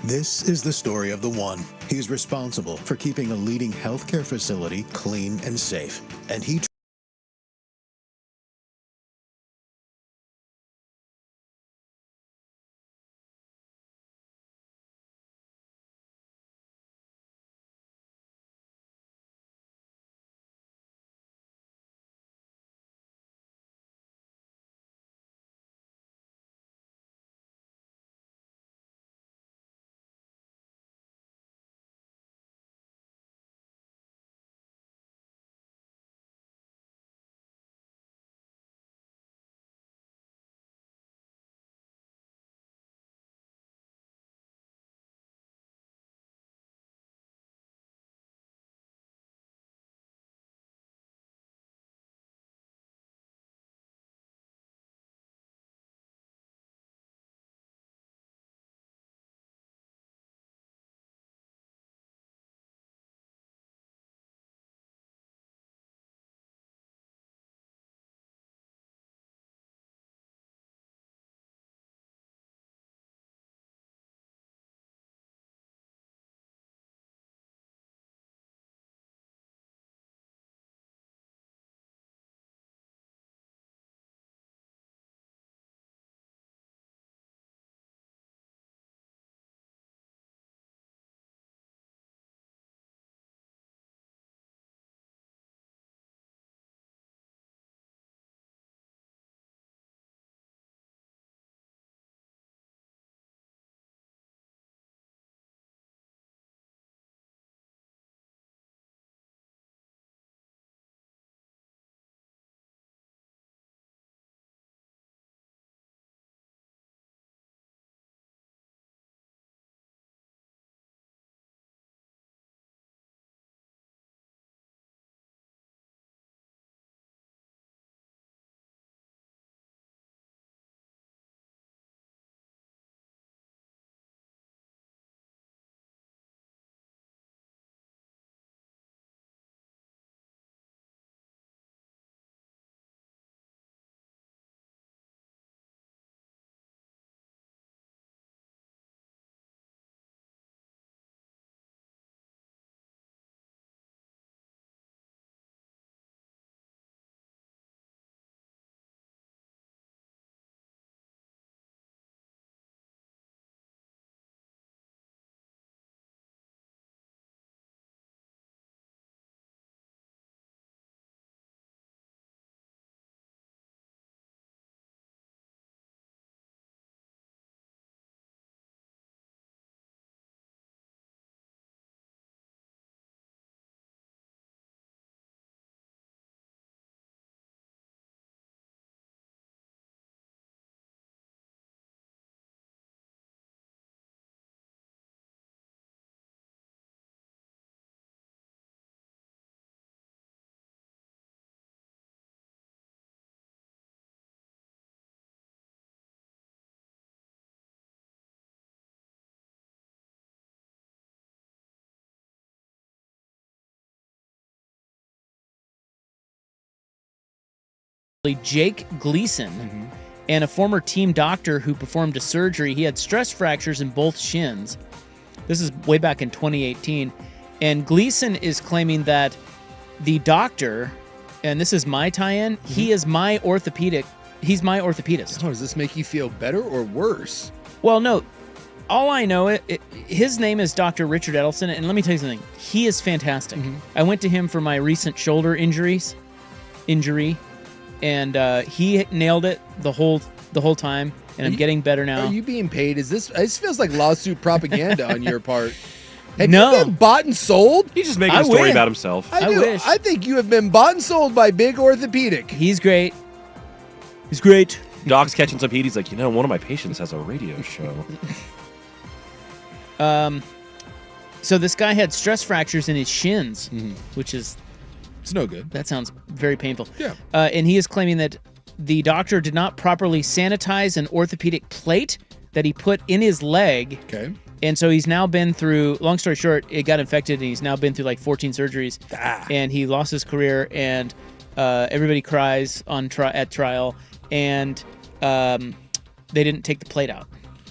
This is the story of the one. He's responsible for keeping a leading healthcare facility clean and safe. And he Jake Gleason, and a former team doctor who performed a surgery. He had stress fractures in both shins. This is way back in 2018. And Gleason is claiming that the doctor, and this is my tie-in, he is my orthopedic. He's my orthopedist. Oh, does this make you feel better or worse? Well, no. All I know, his name is Dr. Richard Edelson, and let me tell you something. He is fantastic. I went to him for my recent shoulder injury, and he nailed it the whole time, and I'm getting better now. Are you being paid? This feels like lawsuit propaganda on your part. Have No. you been bought and sold? He's just making a story about himself. I I wish. I think you have been bought and sold by Big Orthopedic. He's great. He's great. Dog's catching some heat. He's like, one of my patients has a radio show. So this guy had stress fractures in his shins, which is... It's no good. That sounds very painful. Yeah. And he is claiming that the doctor did not properly sanitize an orthopedic plate that he put in his leg. Okay. And so he's now been through, long story short, it got infected, and he's now been through like 14 surgeries. And he lost his career, and everybody cries at trial, and they didn't take the plate out.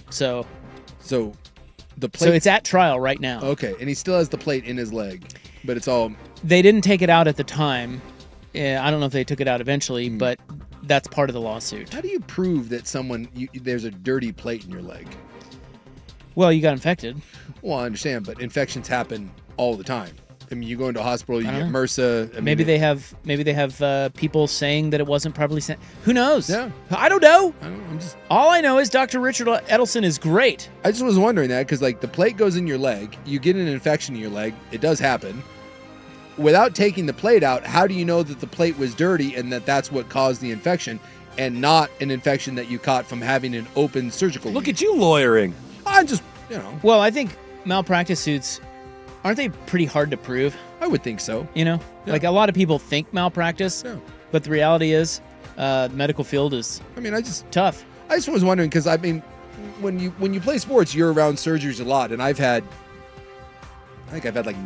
So The plate. So it's at trial right now. Okay, and he still has the plate in his leg, but it's all. They didn't take it out at the time. I don't know if they took it out eventually, but that's part of the lawsuit. How do you prove that there's a dirty plate in your leg? Well, you got infected. Well, I understand, but infections happen all the time. I mean, you go into a hospital, you get know. MRSA. Maybe they have people saying that it wasn't properly sent. Who knows? Yeah. I don't know. I'm All I know is Dr. Richard Edelson is great. I just was wondering that because, like, the plate goes in your leg, you get an infection in your leg. It does happen. Without taking the plate out, how do you know that the plate was dirty and that that's what caused the infection and not an infection that you caught from having an open surgical Look lead? at you lawyering. I just, Well, I think malpractice suits, aren't they pretty hard to prove? I would think so. Yeah. Like a lot of people think malpractice, but the reality is the medical field is tough. I just was wondering because, I mean, when you play sports, you're around surgeries a lot, and I think I've had like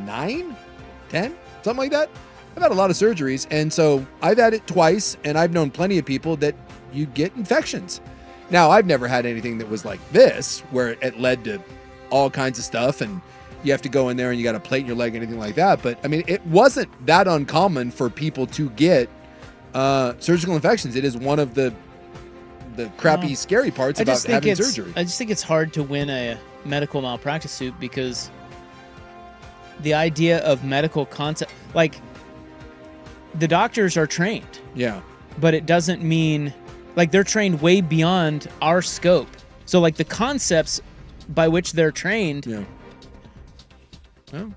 9, 10, something like that. I've had a lot of surgeries, and so I've had it twice, and I've known plenty of people that you get infections. Now, I've never had anything that was like this, where it led to all kinds of stuff, and you have to go in there and you got a plate in your leg, anything like that. But, I mean, it wasn't that uncommon for people to get surgical infections. It is one of the crappy, scary parts about having surgery. I just think it's hard to win a medical malpractice suit because the idea of medical concept, like the doctors are trained. Yeah. But it doesn't mean, like, they're trained way beyond our scope. So, like, the concepts by which they're trained. Yeah. Oh.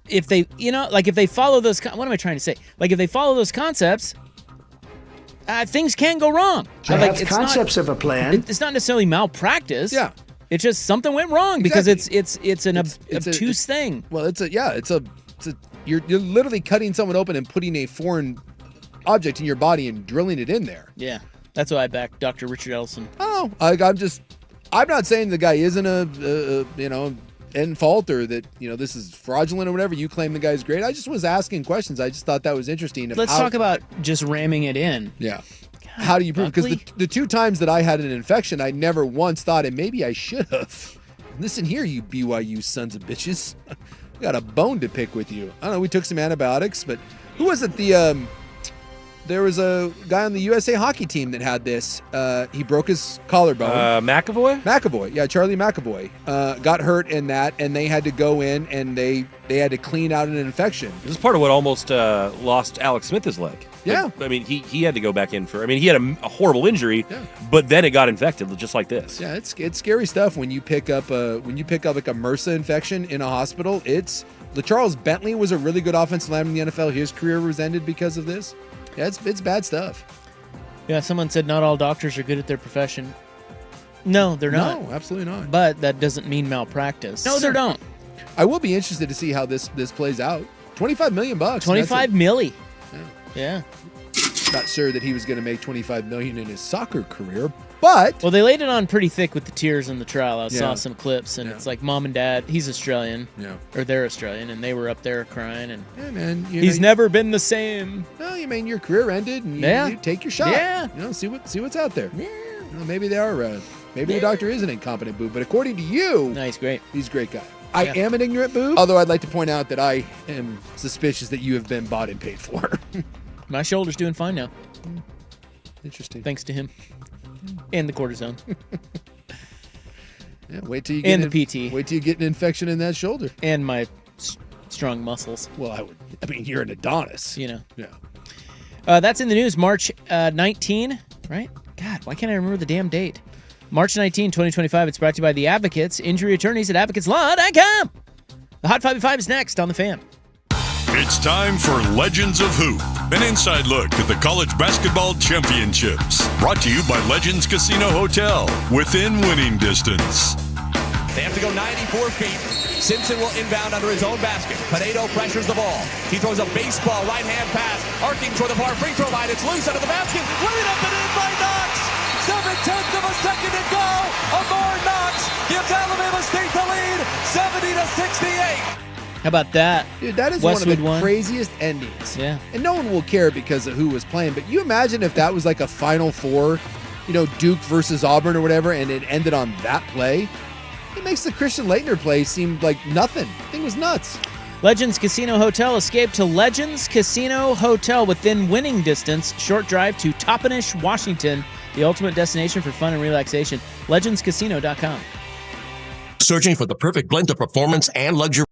If they, if they follow those, what am I trying to say? Like, if they follow those concepts, things can go wrong. They have concepts of a plan. It's not necessarily malpractice. Yeah. It's just something went wrong because it's an obtuse thing. Well, you're literally cutting someone open and putting a foreign object in your body and drilling it in there. Yeah, that's why I back Dr. Richard Edelson. Oh, I'm not saying the guy isn't in fault or that this is fraudulent or whatever. You claim the guy's great. I just was asking questions. I just thought that was interesting. Let's talk about just ramming it in. Yeah. How do you prove? Because the 2 times that I had an infection, I never once thought, and maybe I should have. Listen here, you BYU sons of bitches. We got a bone to pick with you. I don't know. We took some antibiotics, but who was it? There was a guy on the USA hockey team that had this. He broke his collarbone. McAvoy? McAvoy, yeah, Charlie McAvoy. Got hurt in that, and they had to go in and they had to clean out an infection. This is part of what almost lost Alex Smith his leg. Yeah. I mean, he had to go back in he had a horrible injury, but then it got infected just like this. Yeah, it's scary stuff when you pick up like a MRSA infection in a hospital. LaCharles Bentley was a really good offensive lineman in the NFL. His career was ended because of this. Yeah, it's bad stuff. Yeah, someone said not all doctors are good at their profession. No, they're not. No, absolutely not. But that doesn't mean malpractice. No, they don't. I will be interested to see how this plays out. $25 million. $25 million. Yeah. Not sure that he was going to make $25 million in his soccer career, but they laid it on pretty thick with the tears in the trial. I saw some clips, and it's like mom and dad. He's Australian, or they're Australian, and they were up there crying. And man, he's never been the same. No, you mean your career ended, and you take your shot. Yeah, see what's out there. Yeah, maybe they are. Maybe the doctor is an incompetent boob, but according to you, no, he's great. He's a great guy. I am an ignorant boob, although I'd like to point out that I am suspicious that you have been bought and paid for. My shoulder's doing fine now. Interesting. Thanks to him. And the cortisone. Yeah, wait till you get the PT. Wait till you get an infection in that shoulder. And my strong muscles. Well, you're an Adonis. Yeah. That's in the news. March 19, right? God, why can't I remember the damn date? March 19, 2025. It's brought to you by the Advocates, injury attorneys at advocateslaw.com. The Hot 5 is next on The Fan. It's time for Legends of Hoop, an inside look at the college basketball championships. Brought to you by Legends Casino Hotel, within winning distance. They have to go 94 feet. Simpson will inbound under his own basket. Pinedo pressures the ball. He throws a baseball right-hand pass, arcing toward the far free throw line. It's loose under the basket. Laid up and in by Knox. 7/10 of a second to go. Amar Knox gives Alabama State the lead, 70-68. How about that? Dude, that is Westwood one of the craziest endings. Yeah. And no one will care because of who was playing, but you imagine if that was like a Final Four, Duke versus Auburn or whatever, and it ended on that play. It makes the Christian Laettner play seem like nothing. The thing was nuts. Legends Casino Hotel escaped to Legends Casino Hotel within winning distance. Short drive to Toppenish, Washington. The ultimate destination for fun and relaxation. LegendsCasino.com. Searching for the perfect blend of performance and luxury.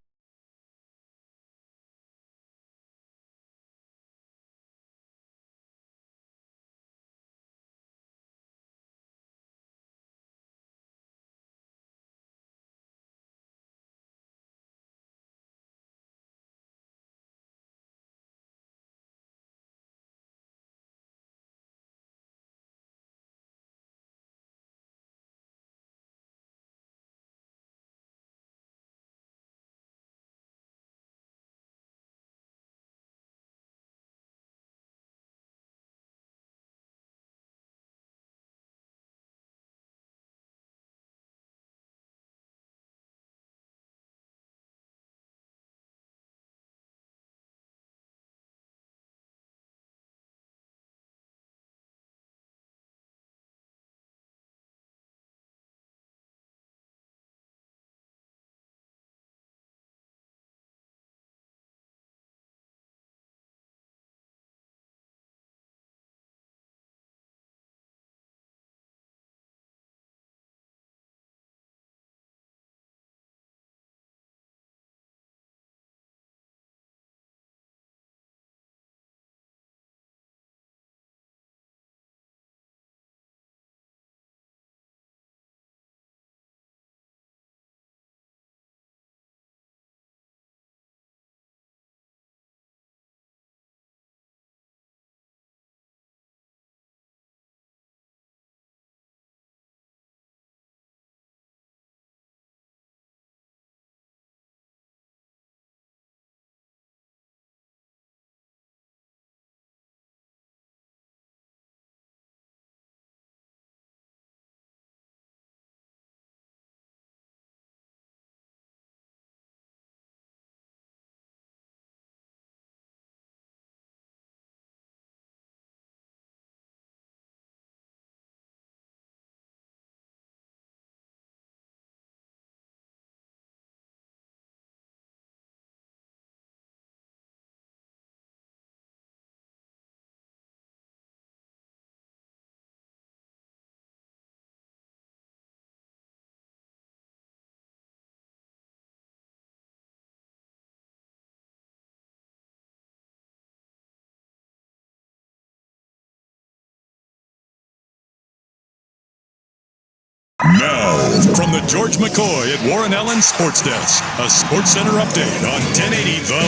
Now, from the George McCoy at Warren Allen Sports Desk, a Sports Center update on 1080 The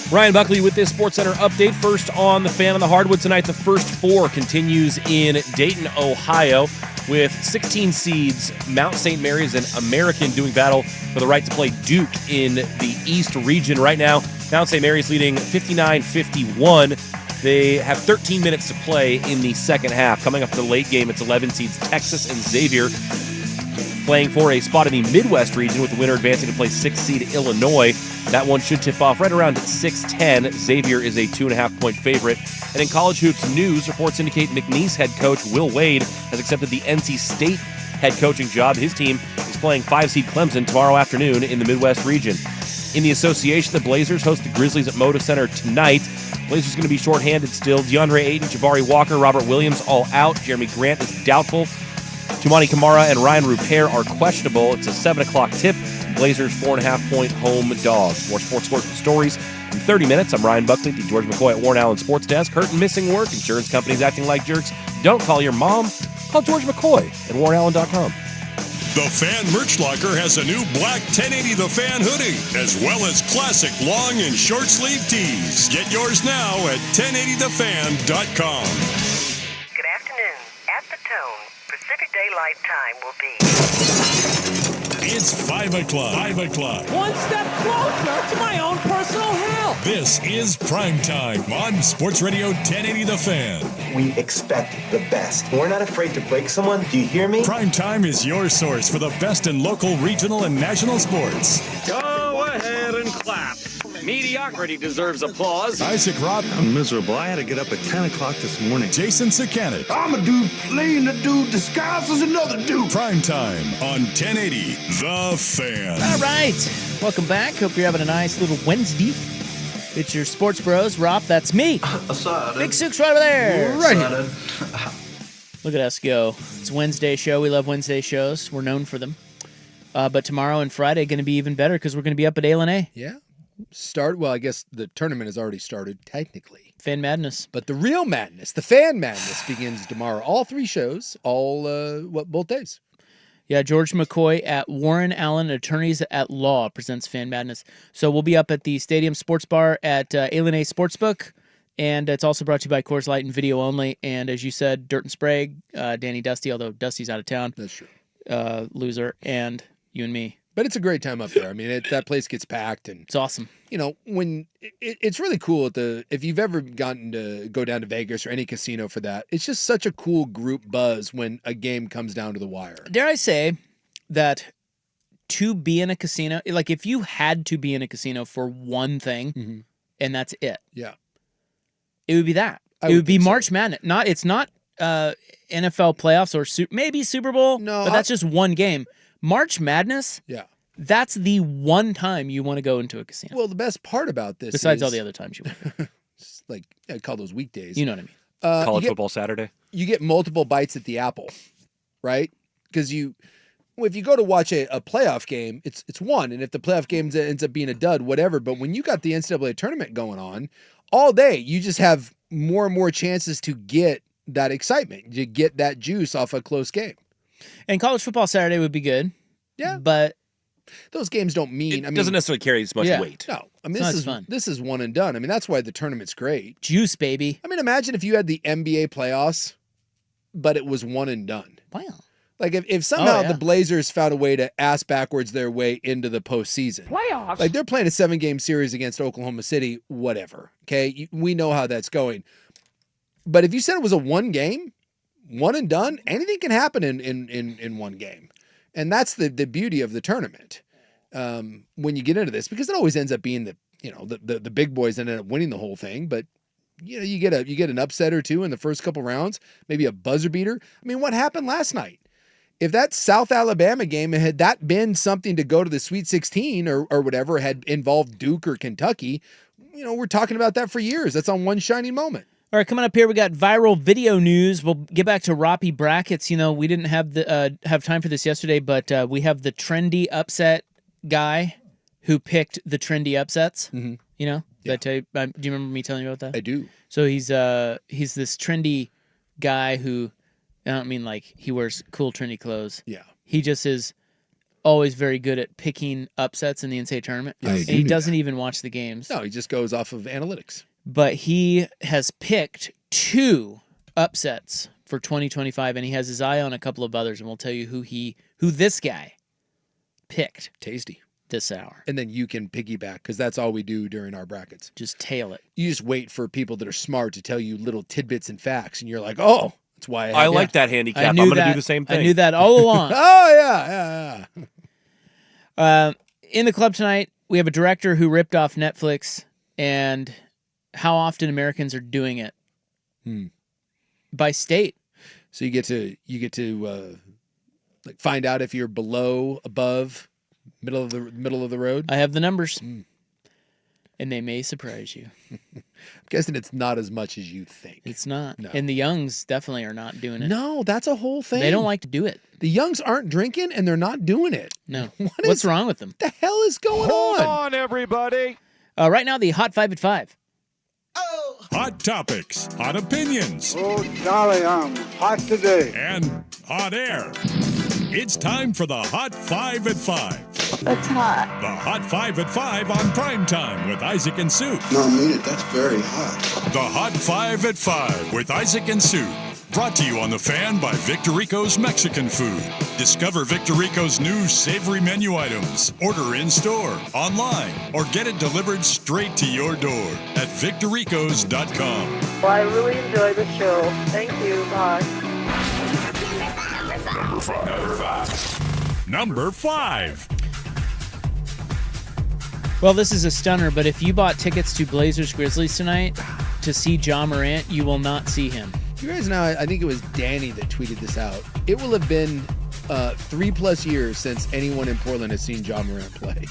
Fan. Ryan Buckley with this Sports Center update. First on the Fan on the hardwood tonight. The first four continues in Dayton, Ohio, with 16 seeds Mount St. Mary's and American doing battle for the right to play Duke in the East region. Right now, Mount St. Mary's leading 59-51. They have 13 minutes to play in the second half. Coming up to the late game, it's 11 seeds Texas and Xavier playing for a spot in the Midwest region, with the winner advancing to play 6th seed Illinois. That one should tip off right around 6:10. Xavier is a 2.5-point favorite. And in college hoops news, reports indicate McNeese head coach Will Wade has accepted the NC State head coaching job. His team is playing 5 seed Clemson tomorrow afternoon in the Midwest region. In the association, the Blazers host the Grizzlies at Moda Center tonight. Blazers going to be shorthanded still. DeAndre Ayton, Jabari Walker, Robert Williams all out. Jeremy Grant is doubtful. Tumani Kamara and Ryan Rupert are questionable. It's a 7 o'clock tip. Blazers 4.5-point home dogs. More sports scores and stories in 30 minutes. I'm Ryan Buckley, the George McCoy at Warren Allen Sports Desk. Hurt and missing work. Insurance companies acting like jerks. Don't call your mom. Call George McCoy at WarrenAllen.com. The Fan Merch Locker has a new black 1080 The Fan hoodie, as well as classic long and short sleeve tees. Get yours now at 1080thefan.com. Good afternoon. At the tone, Pacific Daylight Time will be... It's 5 o'clock. 5 o'clock. One step closer to my own personal hell. This is Primetime on Sports Radio 1080 The Fan. We expect the best. We're not afraid to break someone. Do you hear me? Primetime is your source for the best in local, regional, and national sports. Go ahead and clap. Mediocrity deserves applause. Isaac Robb. I'm miserable. I had to get up at 10 o'clock this morning. Jason Sakanik. I'm a dude playing a dude disguised as another dude. Primetime on 1080 The Fan. All right. Welcome back. Hope you're having a nice little Wednesday. It's your Sports Bros. Rob, that's me. Big Sook's right over there. Right here. Look at us go. It's Wednesday show. We love Wednesday shows. We're known for them. But tomorrow and Friday going to be even better because we're going to be up at A&A. Yeah. Well, I guess the tournament has already started, technically. Fan Madness. But the real madness, the Fan Madness, begins tomorrow. All 3 shows, both days. Yeah, George McCoy at Warren Allen Attorneys at Law presents Fan Madness. So we'll be up at the Stadium Sports Bar at A&A Sportsbook. And it's also brought to you by Coors Light and video only. And as you said, Dirt and Sprague, Danny Dusty, although Dusty's out of town. That's true. Loser, and you and me. But it's a great time up there. I mean, that place gets packed, and it's awesome. You know, when it's really cool if you've ever gotten to go down to Vegas or any casino for that, it's just such a cool group buzz when a game comes down to the wire. Dare I say that to be in a casino, like if you had to be in a casino for one thing, and that's it, it would be that. It would be March Madness. It's not NFL playoffs or maybe Super Bowl. No, but that's just one game. March Madness. Yeah. That's the one time you want to go into a casino. Well, the best part about this besides all the other times you want. Like, I call those weekdays. You know what I mean. College football Saturday. You get multiple bites at the apple, right? Because if you go to watch a playoff game, it's one. And if the playoff game ends up being a dud, whatever. But when you got the NCAA tournament going on all day, you just have more and more chances to get that excitement. You get that juice off a close game. And college football Saturday would be good. Yeah. But those games don't mean... It doesn't necessarily carry as much weight. No. I mean, this is one and done. I mean, that's why the tournament's great. Juice, baby. I mean, imagine if you had the NBA playoffs, but it was one and done. Wow. Like, if somehow the Blazers found a way to ass backwards their way into the postseason. Playoffs? Like, they're playing a 7-game series against Oklahoma City, whatever. Okay? We know how that's going. But if you said it was a one game, one and done, anything can happen in one game. And that's the beauty of the tournament when you get into this, because it always ends up being the big boys that end up winning the whole thing. But you get an upset or two in the first couple rounds, maybe a buzzer beater. I mean, what happened last night? If that South Alabama game had that been something to go to the Sweet 16 or whatever, had involved Duke or Kentucky, we're talking about that for years. That's on one shining moment. All right, coming up here, we got viral video news. We'll get back to Roppy brackets. We didn't have time for this yesterday, but we have the trendy upset guy who picked the trendy upsets. Mm-hmm. Did I tell you? Do you remember me telling you about that? I do. So he's this trendy guy who, I don't mean like he wears cool trendy clothes. Yeah. He just is always very good at picking upsets in the NCAA tournament. Yes. And he doesn't even watch the games. No, he just goes off of analytics. But he has picked 2 upsets for 2025, and he has his eye on a couple of others, and we'll tell you who this guy picked. Tasty. This hour. And then you can piggyback, because that's all we do during our brackets. Just tail it. You just wait for people that are smart to tell you little tidbits and facts, and you're like, oh, that's why I like that handicap. I'm going to do the same thing. I knew that all along. Oh, yeah. In the club tonight, we have a director who ripped off Netflix, and how often Americans are doing it by state. So you get to like find out if you're below, above, middle of the road. I have the numbers, and they may surprise you. I'm guessing it's not as much as you think. It's not. No. And the youngs definitely are not doing it. No, that's a whole thing. They don't like to do it. The youngs aren't drinking, and they're not doing it. No. What's wrong with them? What the hell is going on? Hold on, everybody. Right now, the Hot 5 at 5. Hot topics, hot opinions. Oh, Charlie, I'm hot today. And hot air. It's time for the Hot 5 at 5. That's hot. The Hot 5 at 5 on Primetime with Isaac and Sue. No, I mean it. That's very hot. The Hot 5 at 5 with Isaac and Sue. Brought to you on The Fan by Victorico's Mexican Food. Discover Victorico's new savory menu items. Order in-store, online, or get it delivered straight to your door at victoricos.com. Well, I really enjoy the show. Thank you. Bye. Number 5. Well, this is a stunner, but if you bought tickets to Blazers-Grizzlies tonight to see Ja Morant, you will not see him. You guys know, I think it was Danny that tweeted this out. It will have been 3+ years since anyone in Portland has seen Ja Morant play.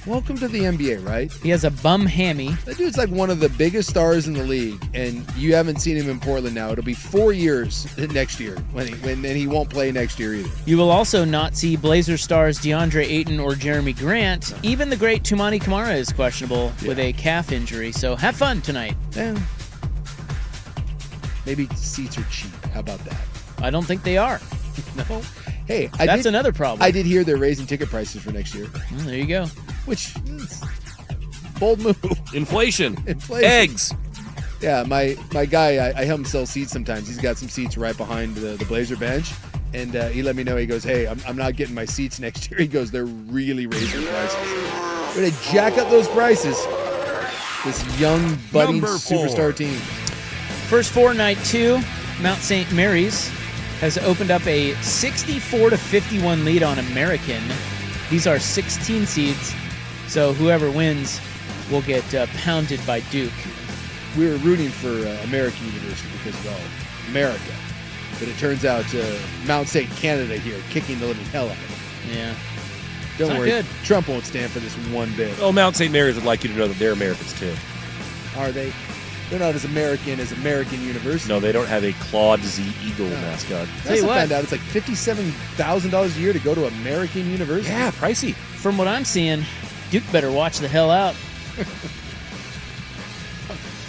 Welcome to the NBA, right? He has a bum hammy. That dude's like one of the biggest stars in the league, and you haven't seen him in Portland now. It'll be 4 years next year, when he won't play next year either. You will also not see Blazers stars DeAndre Ayton or Jeremy Grant. Even the great Toumani Camara is questionable with a calf injury, so have fun tonight. Yeah. Maybe seats are cheap. How about that? I don't think they are. No? Hey, that's another problem. I did hear they're raising ticket prices for next year. Well, there you go. Which is bold move. Inflation. Eggs. Yeah, my guy, I help him sell seats sometimes. He's got some seats right behind the Blazer bench. And he let me know, he goes, hey, I'm not getting my seats next year. He goes, they're really raising prices. We're going to jack up those prices. This young, budding superstar team. First four, night 2, Mount St. Mary's has opened up a 64-51 lead on American. These are 16 seeds, so whoever wins will get pounded by Duke. We were rooting for American University because of America, but it turns out Mount St. Canada here kicking the living hell out of it. Yeah. Don't worry, good. Trump won't stand for this one bit. Oh, Mount St. Mary's would like you to know that they're Americans too. Are they? They're not as American as American University. No, they don't have a Claude Z. Eagle mascot. I also found out it's like $57,000 a year to go to American University. Yeah, pricey. From what I'm seeing, Duke better watch the hell out.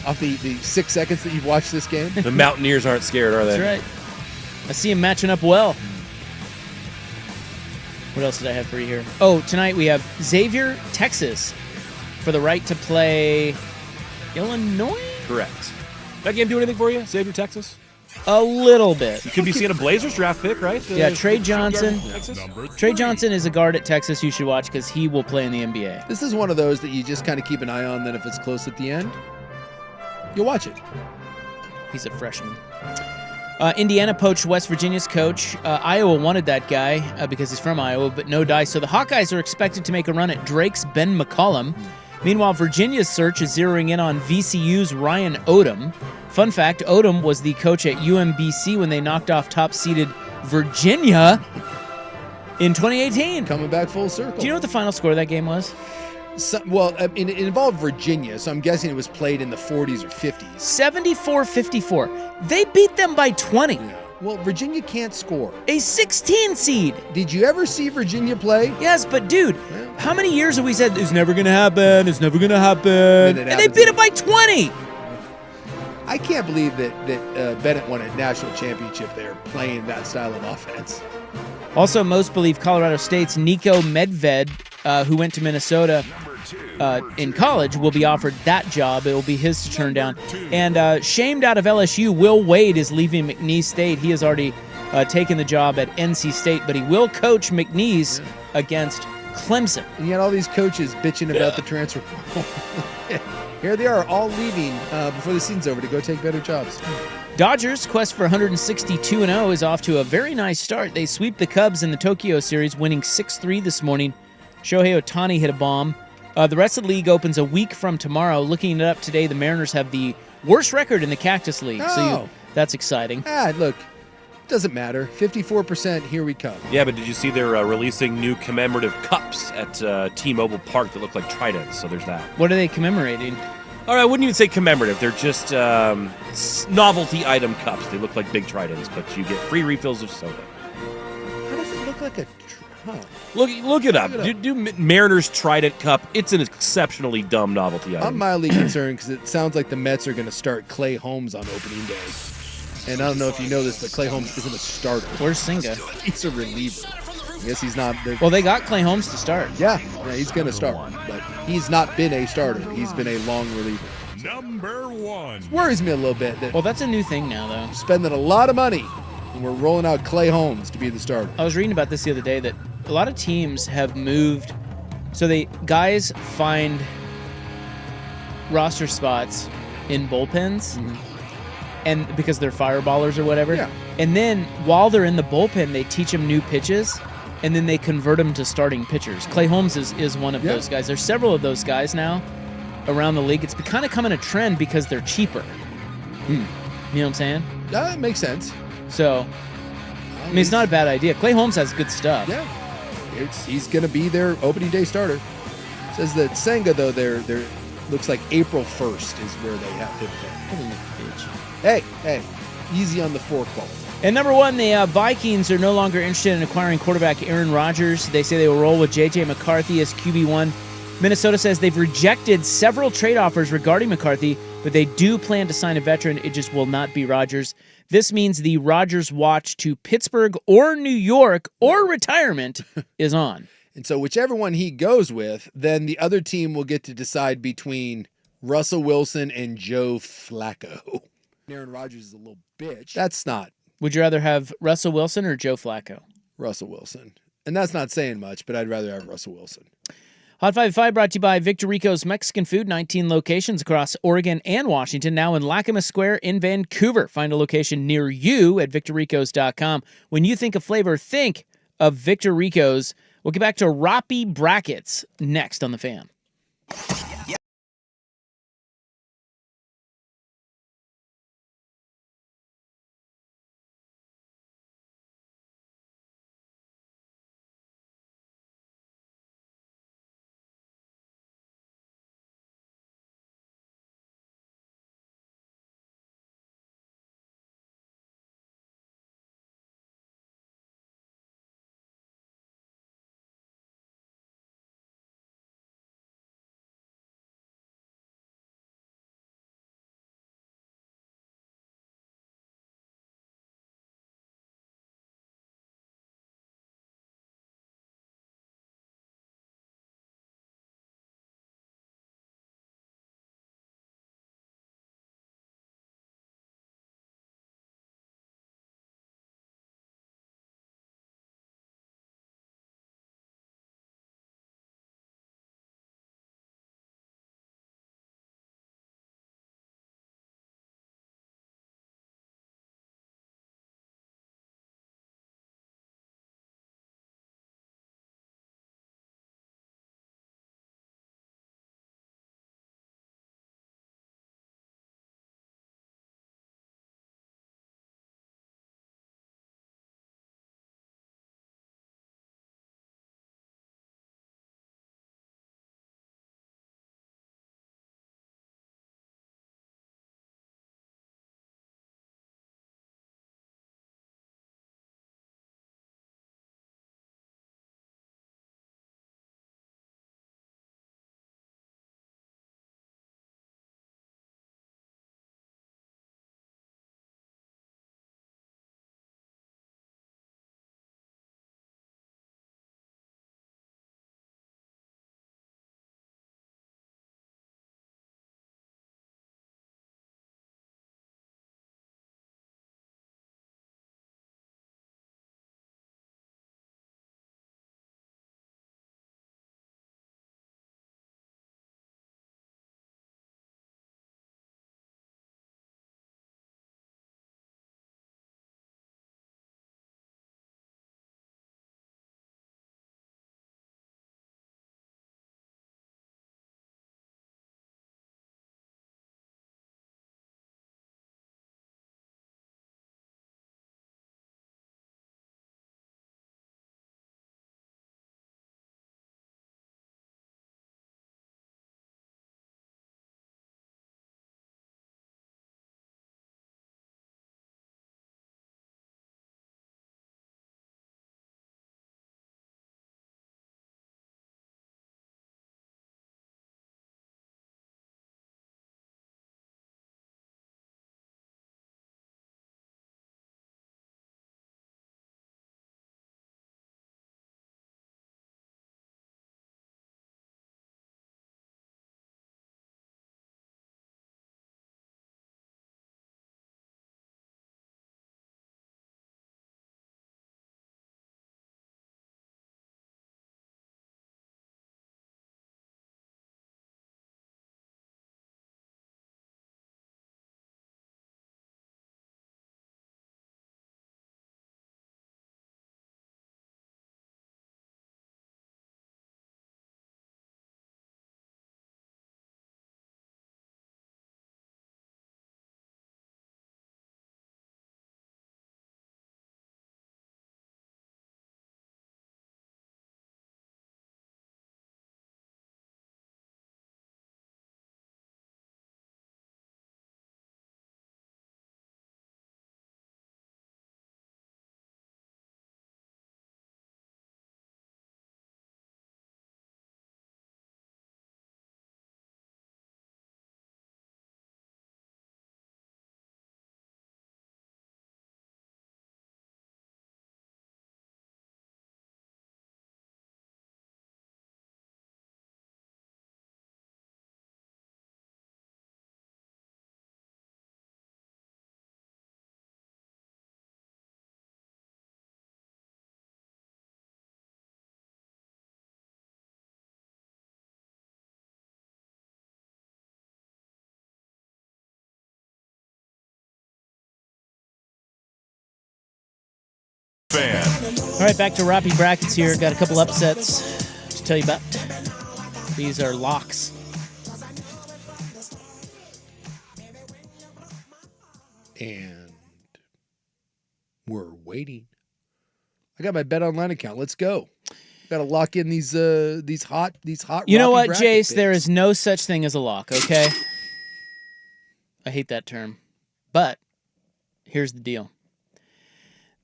Off the 6 seconds that you've watched this game? The Mountaineers aren't scared, are they? That's right. I see him matching up well. What else did I have for you here? Oh, tonight we have Xavier, Texas, for the right to play Illinois? Correct. That game do anything for you, Xavier, Texas? A little bit. You could be seeing a Blazers draft pick, right? Yeah, Trey Johnson. Texas? Trey Johnson is a guard at Texas you should watch because he will play in the NBA. This is one of those that you just kind of keep an eye on, then if it's close at the end, you'll watch it. He's a freshman. Indiana poached West Virginia's coach. Iowa wanted that guy because he's from Iowa, but no dice. So the Hawkeyes are expected to make a run at Drake's Ben McCollum. Meanwhile, Virginia's search is zeroing in on VCU's Ryan Odom. Fun fact, Odom was the coach at UMBC when they knocked off top-seeded Virginia in 2018. Coming back full circle. Do you know what the final score of that game was? It involved Virginia, so I'm guessing it was played in the 40s or 50s. 74-54. They beat them by 20. Yeah. Well, Virginia can't score. A 16 seed. Did you ever see Virginia play? Yes, but dude, how many years have we said it's never going to happen, it's never going to happen, and they beat it by 20? I can't believe that Bennett won a national championship there playing that style of offense. Also, most believe Colorado State's Nico Medved, who went to Minnesota in college, will be offered that job. It will be his to turn down. And shamed out of LSU, Will Wade is leaving McNeese State. He has already taken the job at NC State, but he will coach McNeese against Clemson. And yet all these coaches bitching about the transfer portal. Here they are, all leaving before the season's over to go take better jobs. Dodgers' quest for 162-0 is off to a very nice start. They sweep the Cubs in the Tokyo series, winning 6-3 this morning. Shohei Ohtani hit a bomb. The rest of the league opens a week from tomorrow. Looking it up today, the Mariners have the worst record in the Cactus League, so that's exciting. Look, doesn't matter. 54%, here we come. Yeah, but did you see they're releasing new commemorative cups at T-Mobile Park that look like tridents, so there's that. What are they commemorating? All right, I wouldn't even say commemorative. They're just novelty item cups. They look like big tridents, but you get free refills of soda. How does it look like a... Look it up. Do Mariners Trident Cup. It's an exceptionally dumb novelty item. I'm mildly concerned because it sounds like the Mets are going to start Clay Holmes on opening day. And I don't know if you know this, but Clay Holmes isn't a starter. Where's Singa? He's a reliever. I guess he's not... Well, they got Clay Holmes to start. Yeah, he's going to start. But he's not been a starter. He's been a long reliever. Number 1. It worries me a little bit. Well, that's a new thing now, though. Spending a lot of money, and we're rolling out Clay Holmes to be the starter. I was reading about this the other day, that a lot of teams have moved. So guys find roster spots in bullpens, and because they're fireballers or whatever. Yeah. And then while they're in the bullpen, they teach them new pitches. and then they convert them to starting pitchers. Clay Holmes is one of those guys. There's several of those guys now around the league. It's kind of becoming a trend because they're cheaper. You know what I'm saying? That makes sense. So, I mean, it's not a bad idea. Clay Holmes has good stuff. Yeah. He's going to be their opening day starter. Says that Senga, though, they're looks like April 1st is where they have him picked. Hey, easy on the forequal. And number one, the Vikings are no longer interested in acquiring quarterback Aaron Rodgers. They say they will roll with J.J. McCarthy as QB1. Minnesota says they've rejected several trade offers regarding McCarthy, but they do plan to sign a veteran. It just will not be Rodgers. This means the Rodgers watch to Pittsburgh or New York or retirement is on. And so whichever one he goes with, then the other team will get to decide between Russell Wilson and Joe Flacco. Aaron Rodgers is a little bitch. That's not. Would you rather have Russell Wilson or Joe Flacco? Russell Wilson. And that's not saying much, but I'd rather have Russell Wilson. Hot 5 brought to you by Victor Rico's Mexican Food, 19 locations across Oregon and Washington, now in Lackamas Square in Vancouver. Find a location near you at victorricos.com. When you think of flavor, think of Victor Rico's. We'll get back to Roppy Brackets next on The Fan. Fan. All right, back to Roppy Brackets here. Got a couple upsets to tell you about. These are locks. And we're waiting. I got my Bet Online account. Let's go. Got to lock in these hot. You know Roppy what, bracket Jace? picks. There is no such thing as a lock. Okay. I hate that term, but here's the deal.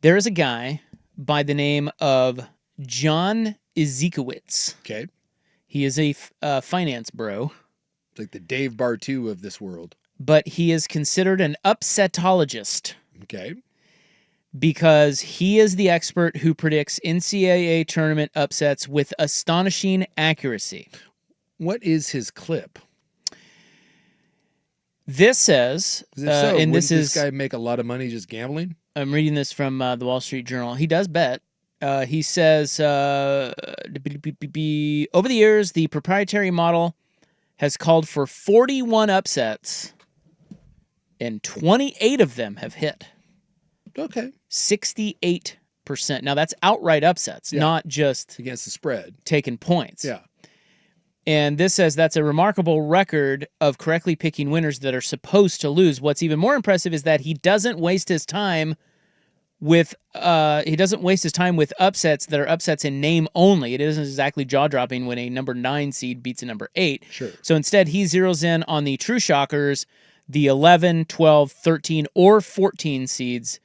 There is a guy by the name of John Izikowitz. Okay. He is a finance bro. It's like the Dave Bartu of this world. But he is considered an upsetologist. Okay. Because he is the expert who predicts NCAA tournament upsets with astonishing accuracy. What is his clip? This says, and this guy make a lot of money just gambling? I'm reading this from the Wall Street Journal. He does bet. He says, over the years, the proprietary model has called for 41 upsets, and 28 of them have hit. Okay. 68%. Now, that's outright upsets, not just against the spread. Taking points. Yeah. And this says that's a remarkable record of correctly picking winners that are supposed to lose. What's even more impressive is that he doesn't waste his time with upsets that are upsets in name only. It isn't exactly jaw-dropping when a number 9 seed beats a number 8. Sure. So instead, he zeroes in on the true shockers, the 11, 12, 13, or 14 seeds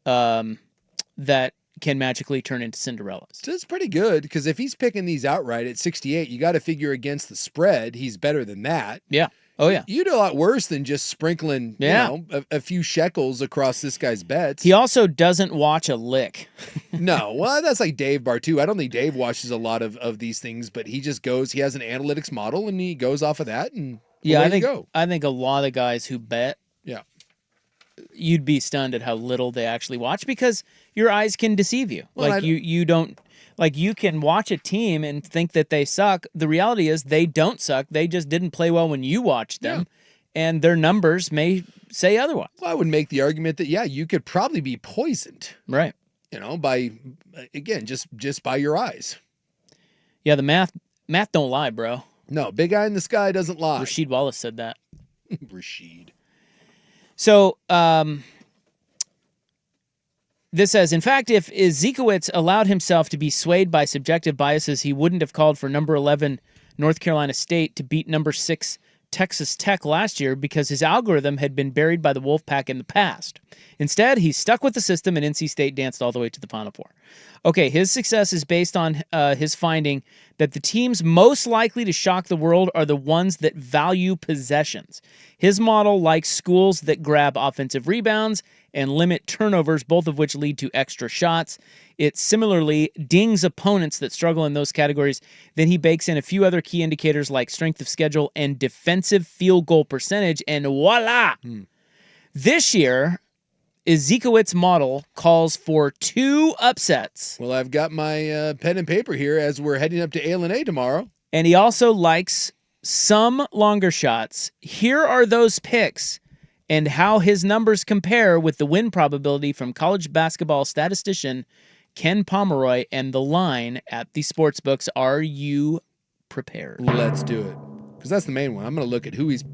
that can magically turn into Cinderellas. So it's pretty good because if he's picking these outright at 68, you got to figure against the spread, he's better than that. Yeah. Oh, yeah. You do a lot worse than just sprinkling a few shekels across this guy's bets. He also doesn't watch a lick. No. Well, that's like Dave Bartu. I don't think Dave watches a lot of these things, but he just goes, he has an analytics model and he goes off of that and I think a lot of guys who bet, you'd be stunned at how little they actually watch because your eyes can deceive you. Well, You can watch a team and think that they suck. The reality is they don't suck. They just didn't play well when you watched them, and their numbers may say otherwise. Well, I would make the argument that you could probably be poisoned, right? By again just by your eyes. Yeah, the math don't lie, bro. No, big eye in the sky doesn't lie. Rasheed Wallace said that. Rasheed. So, this says, in fact, if Izikowitz allowed himself to be swayed by subjective biases, he wouldn't have called for number 11 North Carolina State to beat number 6 Texas Tech last year because his algorithm had been buried by the Wolfpack in the past. Instead, he stuck with the system and NC State danced all the way to the Final Four. Okay, his success is based on his finding that the teams most likely to shock the world are the ones that value possessions. His model likes schools that grab offensive rebounds and limit turnovers, both of which lead to extra shots. It similarly dings opponents that struggle in those categories. Then he bakes in a few other key indicators like strength of schedule and defensive field goal percentage, and voila! This year, Izikowitz's model calls for 2 upsets. Well, I've got my pen and paper here as we're heading up to ALNA tomorrow. And he also likes some longer shots. Here are those picks and how his numbers compare with the win probability from college basketball statistician Ken Pomeroy and the line at the sportsbooks. Are you prepared? Let's do it. Because that's the main one. I'm going to look at who he's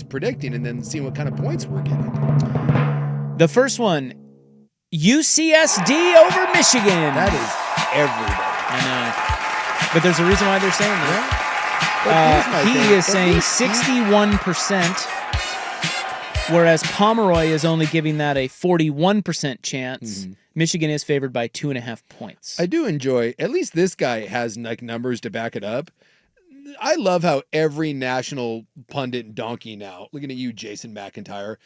predicting and then see what kind of points we're getting. The first one, UCSD over Michigan. That is everybody. I know. But there's a reason why they're saying that. He is saying 61%, whereas Pomeroy is only giving that a 41% chance. Mm-hmm. Michigan is favored by 2.5 points. I do enjoy, at least this guy has like numbers to back it up. I love how every national pundit donkey now, looking at you, Jason McIntyre,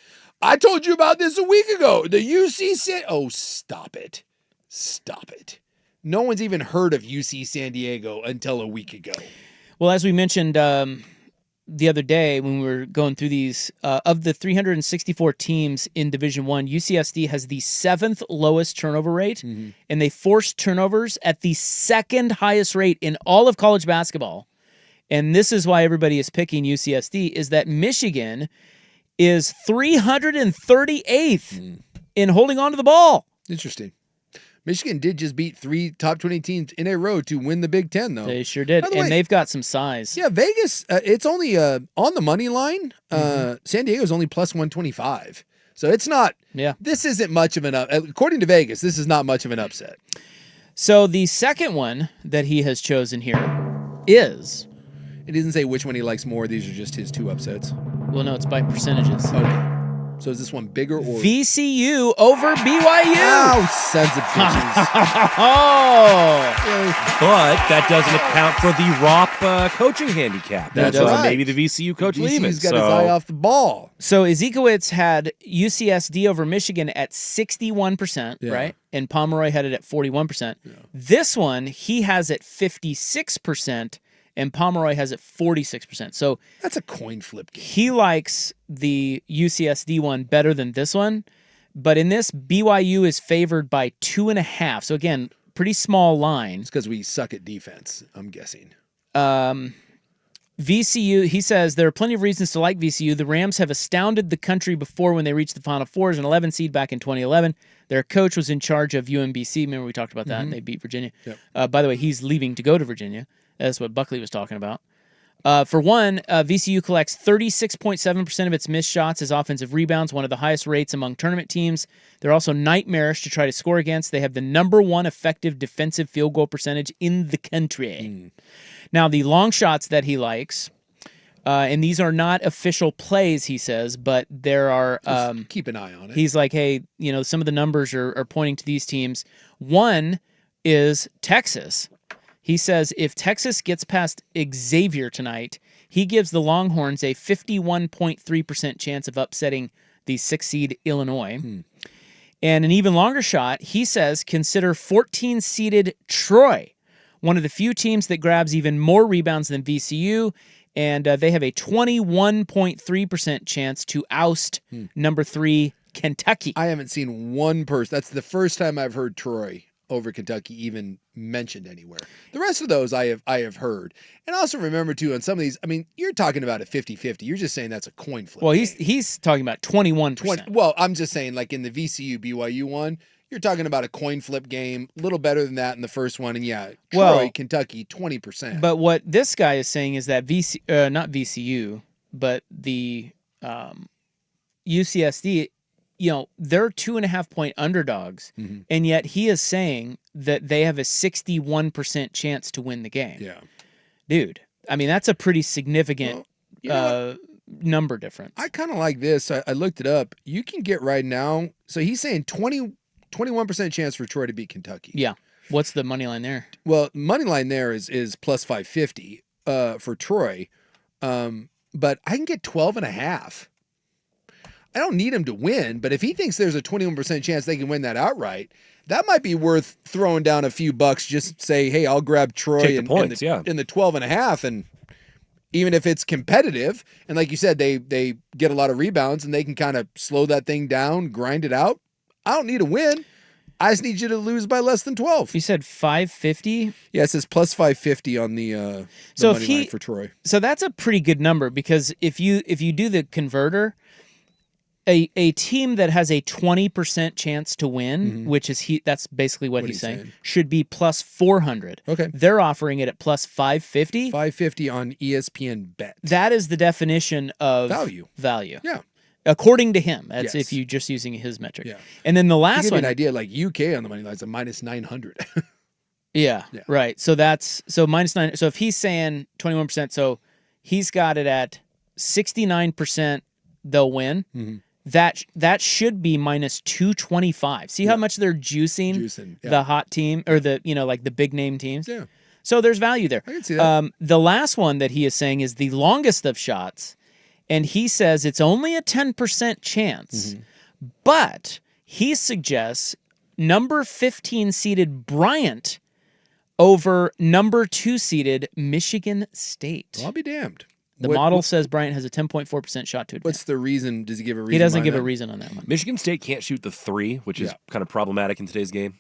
I told you about this a week ago. The UC oh, stop it. Stop it. No one's even heard of UC San Diego until a week ago. Well, as we mentioned the other day when we were going through these, of the 364 teams in Division I, UCSD has the 7th lowest turnover rate, and they force turnovers at the 2nd highest rate in all of college basketball. And this is why everybody is picking UCSD, is that Michigan is 338th in holding on to the ball. Interesting. Michigan did just beat 3 top 20 teams in a row to win the Big Ten, though. They sure did, and they've got some size. Yeah, Vegas, it's only on the money line. San Diego's only plus 125. So it's not, this isn't much of an, according to Vegas, this is not much of an upset. So the second one that he has chosen here is... It doesn't say which one he likes more. These are just his 2 upsets. Well, no, it's by percentages. Okay. So is this one bigger or... VCU over BYU. Oh, sons of bitches. But that doesn't account for the ROP coaching handicap. That's right. Maybe the VCU coach leaving. He's got his eye off the ball. So Ezekowitz had UCSD over Michigan at 61%, right? And Pomeroy had it at 41%. Yeah. This one, he has it 56%. And Pomeroy has it 46%. So that's a coin flip game. He likes the UCSD one better than this one. But in this, BYU is favored by 2.5. So again, pretty small line. It's because we suck at defense, I'm guessing. VCU, he says, there are plenty of reasons to like VCU. The Rams have astounded the country before when they reached the Final Four as an 11 seed back in 2011. Their coach was in charge of UMBC. Remember we talked about that, and they beat Virginia. Yep. By the way, he's leaving to go to Virginia. That's what Buckley was talking about. For one, VCU collects 36.7% of its missed shots as offensive rebounds, one of the highest rates among tournament teams. They're also nightmarish to try to score against. They have the #1 effective defensive field goal percentage in the country. Now, the long shots that he likes, and these are not official plays, he says, but there are... keep an eye on it. He's like, hey, some of the numbers are pointing to these teams. One is Texas. He says if Texas gets past Xavier tonight, he gives the Longhorns a 51.3% chance of upsetting the 6-seed Illinois. And an even longer shot, he says, consider 14-seeded Troy, one of the few teams that grabs even more rebounds than VCU, and they have a 21.3% chance to oust number 3 Kentucky. I haven't seen one person. That's the first time I've heard Troy over Kentucky even mentioned anywhere. The rest of those I have heard. And also remember too, on some of these, I mean, you're talking about a 50-50. You're just saying that's a coin flip. Well, he's talking about 21%. Well, I'm just saying, like in the VCU BYU one, you're talking about a coin flip game, a little better than that in the first one. And Troy, Kentucky, 20%. But what this guy is saying is that not VCU, but the UCSD, they're 2.5-point underdogs, and yet he is saying that they have a 61% chance to win the game. Yeah, dude. I mean, that's a pretty significant number difference. I kind of like this. I looked it up. You can get right now. So he's saying 21% chance for Troy to beat Kentucky. Yeah. What's the money line there? Well, money line there is plus 550 for Troy, but I can get 12.5. I don't need him to win, but if he thinks there's a 21% chance they can win that outright, that might be worth throwing down a few bucks. Just say, hey, I'll grab Troy in the 12.5, and even if it's competitive, and like you said, they get a lot of rebounds and they can kind of slow that thing down, grind it out. I don't need a win. I just need you to lose by less than 12. You said 550? Yeah, it says plus 550 on the money line for Troy. So that's a pretty good number, because if you do the converter, a team that has a 20% chance to win, which is that's basically what he's saying, should be plus 400. Okay. They're offering it at plus 550. 550 on ESPN Bet. That is the definition of value. Yeah. According to him. That's if you're just using his metric. Yeah. And then the last one. An idea, like UK on the money line is a minus 900. yeah. Right. So that's minus 9. So if he's saying 21%, so he's got it at 69% they'll win. That should be minus 225. See how much they're juicing the hot team, or the like the big name teams. Yeah. So there's value there. I can see that. The last one that he is saying is the longest of shots, and he says it's only a 10% chance, but he suggests number 15 seeded Bryant over number 2 seeded Michigan State. Well, I'll be damned. The model says Bryant has a 10.4% shot to advance. What's the reason? Does he give a reason? He doesn't give a reason on that one. Michigan State can't shoot the 3, which is kind of problematic in today's game.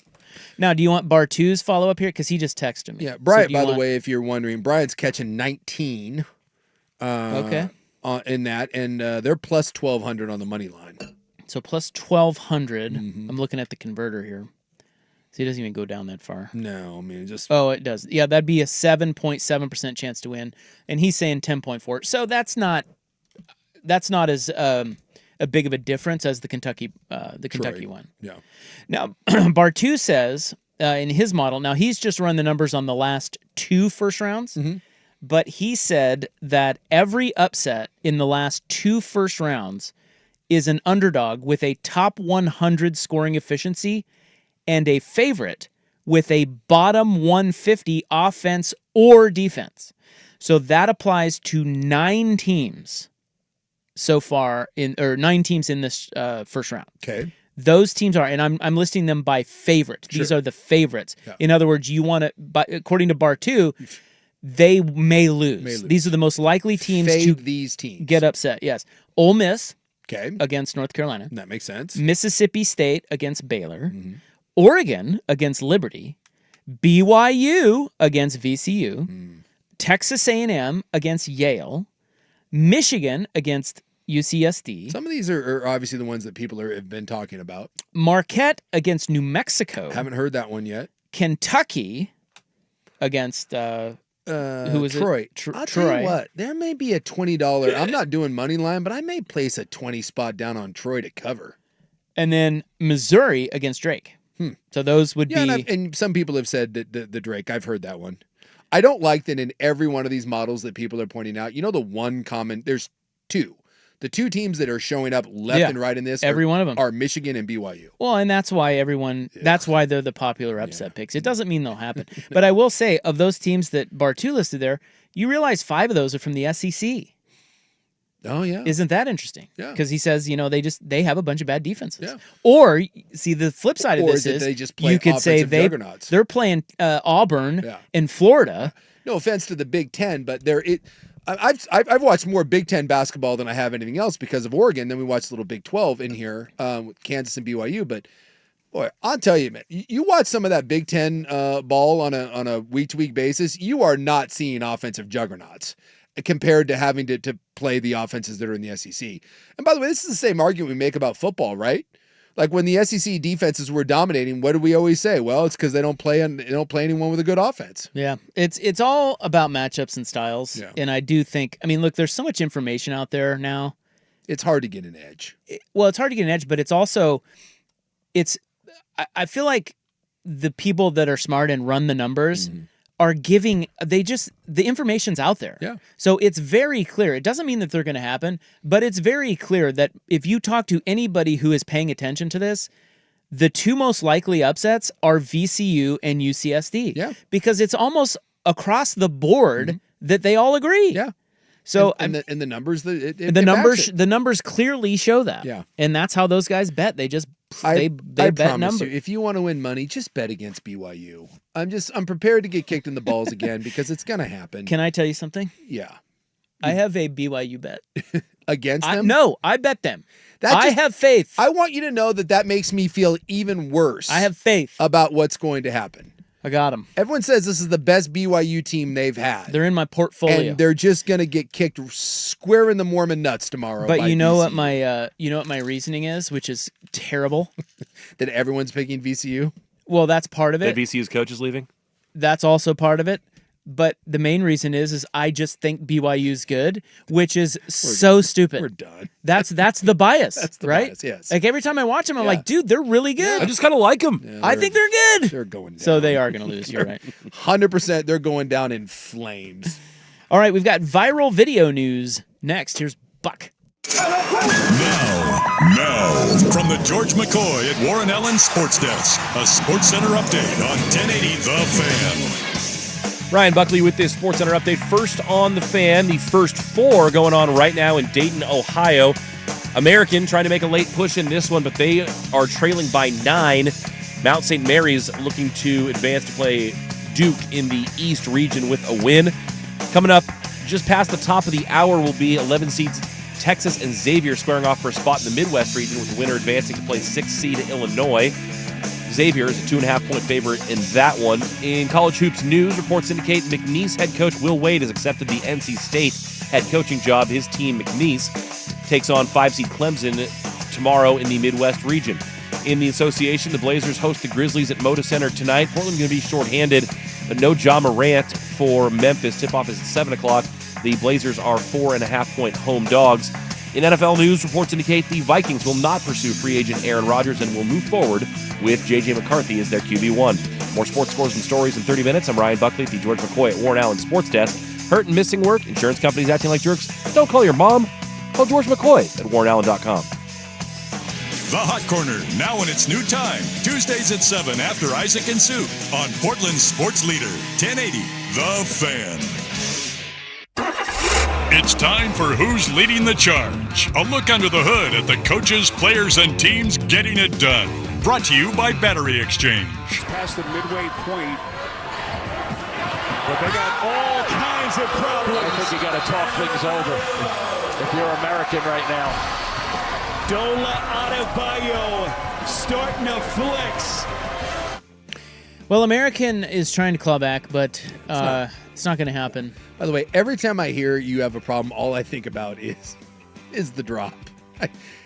Now, do you want Bartu's follow-up here? Because he just texted me. Yeah, Bryant, by the way, if you're wondering, Bryant's catching 19 in that, and they're plus 1,200 on the money line. So plus 1,200. I'm looking at the converter here. So he doesn't even go down that far. No, I mean, it just... Oh, it does. Yeah, that'd be a 7.7% chance to win. And he's saying 10.4. So that's not as a big of a difference as the Kentucky one. Yeah. Now, Bartu says in his model, now he's just run the numbers on the last 2 first rounds, but he said that every upset in the last 2 first rounds is an underdog with a top 100 scoring efficiency and a favorite with a bottom 150 offense or defense. So that applies to 9 teams so far 9 teams in this first round. Okay. Those teams are, and I'm listing them by favorite. These are the favorites. Yeah. In other words, you want to, according to Bartu, they may lose. These are the most likely teams to these teams get upset. Yes. Ole Miss Okay. against North Carolina. That makes sense. Mississippi State against Baylor. Oregon against Liberty. BYU against VCU. Texas A&M against Yale. Michigan against UCSD. Some of these are obviously the ones that people have been talking about. Marquette against New Mexico. Haven't heard that one yet. Kentucky against who was Troy. it? I'll tell you what, there may be a $20. I'm not doing money line, but I may place a 20 spot down on Troy to cover. And then Missouri against Drake. So those would be. And some people have said that the Drake. I've heard that one. I don't like that in every one of these models that people are pointing out. You know, the one common, there's 2. The 2 teams that are showing up left and right in this, every one of them are Michigan and BYU. Well, and that's why that's why they're the popular upset picks. It doesn't mean they'll happen. But I will say, of those teams that Bartu listed there, you realize 5 of those are from the SEC. Oh, yeah. Isn't that interesting? Yeah. Because he says, they have a bunch of bad defenses. Yeah. Or, see, the flip side of this is they just play you could say juggernauts. they're playing Auburn in Florida. No offense to the Big Ten, but I've watched more Big Ten basketball than I have anything else because of Oregon. Then we watched a little Big 12 in here with Kansas and BYU. But boy, I'll tell you, man, you watch some of that Big Ten ball on a week-to-week basis, you are not seeing offensive juggernauts compared to having to play the offenses that are in the SEC. And by the way, this is the same argument we make about football, right? Like when the SEC defenses were dominating, what do we always say? Well, it's because they don't play anyone with a good offense. Yeah, it's all about matchups and styles. Yeah. And I do think, look, there's so much information out there now. It's hard to get an edge. It's hard to get an edge, but it's also, I feel like the people that are smart and run the numbers are giving, the information's out there. Yeah. So it's very clear. It doesn't mean that they're going to happen, but it's very clear that if you talk to anybody who is paying attention to this, the 2 most likely upsets are VCU and UCSD. Yeah. Because it's almost across the board that they all agree. Yeah. So and the numbers the numbers clearly show that. Yeah. And that's how those guys bet. They just I bet promise numbers. you, if you want to win money, just bet against BYU. I'm prepared to get kicked in the balls again because it's gonna happen. Can I tell you something? Yeah. I have a BYU bet. Against them? No, I bet them. I have faith. I want you to know that makes me feel even worse. I have faith about what's going to happen. I got them. Everyone says this is the best BYU team they've had. They're in my portfolio. And they're just going to get kicked square in the Mormon nuts tomorrow. But you know what my reasoning is, which is terrible? That everyone's picking VCU? Well, that's part of it. That VCU's coach is leaving? That's also part of it. But the main reason is I just think BYU's good, which is so stupid. We're done. That's the bias, that's the right? bias, yes. Like every time I watch them, I'm like, dude, they're really good. I just kind of like them. Yeah, I think they're good. They're going down. So they are going to lose. You're right. 100%. They're going down in flames. All right, we've got viral video news next. Here's Buck. Now, from the George McCoy at Warren Allen Sports Desk, a Sports Center update on 1080 The Fan. Ryan Buckley with this Sports Center update. First on The Fan, the first 4 going on right now in Dayton, Ohio. American trying to make a late push in this one, but they are trailing by 9. Mount St. Mary's looking to advance to play Duke in the East region with a win. Coming up just past the top of the hour will be 11 seeds Texas and Xavier squaring off for a spot in the Midwest region, with the winner advancing to play 6th seed Illinois. Xavier is a 2.5-point favorite in that one. In college hoops news, reports indicate McNeese head coach Will Wade has accepted the NC State head coaching job. His team, McNeese, takes on 5 seed Clemson tomorrow in the Midwest region. In the association, the Blazers host the Grizzlies at Moda Center tonight. Portland going to be shorthanded, but no Ja Morant for Memphis. Tip-off is at 7 o'clock. The Blazers are 4.5-point home dogs. In NFL news, reports indicate the Vikings will not pursue free agent Aaron Rodgers and will move forward with J.J. McCarthy as their QB1. More sports scores and stories in 30 minutes. I'm Ryan Buckley at the George McCoy at Warren Allen Sports Desk. Hurt and missing work, insurance companies acting like jerks. Don't call your mom. Call George McCoy at warrenallen.com. The Hot Corner, now in its new time. Tuesdays at 7 after Isaac and Sue on Portland's sports leader, 1080 The Fan. It's time for Who's Leading the Charge. A look under the hood at the coaches, players, and teams getting it done. Brought to you by Battery Exchange. Past the midway point. But they got all kinds of problems. I think you got to talk things over if you're American right now. Dola Adebayo starting to flex. Well, American is trying to claw back, but it's not going to happen. By the way, every time I hear you have a problem, all I think about is the drop.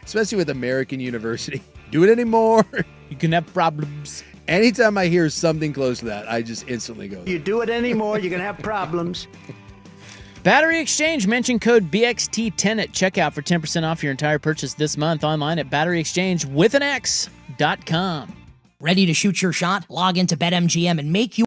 Especially with American University. Do it anymore. You can have problems. Anytime I hear something close to that, I just instantly go there. You do it anymore, you're going to have problems. Battery Exchange, mention code BXT10 at checkout for 10% off your entire purchase this month online at batteryexchange.com. Ready to shoot your shot? Log into BetMGM and make you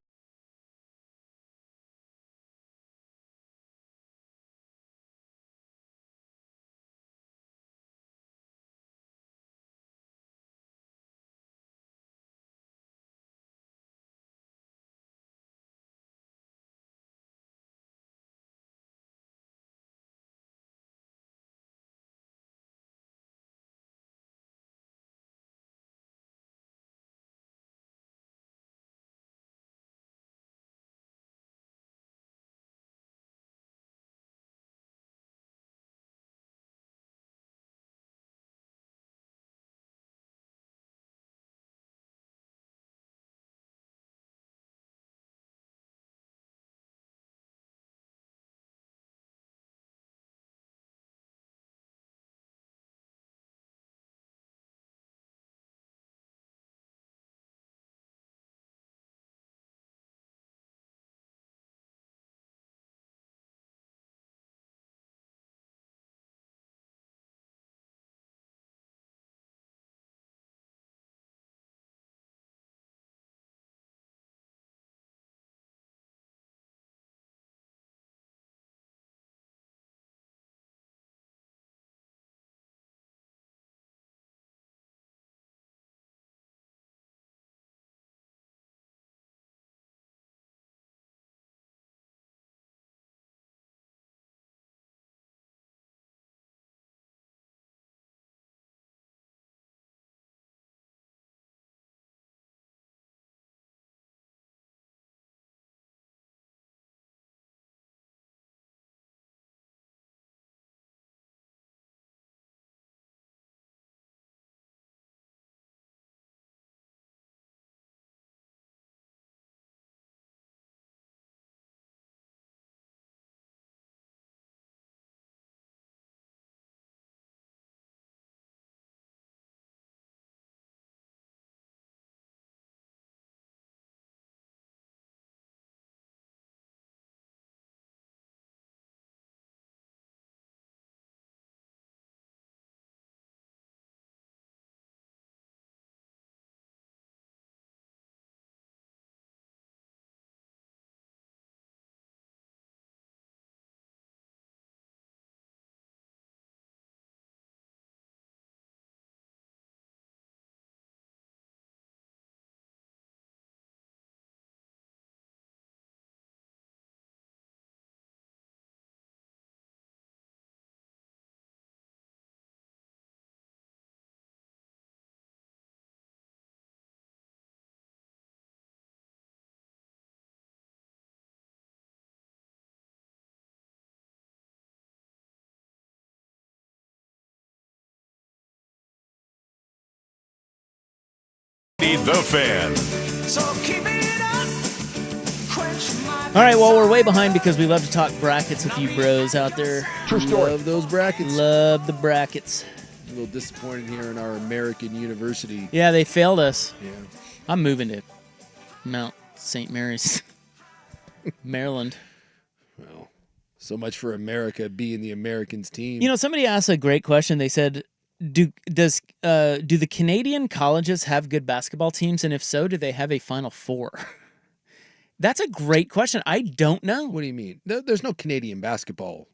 The Fan. All right, well, we're way behind because we love to talk brackets with you bros out there. True story. Love those brackets. Love the brackets. little disappointed here in our American University. Yeah, they failed us. Yeah. I'm moving to Mount St. Mary's, Maryland. Well, so much for America being the Americans team. You know, somebody asked a great question. They said, do the Canadian colleges have good basketball teams? And if so, do they have a Final Four? That's a great question. I don't know. What do you mean? There's no Canadian basketball.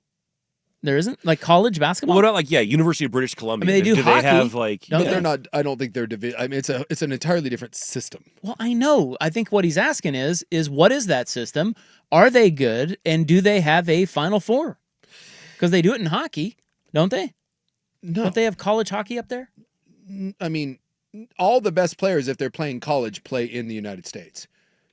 There isn't? Like college basketball? Well, what about University of British Columbia? I mean, they do hockey. They have like? But they're not. I don't think they're division. I mean, it's an entirely different system. Well, I know. I think what he's asking is what is that system? Are they good? And do they have a Final Four? Because they do it in hockey, don't they? No. Don't they have college hockey up there? I mean, all the best players, if they're playing college, play in the United States.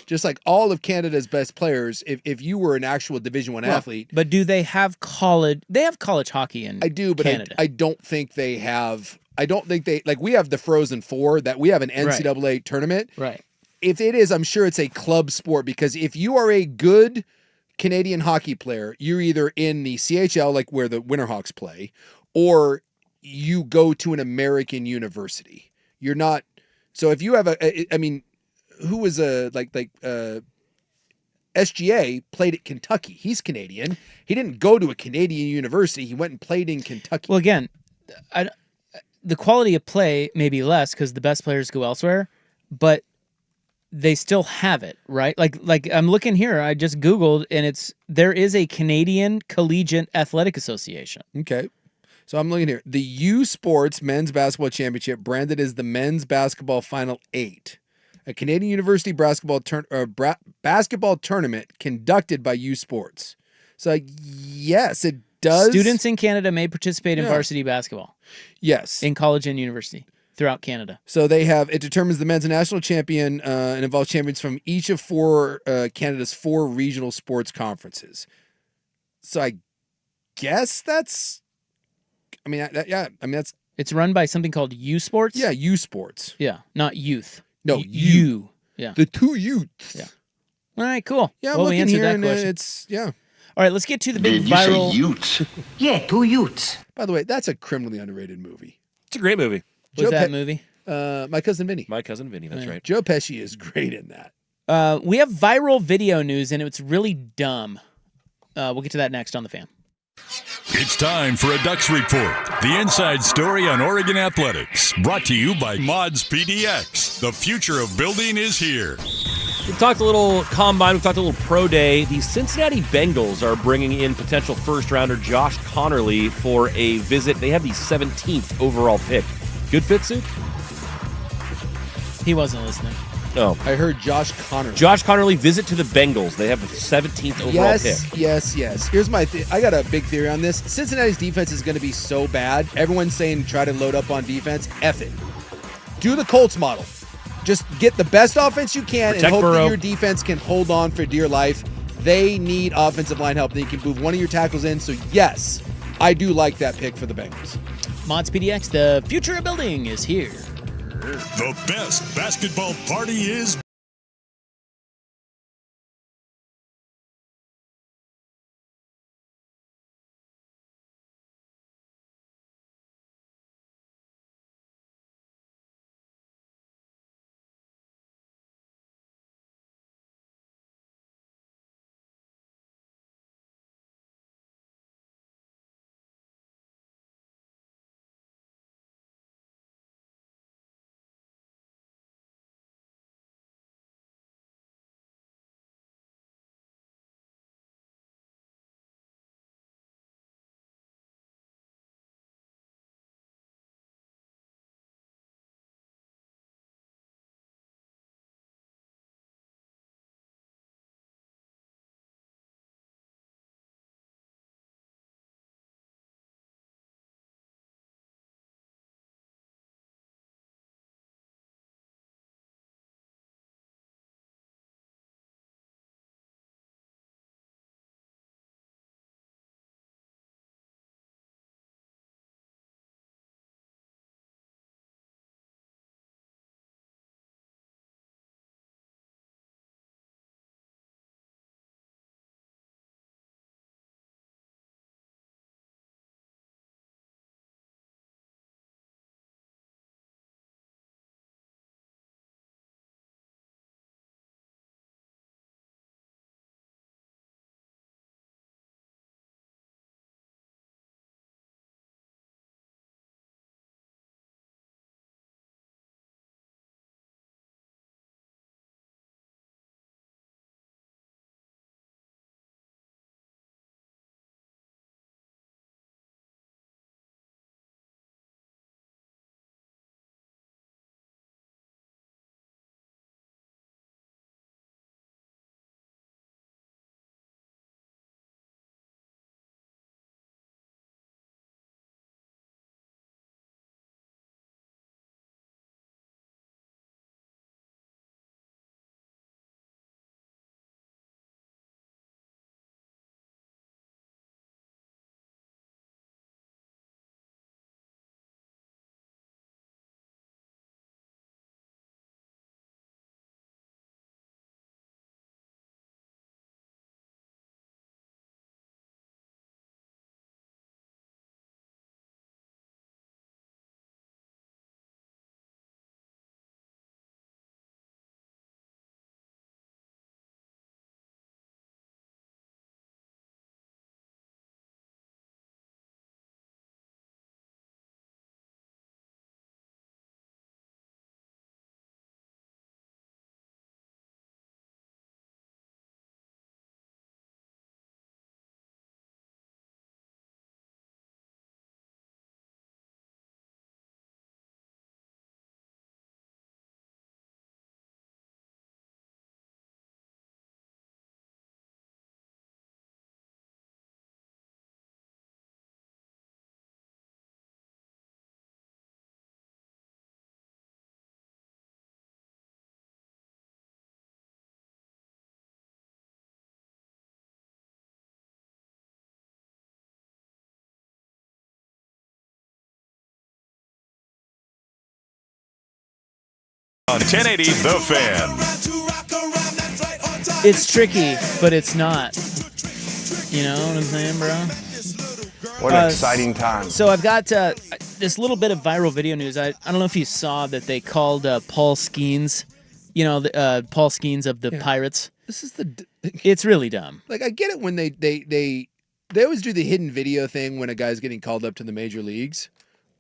Just like all of Canada's best players, if you were an actual Division I athlete. But do they have college? They have college hockey in Canada. I don't think they have. I don't think they like. We have the Frozen Four that we have an NCAA tournament. Right. If it is, I'm sure it's a club sport because if you are a good Canadian hockey player, you're either in the CHL, like where the Winterhawks play, or you go to an American university. You're not. So if you have I mean. Who was SGA played at Kentucky. He's Canadian. He didn't go to a Canadian university. He went and played in Kentucky. Well, again, the quality of play may be less because the best players go elsewhere, but they still have it, right? Like I'm looking here. I just Googled, and there is a Canadian Collegiate Athletic Association. Okay. So I'm looking here. The U Sports Men's Basketball Championship, branded as the Men's Basketball Final 8. A Canadian University basketball tournament conducted by U Sports. So, yes, it does. Students in Canada may participate in varsity basketball. Yes. In college and university throughout Canada. So it determines the men's national champion and involves champions from each of Canada's 4 regional sports conferences. So I guess that's, that's. It's run by something called U Sports? Yeah, U Sports. Yeah, not youth. No, you. Yeah. The 2 youths. Yeah. All right, cool. Yeah, well, we answered that and question. All right, let's get to the big Did you viral. say Utes? Yeah, 2 Utes. By the way, that's a criminally underrated movie. It's a great movie. What's that movie? My Cousin Vinny. My Cousin Vinny, that's right. Joe Pesci is great in that. We have viral video news, and it's really dumb. We'll get to that next on The Fan. It's time for a Ducks Report, the inside story on Oregon athletics. Brought to you by Mods PDX. The future of building is here. We've talked a little combine. We've talked a little pro day. The Cincinnati Bengals are bringing in potential first-rounder Josh Connerly for a visit. They have the 17th overall pick. Good fit, Sue? He wasn't listening. Oh. I heard Josh Connerly. Josh Connerly visit to the Bengals. They have the 17th overall pick. Yes. Here's my I got a big theory on this. Cincinnati's defense is going to be so bad. Everyone's saying try to load up on defense. F it. Do the Colts model. Just get the best offense you can and hope that your defense can hold on for dear life. They need offensive line help. Then you can move one of your tackles in. So, yes, I do like that pick for the Bengals. Mods PDX, the future of building is here. The best basketball party is on 1080 The Fan. It's tricky, but it's not. You know what I'm saying, bro? What an exciting time. So I've got this little bit of viral video news. I don't know if you saw that they called Paul Skeens, Paul Skeens of the Pirates. This is the... It's really dumb. Like, I get it when they always do the hidden video thing when a guy's getting called up to the major leagues.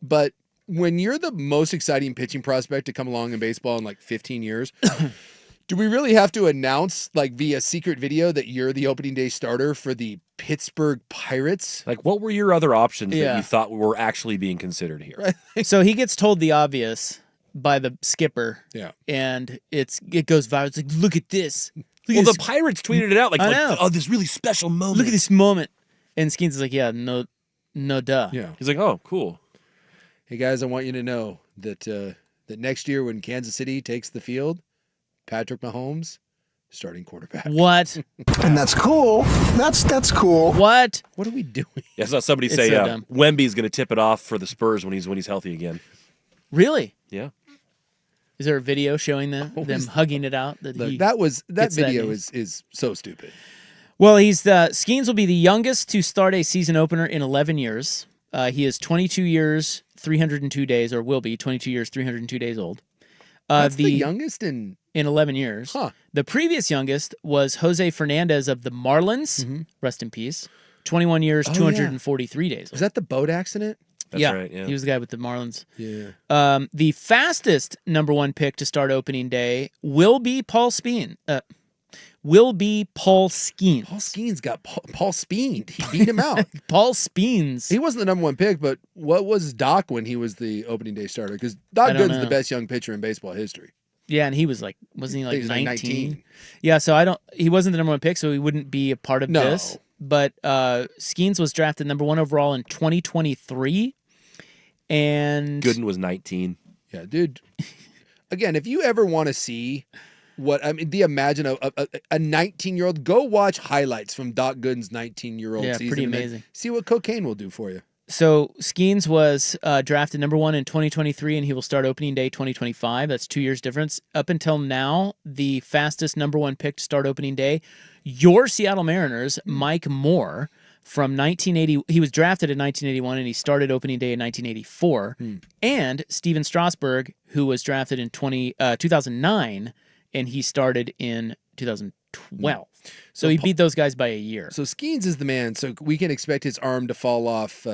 But when you're the most exciting pitching prospect to come along in baseball in like 15 years... Do we really have to announce, like, via secret video that you're the opening day starter for the Pittsburgh Pirates? Like, what were your other options that you thought were actually being considered here? Right. So he gets told the obvious by the skipper. Yeah. And it goes viral. It's like, look at this. The Pirates tweeted it out like, oh, this really special moment. Look at this moment. And Skeens is like, yeah, no duh. Yeah. He's like, oh, cool. Hey, guys, I want you to know that that next year when Kansas City takes the field, Patrick Mahomes, starting quarterback. What? And that's cool. That's cool. What? What are we doing? Yeah, I saw somebody say Wemby's going to tip it off for the Spurs when he's healthy again. Really? Yeah. Is there a video showing them hugging it out? That video is so stupid. Well, Skeens will be the youngest to start a season opener in 11 years. He is 22 years, 302 days, or will be 22 years, 302 days old. That's the youngest in 11 years. Huh. The previous youngest was Jose Fernandez of the Marlins. Rest in peace. 21 years, 243 days. Was that the boat accident? That's right, yeah. He was the guy with the Marlins. Yeah. The fastest number one pick to start opening day will be Paul Skeens. Paul Skeens got Paul Speened. He beat him out. Paul Skeens. He wasn't the number one pick, but what was Doc when he was the opening day starter? Because Doc Gooden's the best young pitcher in baseball history. Yeah, and he was like, wasn't he like 19? Yeah, so he wasn't the number one pick, so he wouldn't be a part of this. But Skeens was drafted number one overall in 2023. And Gooden was 19. Yeah, dude. Again, if you ever want to see imagine a 19-year-old, go watch highlights from Doc Gooden's 19-year-old season. Yeah, pretty amazing. See what cocaine will do for you. So Skeens was drafted number one in 2023, and he will start opening day 2025. That's 2 years difference. Up until now, the fastest number one pick to start opening day, your Seattle Mariners, Mike Moore, from 1980. He was drafted in 1981, and he started opening day in 1984. And Steven Strasburg, who was drafted in 2009, and he started in 2012. So he beat those guys by a year. So Skeens is the man. So we can expect his arm to fall off.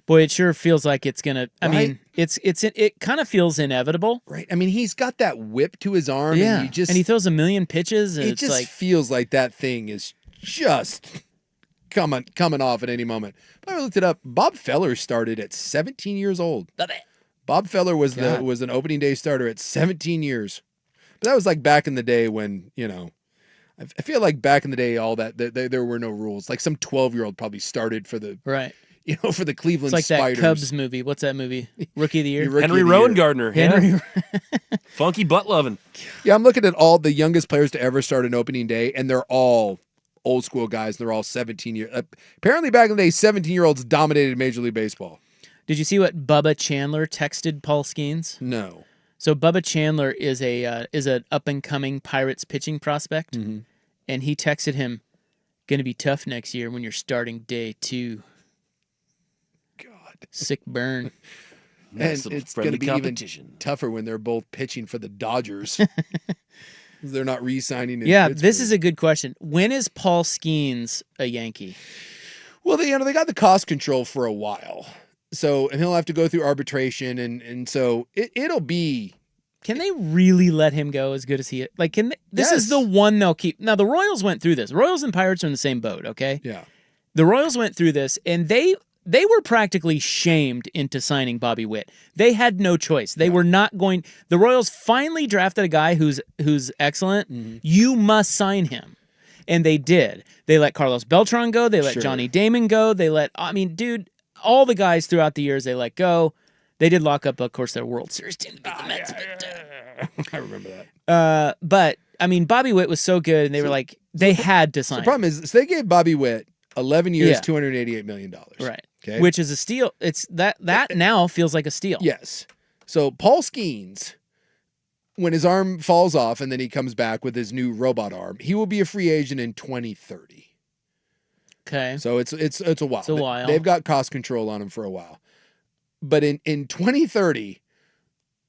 Boy, it sure feels like it's gonna. I mean, it kind of feels inevitable, right? I mean, he's got that whip to his arm. Yeah, and he throws a million pitches. And it just feels like that thing is just coming off at any moment. But I looked it up. Bob Feller started at 17 years old. Bob Feller was an opening day starter at 17 years. But that was like back in the day when, I feel like back in the day, there were no rules. Like some 12-year-old probably started for the for the Cleveland Spiders. It's like Spiders. that Cubs movie. What's that movie? Rookie of the Year. Henry Rowan-Gardner. Funky butt loving. Yeah, I'm looking at all the youngest players to ever start an opening day, and they're all old school guys. They're all 17 years. Apparently, back in the day, 17-year-olds dominated Major League Baseball. Did you see what Bubba Chandler texted Paul Skeens? No. So Bubba Chandler is an up and coming Pirates pitching prospect, and he texted him, "Going to be tough next year when you're starting day 2." God, sick burn. And it's going to be even tougher when they're both pitching for the Dodgers. They're not re-signing. Yeah, this is a good question. When is Paul Skeens a Yankee? Well, they got the cost control for a while. So, and he'll have to go through arbitration, and so it'll be. Can they really let him go as good as he is? Like, this is the one they'll keep. Now, the Royals went through this. Royals and Pirates are in the same boat, okay? Yeah. The Royals went through this, and they were practically shamed into signing Bobby Witt. They had no choice. They were not going. The Royals finally drafted a guy who's excellent. You must sign him. And they did. They let Carlos Beltran go. They let Johnny Damon go. Dude, all the guys throughout the years they let go. They did lock up, of course, their World Series team to beat the Mets. I remember that. But, I mean, Bobby Witt was so good, and they were like, they had to sign. The problem is, they gave Bobby Witt 11 years, $288 million. Right. Okay. Which is a steal. It's that now feels like a steal. Yes. So Paul Skeens when his arm falls off and then he comes back with his new robot arm, he will be a free agent in 2030. Okay. So it's a while. It's a while. They've got cost control on him for a while. But in 2030,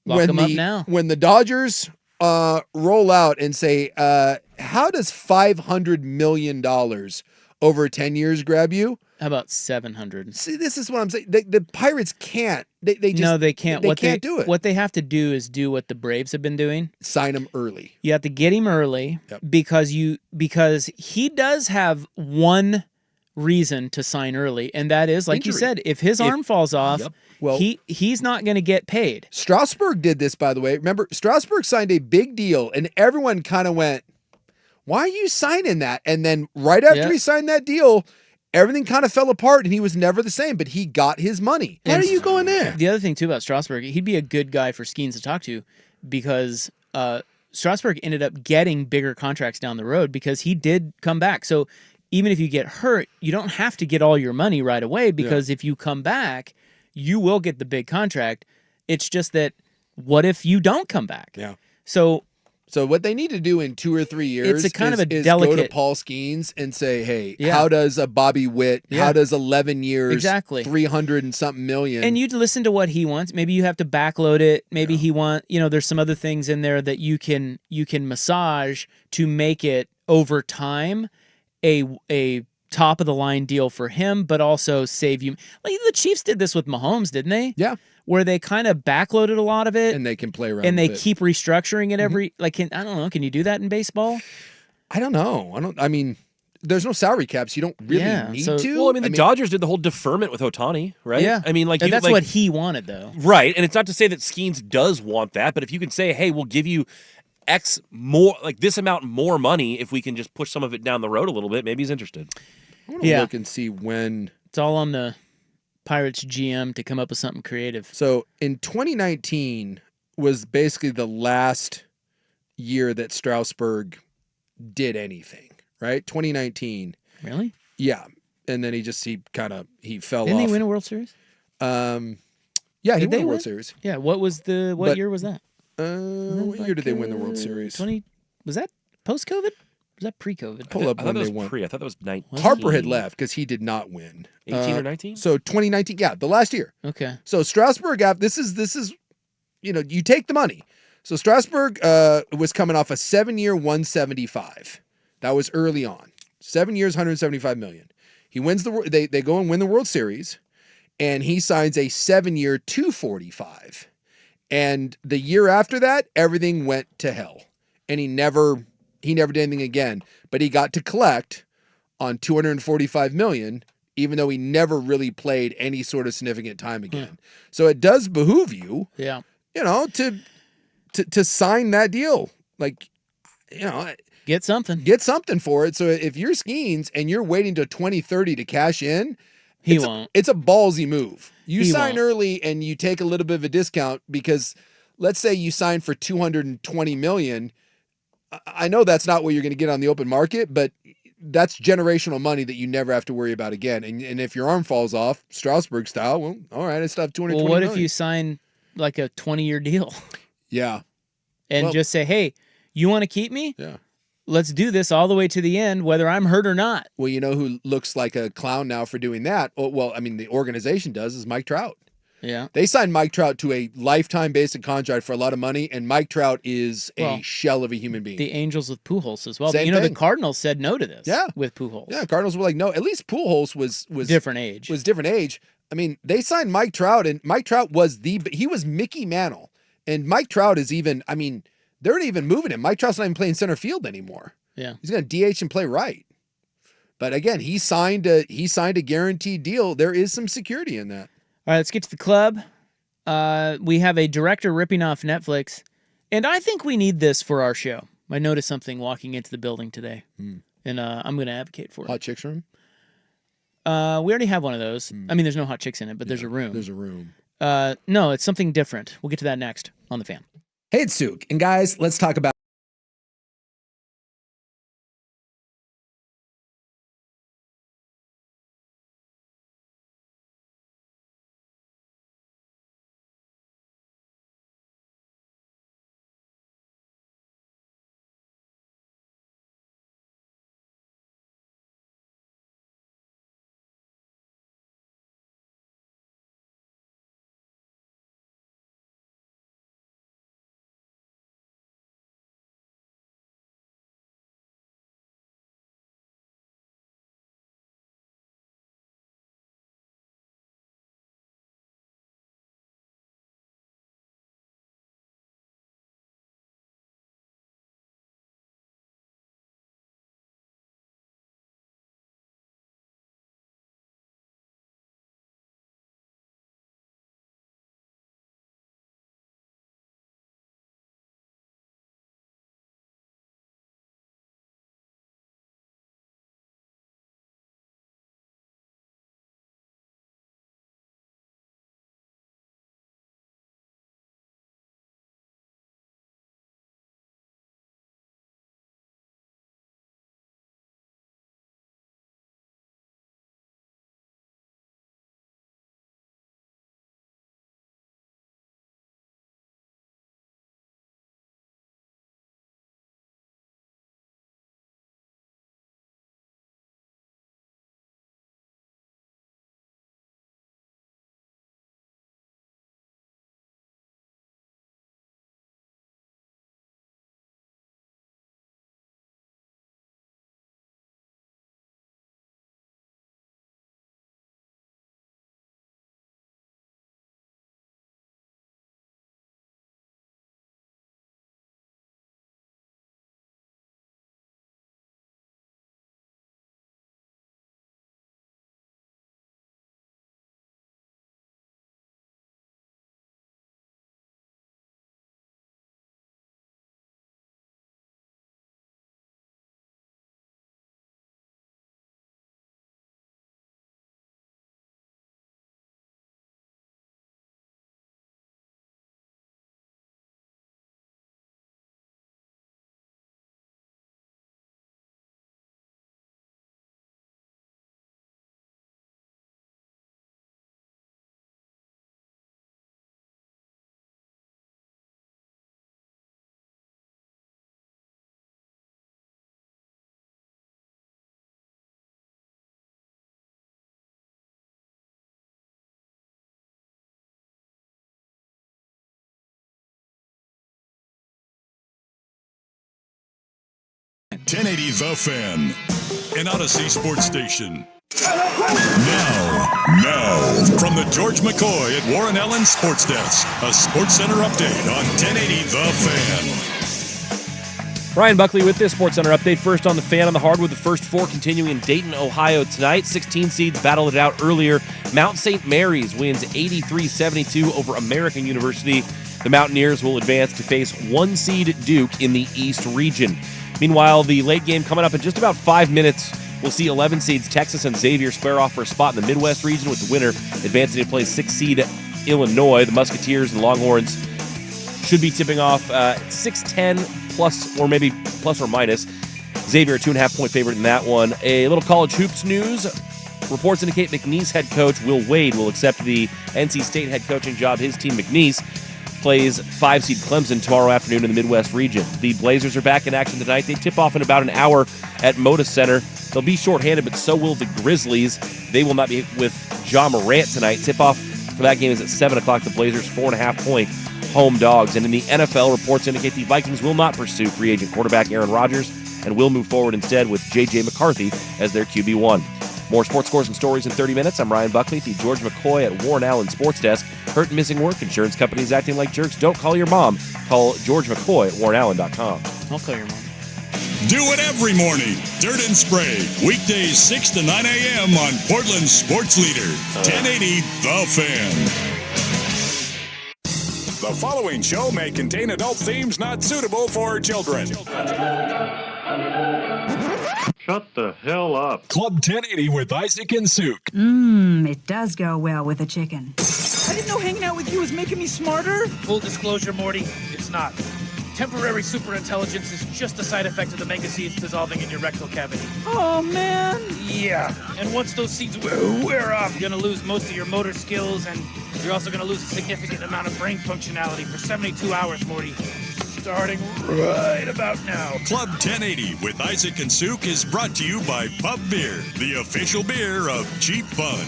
Lock him up now. When the Dodgers roll out and say, how does $500 million over 10 years grab you? How about 700? See, this is what I'm saying. The Pirates can't. They just no, they can't. They can't do it. What they have to do is do what the Braves have been doing. Sign him early. You have to get him early because he does have one reason to sign early, and that is, like you said, if his arm falls off, well, he's not going to get paid. Strasburg did this, by the way. Remember, Strasburg signed a big deal, and everyone kind of went, "Why are you signing that?" And then right after he signed that deal, everything kind of fell apart, and he was never the same. But he got his money. Why are you going there? The other thing too about Strasburg, he'd be a good guy for Skeens to talk to, because Strasburg ended up getting bigger contracts down the road because he did come back. So even if you get hurt, you don't have to get all your money right away, because if you come back, you will get the big contract. It's just that, what if you don't come back? Yeah. So what they need to do in 2 or 3 years it's a kind of a is delicate go to Paul Skeens and say, hey, how does a Bobby Witt, how does 11 years, exactly 300 and something million? And you'd listen to what he wants. Maybe you have to backload it. Maybe he there's some other things in there that you can massage to make it over time a top of the line deal for him, but also save you. Like the Chiefs did this with Mahomes, didn't they? Yeah. Where they kind of backloaded a lot of it, and they can play around, and they with it. keep restructuring it every. Like, I don't know. Can you do that in baseball? I don't know. I mean, there's no salary caps. You don't really need to. Well, I mean, the Dodgers did the whole deferment with Otani, right? Yeah. I mean, and that's what he wanted, though. Right. And it's not to say that Skeens does want that, but if you can say, hey, we'll give you X more, like this amount more money, if we can just push some of it down the road a little bit, maybe he's interested. I want to look and see when. It's all on the Pirates GM to come up with something creative. So in 2019 was basically the last year that Strasburg did anything, right? 2019. Really? Yeah. And then he fell Didn't off. They win a World Series? Yeah, he won a World Series. Yeah, what year was that? What year did they win the World Series? Was that post-COVID? Was that pre-COVID? Pull up when they won. I thought that was 19. Harper had left because he did not win. 18 or 19? So 2019, yeah, the last year. Okay. So Strasburg, this is, you take the money. So Strasburg was coming off a 7-year 175. That was early on. 7 years, 175 million. He wins they go and win the World Series, and he signs a 7-year 245. And the year after that, everything went to hell, and he never did anything again. But he got to collect on 245 million, even though he never really played any sort of significant time again. So it does behoove you, to sign that deal. Like, get something for it. So if you're Skeens and you're waiting to 2030 to cash in, he won't. It's a ballsy move. You He sign won't. early and you take a little bit of a discount, because let's say you sign for 220 million. I know that's not what you're going to get on the open market, but that's generational money that you never have to worry about again. And if your arm falls off, Strasburg style, well, all right, I still have 220 Well, what million. if you sign like a 20-year deal? Yeah. And just say, hey, you want to keep me? Yeah. Let's do this all the way to the end, whether I'm hurt or not. Well, you know who looks like a clown now for doing that? Oh, well, I mean, the organization does, is Mike Trout. Yeah. They signed Mike Trout to a lifetime basic contract for a lot of money, and Mike Trout is a shell of a human being. The Angels with Pujols as well. Same The thing. Cardinals said no to this. Yeah. With Pujols. Yeah, Cardinals were like, no. At least Pujols was different age. I mean, they signed Mike Trout, and Mike Trout was he was Mickey Mantle, and Mike Trout is even. I mean, they're not even moving him. Mike Trout's not even playing center field anymore. Yeah, he's going to DH and play right. But again, he signed a guaranteed deal. There is some security in that. All right, let's get to the club. We have a director ripping off Netflix, and I think we need this for our show. I noticed something walking into the building today, and I'm going to advocate for it. Hot chicks room? We already have one of those. I mean, there's no hot chicks in it, but there's a room. There's a room. No, it's something different. We'll get to that next on The Fan. Hey, it's Suk, and guys, let's talk about 1080 The Fan, an Odyssey sports station. Now, from the George McCoy at Warren Allen Sports Desk, a Sports Center update on 1080 The Fan. Ryan Buckley with this Sports Center update. First on the Fan on the hardwood, the first four continuing in Dayton, Ohio tonight. 16 seeds battled it out earlier. Mount St. Mary's wins 83-72 over American University. The Mountaineers will advance to face 1 seed Duke in the East region. Meanwhile, the late game coming up in just about 5 minutes. We'll see 11 seeds Texas and Xavier square off for a spot in the Midwest region, with the winner advancing to play 6 seed Illinois. The Musketeers and Longhorns should be tipping off 6-10 plus, or maybe plus or minus. Xavier, a 2.5-point favorite in that one. A little college hoops news. Reports indicate McNeese head coach Will Wade will accept the NC State head coaching job. His team, McNeese, plays 5-seed Clemson tomorrow afternoon in the Midwest region. The Blazers are back in action tonight. They tip off in about an hour at Moda Center. They'll be shorthanded, but so will the Grizzlies. They will not be with Ja Morant tonight. Tip-off for that game is at 7 o'clock. The Blazers 4.5-point home dogs. And in the NFL, reports indicate the Vikings will not pursue free agent quarterback Aaron Rodgers and will move forward instead with J.J. McCarthy as their QB1. More sports scores and stories in 30 minutes. I'm Ryan Buckley at the George McCoy at Warren Allen Sports Desk. Hurt and missing work, insurance companies acting like jerks. Don't call your mom. Call George McCoy at warrenallen.com. I'll call your mom. Do it every morning. Dirt and Spray. Weekdays 6 to 9 a.m. on Portland's sports leader, 1080 The Fan. The following show may contain adult themes not suitable for children. Shut the hell up. Club 1080 with Isaac and Souk. It does go well with a chicken. I didn't know hanging out with you was making me smarter. Full disclosure, Morty, it's not. Temporary superintelligence is just a side effect of the mega seeds dissolving in your rectal cavity. Oh, man. Yeah, and once those seeds wear off, you're gonna lose most of your motor skills, and you're also gonna lose a significant amount of brain functionality for 72 hours, Morty. Starting right about now. Club 1080 with Isaac and Souk is brought to you by Pub Beer, the official beer of cheap fun.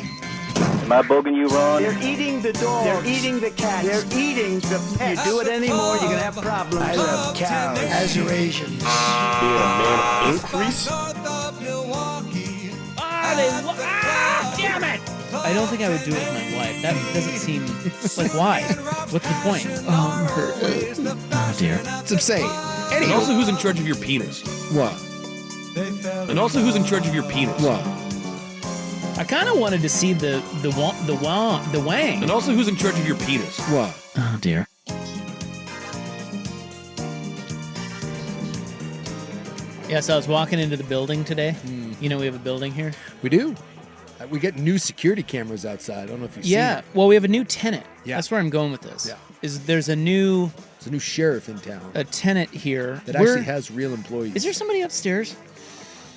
Am I bugging you, Ron? They're eating the dog. They're eating the cat. They're eating the pet. You do it anymore, you're gonna have problems. I love cows. As are Asians. Be a man increase? Damn it! I don't think I would do it with my wife. That doesn't seem like, why? What's the point? Oh, dear. It's insane. And also, who's in charge of your penis? What? And also, who's in charge of your penis? What? I kind of wanted to see the wang. And also, who's in charge of your penis? What? Oh dear. Yeah, so I was walking into the building today. You know, we have a building here. We do. We get new security cameras outside. I don't know if you've seen it. Yeah, well, we have a new tenant. Yeah. That's where I'm going with this. Yeah. There's a new sheriff in town. A tenant here that actually has real employees. Is there somebody upstairs?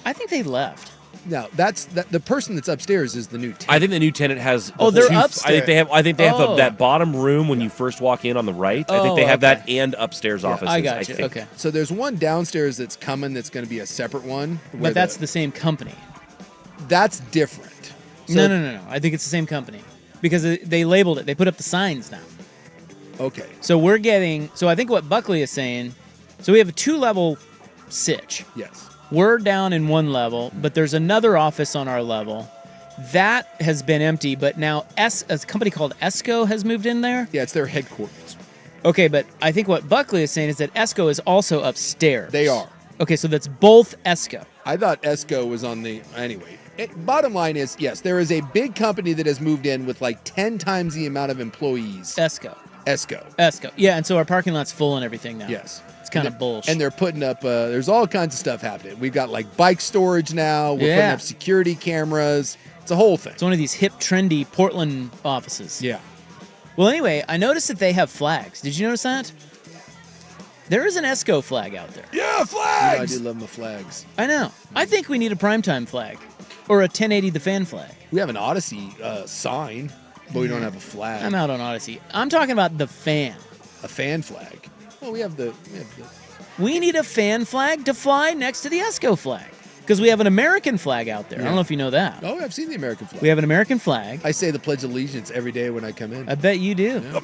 I think they left. No, the person that's upstairs is the new tenant. I think the new tenant has. They're upstairs. I think they have that bottom room when you first walk in on the right. I think they have that and upstairs offices. I got you. Okay. So there's one downstairs that's coming. That's going to be a separate one. But that's the same company. That's different. So, no. I think it's the same company because they labeled it. They put up the signs now. Okay. So we're getting. So I think what Buckley is saying. So we have a 2-level sitch. Yes. We're down in 1 level, but there's another office on our level. That has been empty, but now a company called ESCO has moved in there. Yeah, it's their headquarters. Okay, but I think what Buckley is saying is that ESCO is also upstairs. They are. Okay, so that's both ESCO. I thought ESCO was on the... Anyway, bottom line is, yes, there is a big company that has moved in with like 10 times the amount of employees. ESCO. Yeah, and so our parking lot's full and everything now. Yes. Kind of bullshit. And they're putting up, there's all kinds of stuff happening. We've got like bike storage now. We're putting up security cameras. It's a whole thing. It's one of these hip, trendy Portland offices. Yeah. Well, anyway, I noticed that they have flags. Did you notice that? There is an ESCO flag out there. Yeah, flags! Yeah, I do love my flags. I know. I think we need a Primetime flag. Or a 1080 The Fan flag. We have an Odyssey sign, but we don't have a flag. I'm out on Odyssey. I'm talking about the Fan. A fan flag. Well, we need a fan flag to fly next to the ESCO flag. Because we have an American flag out there. Yeah. I don't know if you know that. Oh, I've seen the American flag. We have an American flag. I say the Pledge of Allegiance every day when I come in. I bet you do. Yeah.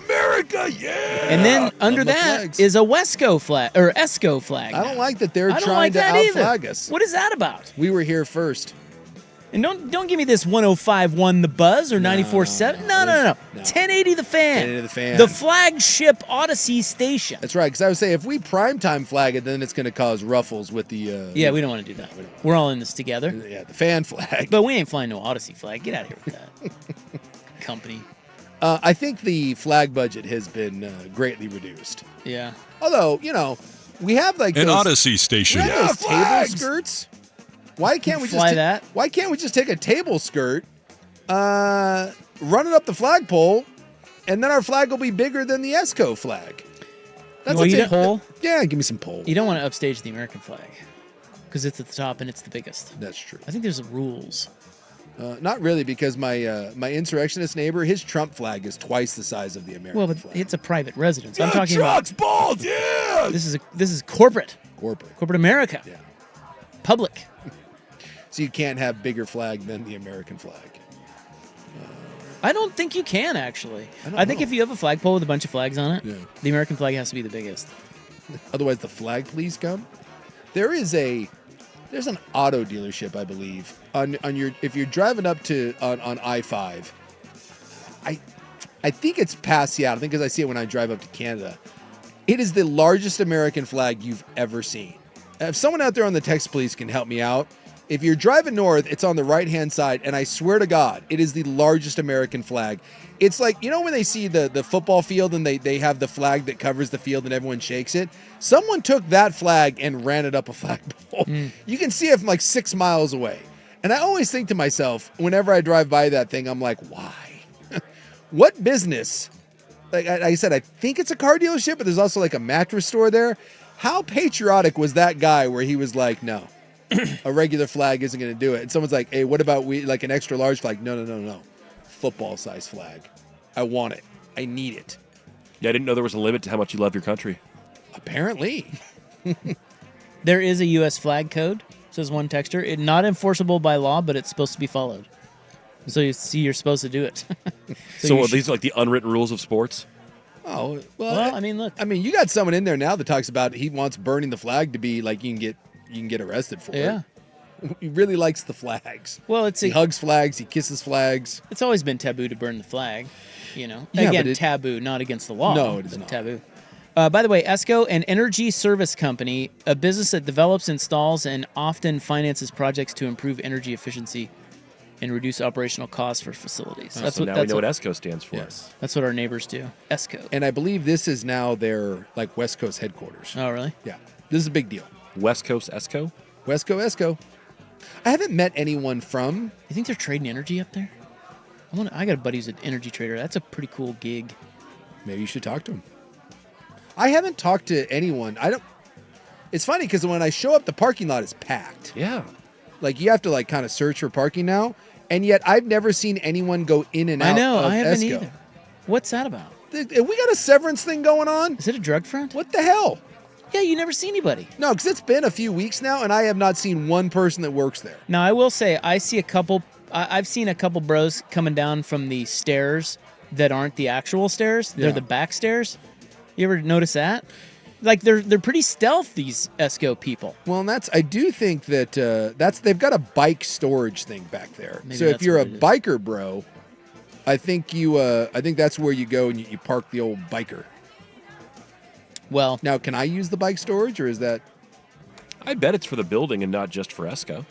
America, yeah. And then under Love the that flags. is a Wesco flag or Esco flag. I don't like that they're I don't trying like to that outflag either. us. What is that about? We were here first. And don't give me this 105.1 The Buzz or 94.7. No. 1080 The Fan. 1080 The Fan. The flagship Odyssey station. That's right, because I would say if we primetime flag it, then it's going to cause ruffles with the... Yeah, we don't want to do that. We're all in this together. Yeah, the fan flag. But we ain't flying no Odyssey flag. Get out of here with that. Company. I think the flag budget has been greatly reduced. Yeah. Although, we have like An those, Odyssey station. we have those table skirts. Why can't we Fly just that? Why can't we just take a table skirt, run it up the flagpole, and then our flag will be bigger than the ESCO flag? You want a pole? Yeah, give me some pole. You don't want to upstage the American flag because it's at the top and it's the biggest. That's true. I think there's rules. Not really, because my my insurrectionist neighbor, his Trump flag is twice the size of the American Well, but flag. it's a private residence. I'm Yeah, talking trucks, about balls, yeah. This is corporate. Corporate America. Yeah. Public. So you can't have bigger flag than the American flag. I don't think you can actually. don't I think know. if you have a flagpole with a bunch of flags on it, Yeah. the American flag has to be the biggest. Otherwise, the flag police come. There's an auto dealership, I believe, on your if you're driving up to on I-5. I think it's past Seattle. I think because I see it when I drive up to Canada. It is the largest American flag you've ever seen. If someone out there on the text police can help me out, if you're driving north, it's on the right-hand side, and I swear to God, it is the largest American flag. It's like, when they see the football field and they have the flag that covers the field and everyone shakes it? Someone took that flag and ran it up a flagpole. You can see it from like 6 miles away. And I always think to myself, whenever I drive by that thing, I'm like, why? What business? Like I said, I think it's a car dealership, but there's also like a mattress store there. How patriotic was that guy where he was like, no, a regular flag isn't going to do it. And someone's like, hey, what about like an extra large flag? No. Football size flag. I want it. I need it. Yeah, I didn't know there was a limit to how much you love your country. Apparently. There is a U.S. flag code, says one texter. It's not enforceable by law, but it's supposed to be followed. So you're supposed to do it. So are these like the unwritten rules of sports? Oh, Well, I mean, look. I mean, you got someone in there now that talks about he wants burning the flag to be like you can get arrested for Yeah. it. He really likes the flags. Well, He hugs flags, he kisses flags. It's always been taboo to burn the flag, Yeah, Again, but taboo, not against the law. No, it is but not. Taboo. By the way, ESCO, an energy service company, a business that develops, installs, and often finances projects to improve energy efficiency and reduce operational costs for facilities. So now we know what ESCO stands for. Yes. That's what our neighbors do. ESCO. And I believe this is now their like West Coast headquarters. Oh, really? Yeah. This is a big deal. West Coast ESCO? West Coast ESCO. I haven't met anyone from. You think they're trading energy up there? I got a buddy who's an energy trader. That's a pretty cool gig. Maybe you should talk to him. I haven't talked to anyone. It's funny because when I show up, the parking lot is packed. Yeah. Like you have to like kind of search for parking now, and yet I've never seen anyone go in and out. I know. of I haven't ESCO. either. What's that about? We got a severance thing going on. Is it a drug front? What the hell? Yeah, you never see anybody. No, because it's been a few weeks now, and I have not seen one person that works there. Now, I will say, I've seen a couple bros coming down from the stairs that aren't the actual stairs. They're Yeah. the back stairs. You ever notice that? Like they're pretty stealth, these ESCO people. Well, and I do think that they've got a bike storage thing back there. Maybe So if that's you're a what it is. biker bro, I think that's where you go and you park the old biker. Well, now can I use the bike storage or is that? I bet it's for the building and not just for ESCO.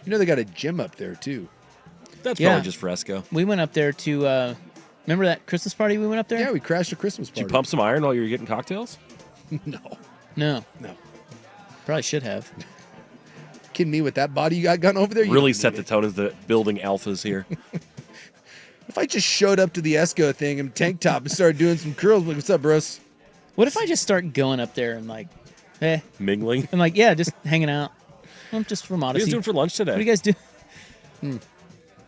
They got a gym up there too. That's Yeah. probably just for ESCO. We went up there to remember that Christmas party we went up there? Yeah, we crashed a Christmas Did party. you pump some iron while you were getting cocktails? No. No. Probably should have. Kidding me with that body you got gun over there? You Really don't set need the it. tone as the building alphas here. If I just showed up to the ESCO thing in tank top and started doing some curls, like, what's up, bros? What if I just start going up there and like, Mingling? I'm like, yeah, just hanging out. I'm just from What are you Odyssey. guys doing for lunch today? What do you guys do?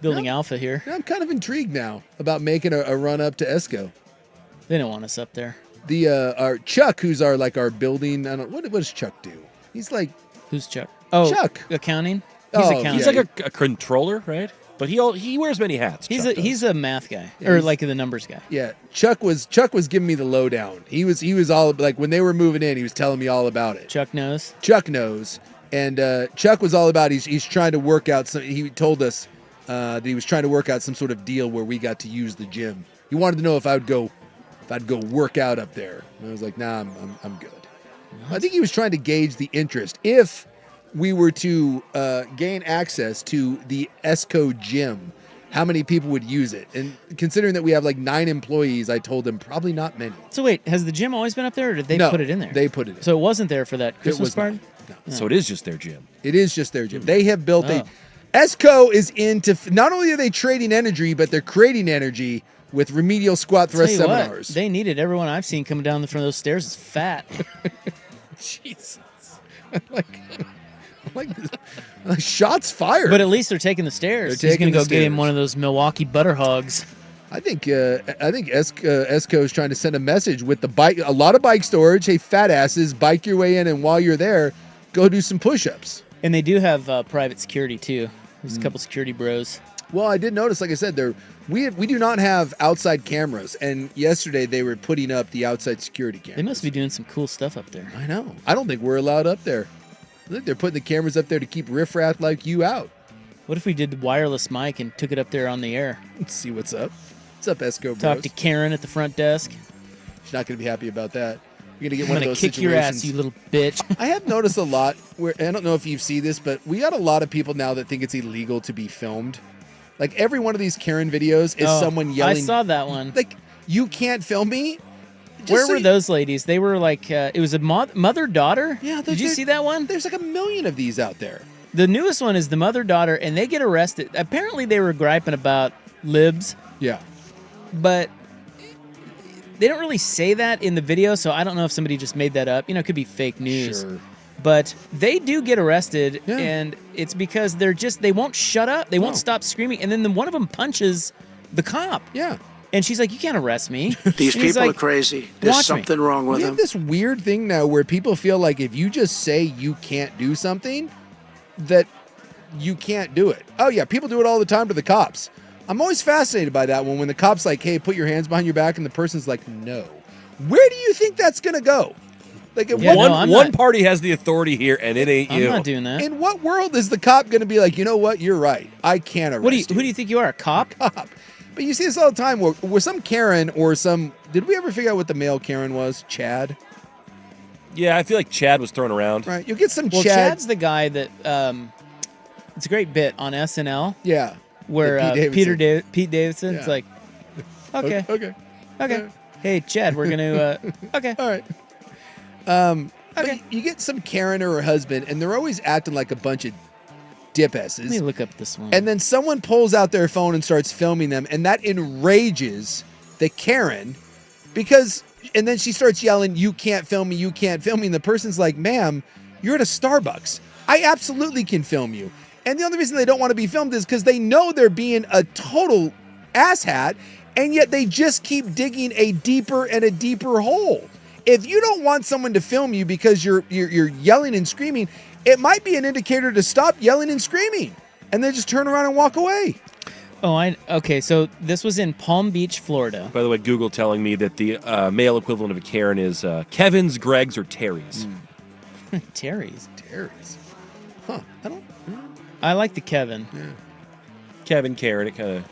Building Alpha here. I'm kind of intrigued now about making a run up to ESCO. They don't want us up there. Our Chuck, who's our building. I don't. What does Chuck do? He's like. Who's Chuck? Oh, Chuck. Accounting. Oh, He's accounting. He's like a controller, right? But he wears many hats. He's a math guy, or like the numbers guy. Yeah, Chuck was giving me the lowdown. He was all like, when they were moving in, he was telling me all about it. Chuck knows. And Chuck was all about he's trying to work out some. He told us that he was trying to work out some sort of deal where we got to use the gym. He wanted to know if I'd go work out up there. And I was like, nah, I'm good. I think he was trying to gauge the interest. If we were to gain access to the ESCO gym, how many people would use it? And considering that we have like 9 employees, I told him probably not many. So wait, has the gym always been up there, or did they put it in there? They put it in. So it wasn't there for that Christmas party? No. So it is just their gym. It is just their gym. They have built ESCO is into, not only are they trading energy, but they're creating energy with remedial squat thrust seminars. They needed everyone I've seen coming down from those stairs is fat. Jesus. like shots fired. But at least they're taking the stairs. He's going to go get him one of those Milwaukee butter hogs. I think ESCO is trying to send a message with the bike. A lot of bike storage. Hey, fat asses, bike your way in, and while you're there, go do some push-ups. And they do have private security too. There's a couple security bros. Well, I did notice, like I said, we do not have outside cameras, and yesterday they were putting up the outside security cameras. They must be doing some cool stuff up there. I know. I don't think we're allowed up there. I think they're putting the cameras up there to keep riffraff like you out. What if we did wireless mic and took it up there on the air? Let's see what's up. What's up, ESCO bros? Talk to Karen at the front desk. She's not going to be happy about that. You're going to get I'm one of gonna those kick situations. your ass, you little bitch. I have noticed a lot where, I don't know if you see this, but we got a lot of people now that think it's illegal to be filmed. Like every one of these Karen videos is someone yelling. I saw that one. Like, you can't film me? Where were those ladies? They were like, it was a mother-daughter? Yeah. Did you see that one? There's like 1 million of these out there. The newest one is the mother-daughter, and they get arrested. Apparently they were griping about libs. Yeah. But they don't really say that in the video, so I don't know if somebody just made that up. You know, it could be fake news. Sure. But they do get arrested, and it's because they won't shut up. They won't stop screaming. And then one of them punches the cop. Yeah. And she's like, you can't arrest me. These people are crazy. There's something wrong with We them. have this weird thing now where people feel like if you just say you can't do something, that you can't do it. Oh, yeah, people do it all the time to the cops. I'm always fascinated by that one when the cop's like, hey, put your hands behind your back, and the person's like, no. Where do you think that's going to go? Like, one party has the authority here, and it ain't you. I'm not doing that. In what world is the cop going to be like, you know what, you're right, I can't arrest Who do you think you are, a cop? Cop. But you see this all the time where some Karen or some... Did we ever figure out what the male Karen was? Chad? Yeah, I feel like Chad was thrown around. Right, you'll get some Well, Chad... Chad's the guy that... it's a great bit on SNL. Yeah. Where Pete Davidson, it's like, okay. Okay. Hey, Chad, we're going to... okay. All right. But you get some Karen or her husband, and they're always acting like a bunch of dip-asses. Let me look up this one. And then someone pulls out their phone and starts filming them, and that enrages the Karen because... And then she starts yelling, you can't film me, you can't film me. And the person's like, ma'am, you're at a Starbucks. I absolutely can film you. And the only reason they don't want to be filmed is because they know they're being a total asshat, and yet they just keep digging a deeper and a deeper hole. If you don't want someone to film you because you're yelling and screaming, it might be an indicator to stop yelling and screaming, and then just turn around and walk away. Okay, so this was in Palm Beach, Florida. By the way, Google telling me that the male equivalent of a Karen is Kevin's, Greg's, or Terry's. Terry's? Terry's. Huh. I like the Kevin. Yeah. Kevin, Karen, it kind of,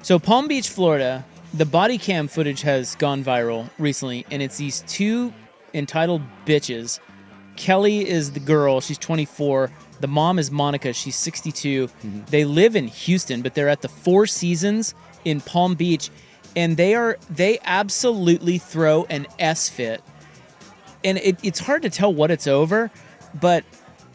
So Palm Beach, Florida, the body cam footage has gone viral recently, and it's these two entitled bitches. Kelly is the girl. She's 24. The mom is Monica. She's 62. They live in Houston, but they're at the Four Seasons in Palm Beach, and they absolutely throw an S-fit. And it's hard to tell what it's over, but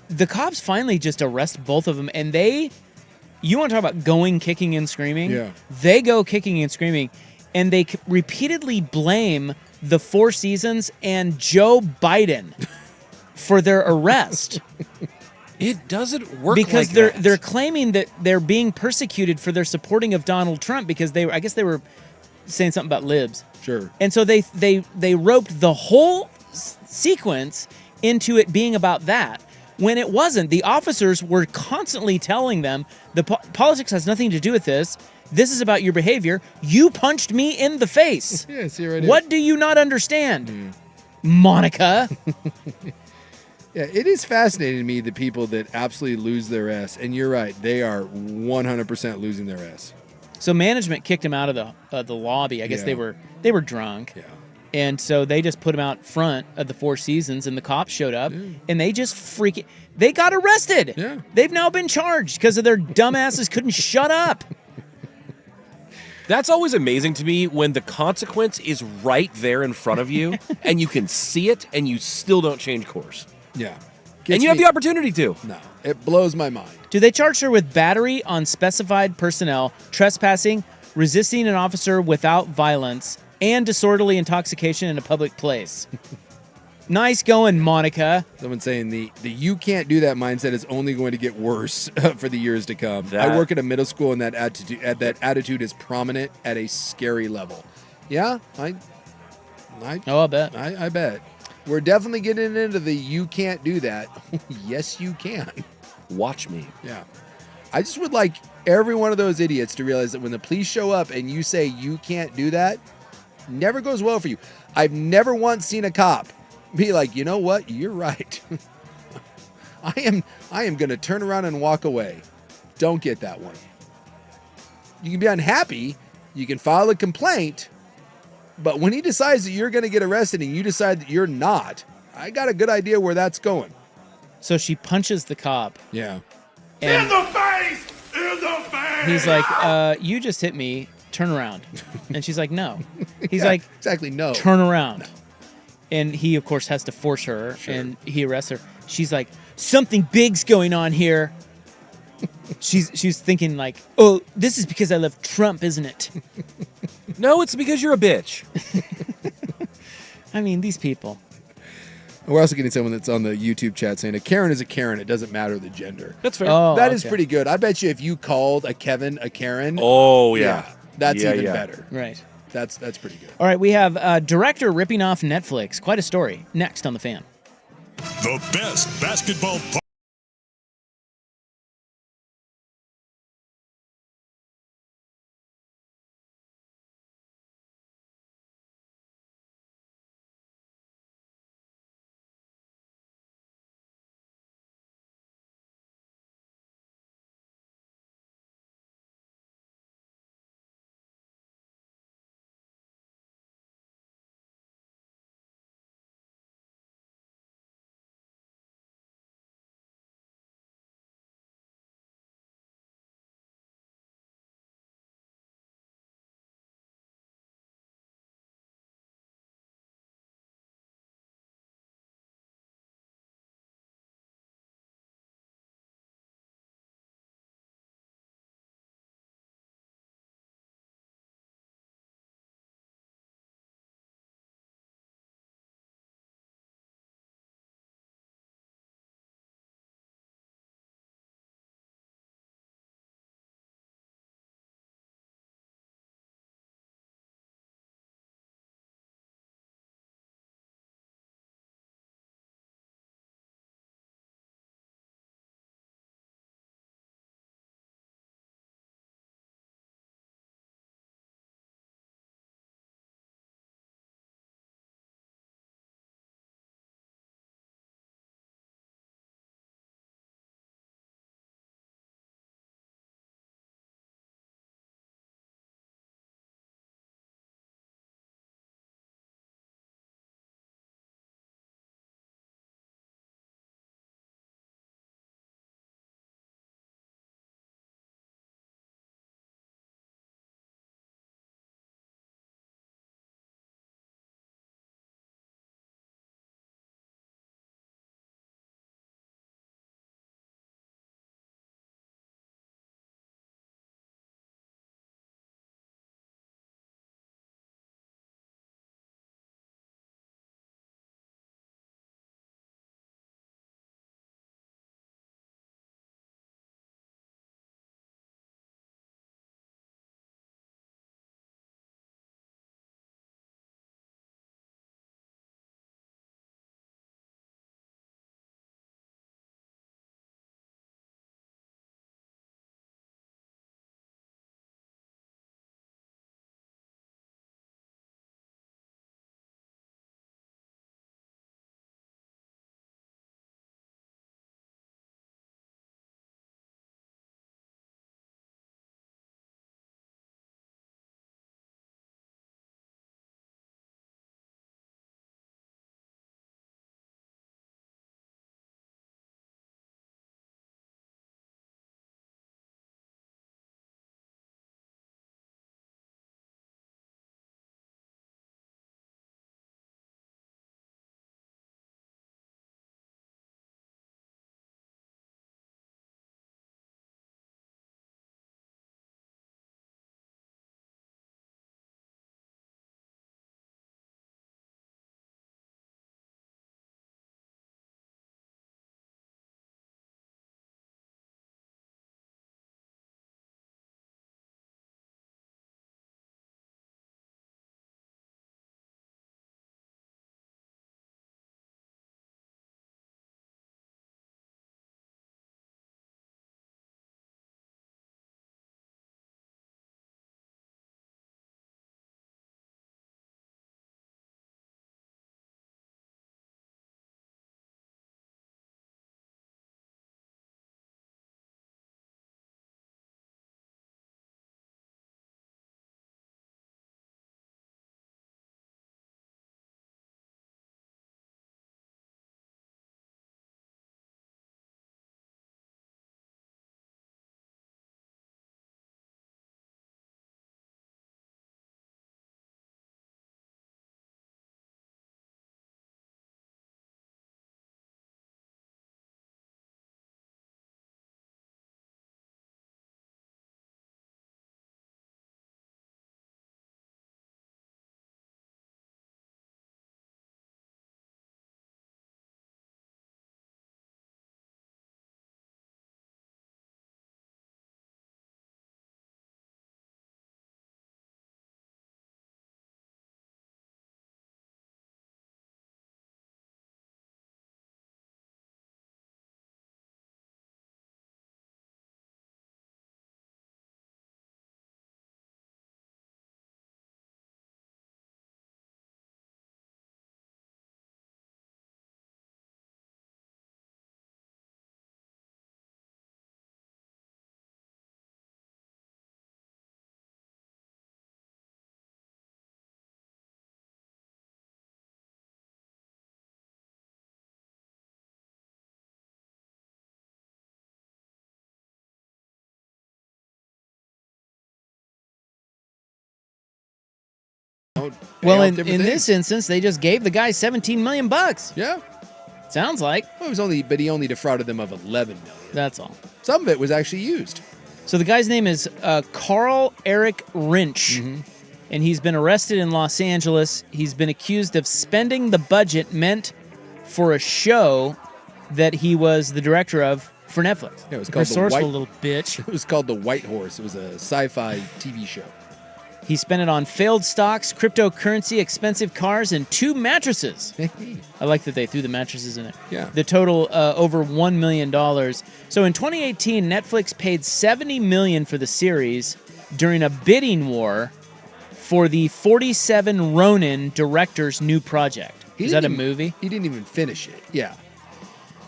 the cops finally just arrest both of them, and you want to talk about going, kicking, and screaming? Yeah. They go kicking and screaming, and they repeatedly blame the Four Seasons and Joe Biden for their arrest. It doesn't work because like that. they're claiming that they're being persecuted for their supporting of Donald Trump because I guess they were saying something about libs. Sure. And so they roped the whole sequence into it being about that. when it wasn't. The officers were constantly telling them the politics has nothing to do with this. This is about your behavior. You punched me in the face. Yeah, see right What do you not understand, Monica? Yeah, it is fascinating to me the people that absolutely lose their S. And you're right, they are 100% losing their S. So management kicked him out of the lobby. I guess they were drunk. Yeah. And so they just put him out front of the Four Seasons, and the cops showed up, and they just they got arrested. Yeah. They've now been charged because of their dumbasses couldn't shut up. That's always amazing to me when the consequence is right there in front of you, and you can see it, and you still don't change course. Yeah. And you have the opportunity to. No, it blows my mind. Do they charge her with battery on specified personnel, trespassing, resisting an officer without violence, and disorderly intoxication in a public place? Nice going, Monica. Someone's saying the you can't do that mindset is only going to get worse for the years to come. I work at a middle school, and that attitude is prominent at a scary level. Yeah, I bet. I bet. We're definitely getting into the you can't do that. Yes, you can. Watch me. Yeah. I just would like every one of those idiots to realize that when the police show up and you say you can't do that, never goes well for you. I've never once seen a cop be like, you know what? You're right. I am going to turn around and walk away. Don't get that one. You can be unhappy. You can file a complaint. But when he decides that you're going to get arrested and you decide that you're not, I got a good idea where that's going. So she punches the cop. Yeah. In the face! In the face! He's like, you just hit me. Turn around. And she's like, no. He's like, exactly, no. Turn around. No. And he, of course, has to force her, Sure. and he arrests her. She's like, something big's going on here. She's thinking like, oh, this is because I love Trump, isn't it? No, it's because you're a bitch. I mean, these people. We're also getting someone that's on the YouTube chat saying a Karen is a Karen. It doesn't matter the gender. That's fair. Oh, that is pretty good. I bet you if you called a Kevin a Karen. Oh, yeah. That's even better. Right. That's pretty good. All right, we have director ripping off Netflix. Quite a story. Next on The Fan. The best basketball Well, in this instance, they just gave the guy $17 million. Yeah. Sounds like. Well, he only defrauded them of $11 million. That's all. Some of it was actually used. So the guy's name is Carl Eric Rinch, and he's been arrested in Los Angeles. He's been accused of spending the budget meant for a show that he was the director of for Netflix. Yeah, it was called resourceful little bitch. It was called The White Horse. It was a sci-fi TV show. He spent it on failed stocks, cryptocurrency, expensive cars, and 2 mattresses. I like that they threw the mattresses in it. Yeah. The total over $1 million. So in 2018, Netflix paid $70 million for the series during a bidding war for the 47 Ronin director's new project. Is that a movie? He didn't even finish it. Yeah.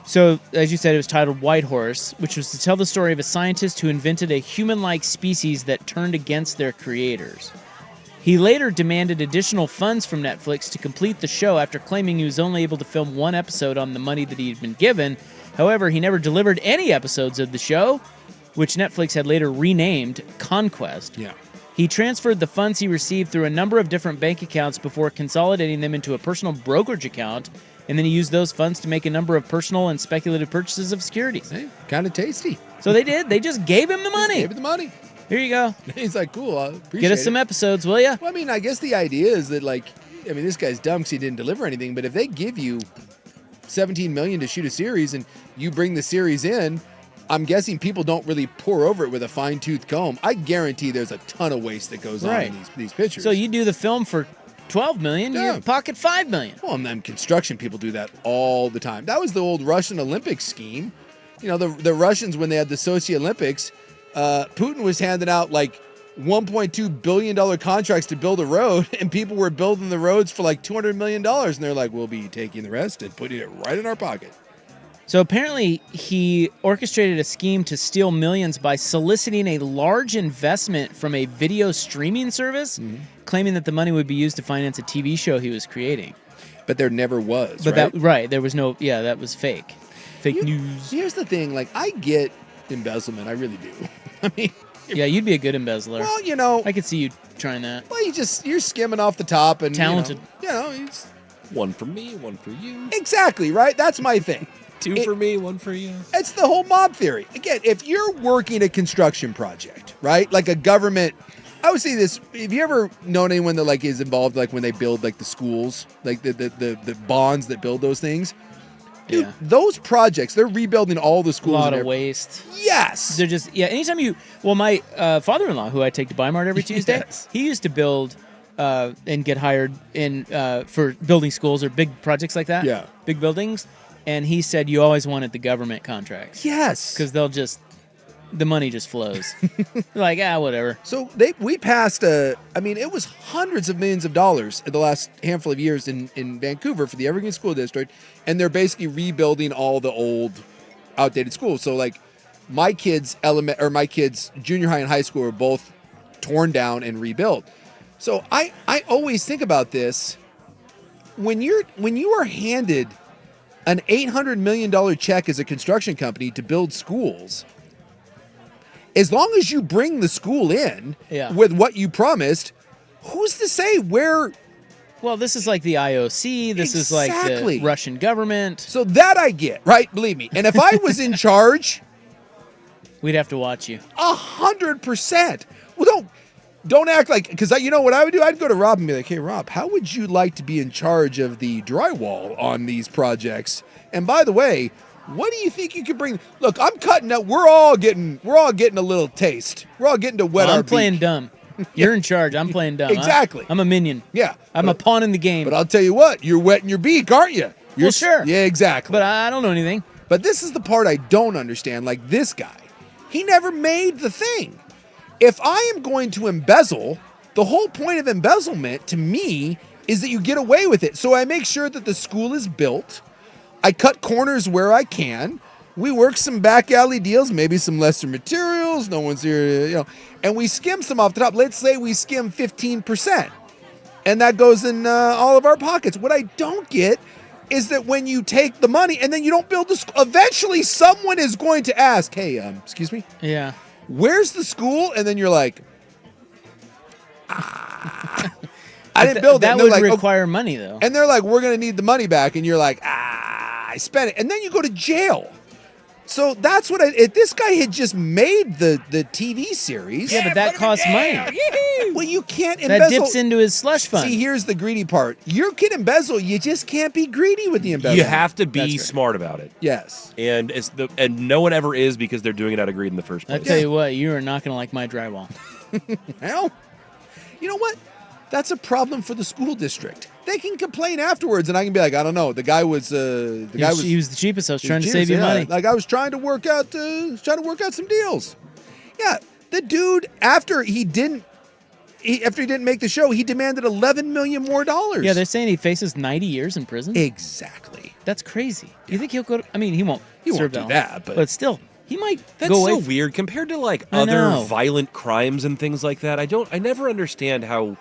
So, as you said, it was titled White Horse, which was to tell the story of a scientist who invented a human-like species that turned against their creators. He later demanded additional funds from Netflix to complete the show after claiming he was only able to film 1 episode on the money that he had been given. However, he never delivered any episodes of the show, which Netflix had later renamed Conquest. Yeah. He transferred the funds he received through a number of different bank accounts before consolidating them into a personal brokerage account, and then he used those funds to make a number of personal and speculative purchases of securities. Hey, kind of tasty. So they did. They just gave him the money. Gave him the money. Here you go. He's like, cool, I appreciate Get us some episodes, will ya? Well, I mean, I guess the idea is that, like, I mean, this guy's dumb because he didn't deliver anything, but if they give you $17 million to shoot a series and you bring the series in, I'm guessing people don't really pour over it with a fine-tooth comb. I guarantee there's a ton of waste that goes on in these pictures. So you do the film for $12 million, you pocket $5 million. Well, and then construction people do that all the time. That was the old Russian Olympics scheme. You know, the Russians, when they had the Sochi Olympics, Putin was handing out like $1.2 billion contracts to build a road, and people were building the roads for like $200 million. And they're like, we'll be taking the rest and putting it right in our pocket. So apparently he orchestrated a scheme to steal millions by soliciting a large investment from a video streaming service, claiming that the money would be used to finance a TV show he was creating. But there never was, but there was no, that was fake. Fake news. Here's the thing, like, I get embezzlement, I really do. I mean... Yeah, you'd be a good embezzler. Well, you know... I could see you trying that. Well, you're skimming off the top and... Talented. It's... One for me, one for you. Exactly, right? That's my thing. 2 for me, 1 for you. It's the whole mob theory. Again, if you're working a construction project, right? Like a government, I would say this, have you ever known anyone that like is involved like when they build like the schools, like the bonds that build those things? Dude, those projects, they're rebuilding all the schools. A lot of waste. Yes. They're just, anytime my father-in-law, who I take to Weimar every Tuesday, he used to build and get hired in for building schools or big projects like that. Yeah. Big buildings. And he said you always wanted the government contracts. Yes. Because the money just flows. Like, whatever. So we passed, it was hundreds of millions of dollars in the last handful of years in Vancouver for the Evergreen School District. And they're basically rebuilding all the old, outdated schools. So like my kids' junior high and high school are both torn down and rebuilt. So I always think about this. When you are handed an $800 million check as a construction company to build schools, as long as you bring the school in with what you promised, who's to say where... Well, this is like the IOC. This is like the Russian government. So that I get, right? Believe me. And if I was in charge... We'd have to watch you. 100%. Well, don't act like... Because you know what I would do? I'd go to Rob and be like, hey, Rob, how would you like to be in charge of the drywall on these projects? And by the way, what do you think you could bring? Look, I'm cutting up. We're all getting a little taste. We're all getting to wet our I'm playing beak. dumb. You're in charge. I'm playing dumb. Exactly. I'm a minion. Yeah. I'm a pawn in the game. But I'll tell you what, you're wetting your beak, aren't you? Well, sure. Yeah, exactly. But I don't know anything. But this is the part I don't understand. Like this guy, he never made the thing. If I am going to embezzle, the whole point of embezzlement to me is that you get away with it. So I make sure that the school is built. I cut corners where I can. We work some back alley deals, maybe some lesser materials. No one's here, and we skim some off the top. Let's say we skim 15%. And that goes in all of our pockets. What I don't get is that when you take the money and then you don't build the school, eventually someone is going to ask, hey, excuse me? Yeah. Where's the school? And then you're like, I didn't build it. That And they're would like, require money, though. And they're like, we're going to need the money back. And you're like, I spent it. And then you go to jail. So that's what if this guy had just made the TV series. Yeah, but that costs money. Well, you can't embezzle. That dips into his slush fund. See, here's the greedy part. You can embezzle. You just can't be greedy with the embezzlement. You have to be smart about it. Yes. And and no one ever is because they're doing it out of greed in the first place. I tell you what, you are not going to like my drywall. Well, you know what? That's a problem for the school district. They can complain afterwards, and I can be like, I don't know. The guy was He was the cheapest. I was trying to save you money. Like I was trying to work out some deals. Yeah, the dude after he didn't make the show, he demanded $11 million more. Yeah, they're saying he faces 90 years in prison. Exactly. That's crazy. You think he'll go to? I mean, he won't. He won't serve do that, but still, he might. That's go so away. weird compared to like I other know. violent crimes and things like that. I never understand how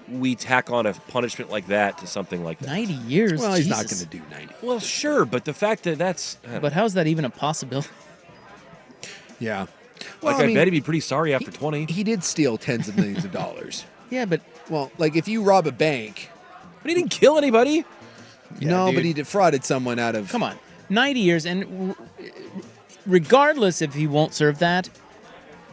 we tack on a punishment like that to something like that. 90 years. Well, he's not Jesus. going to do 90. Well, sure, but the fact that that's But how's that even a possibility? Yeah. Like, Well, I bet he'd be pretty sorry after 20. He did steal tens of millions of dollars. Yeah, but well, like if you rob a bank, but he didn't kill anybody. No, dude. but he defrauded someone out of. Come on, 90 years, and regardless if he won't serve that,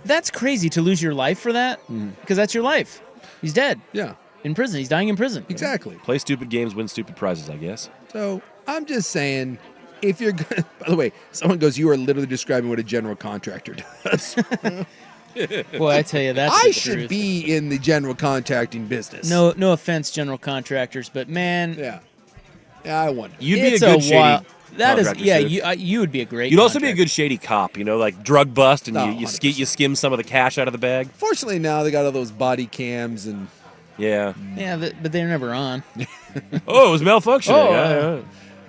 that's crazy to lose your life for that because that's your life. He's dead. Yeah. In prison. He's dying in prison. Exactly. Play stupid games, win stupid prizes, I guess. So I'm just saying, if you're gonna, by the way, someone goes, you are literally describing what a general contractor does. Boy, I tell you, that's I the should truth. be in the general contracting business. No offense, general contractors, but man, Yeah, I wonder. You'd be it's a good shady wild. That is, contractor, yeah. too. You would be a great. You'd also be a contractor. good shady cop, like drug bust, and Oh, you skim some of the cash out of the bag. Fortunately, now they got all those body cams and. Yeah. Yeah, but they're never on. Oh, it was malfunctioning. Oh, Yeah.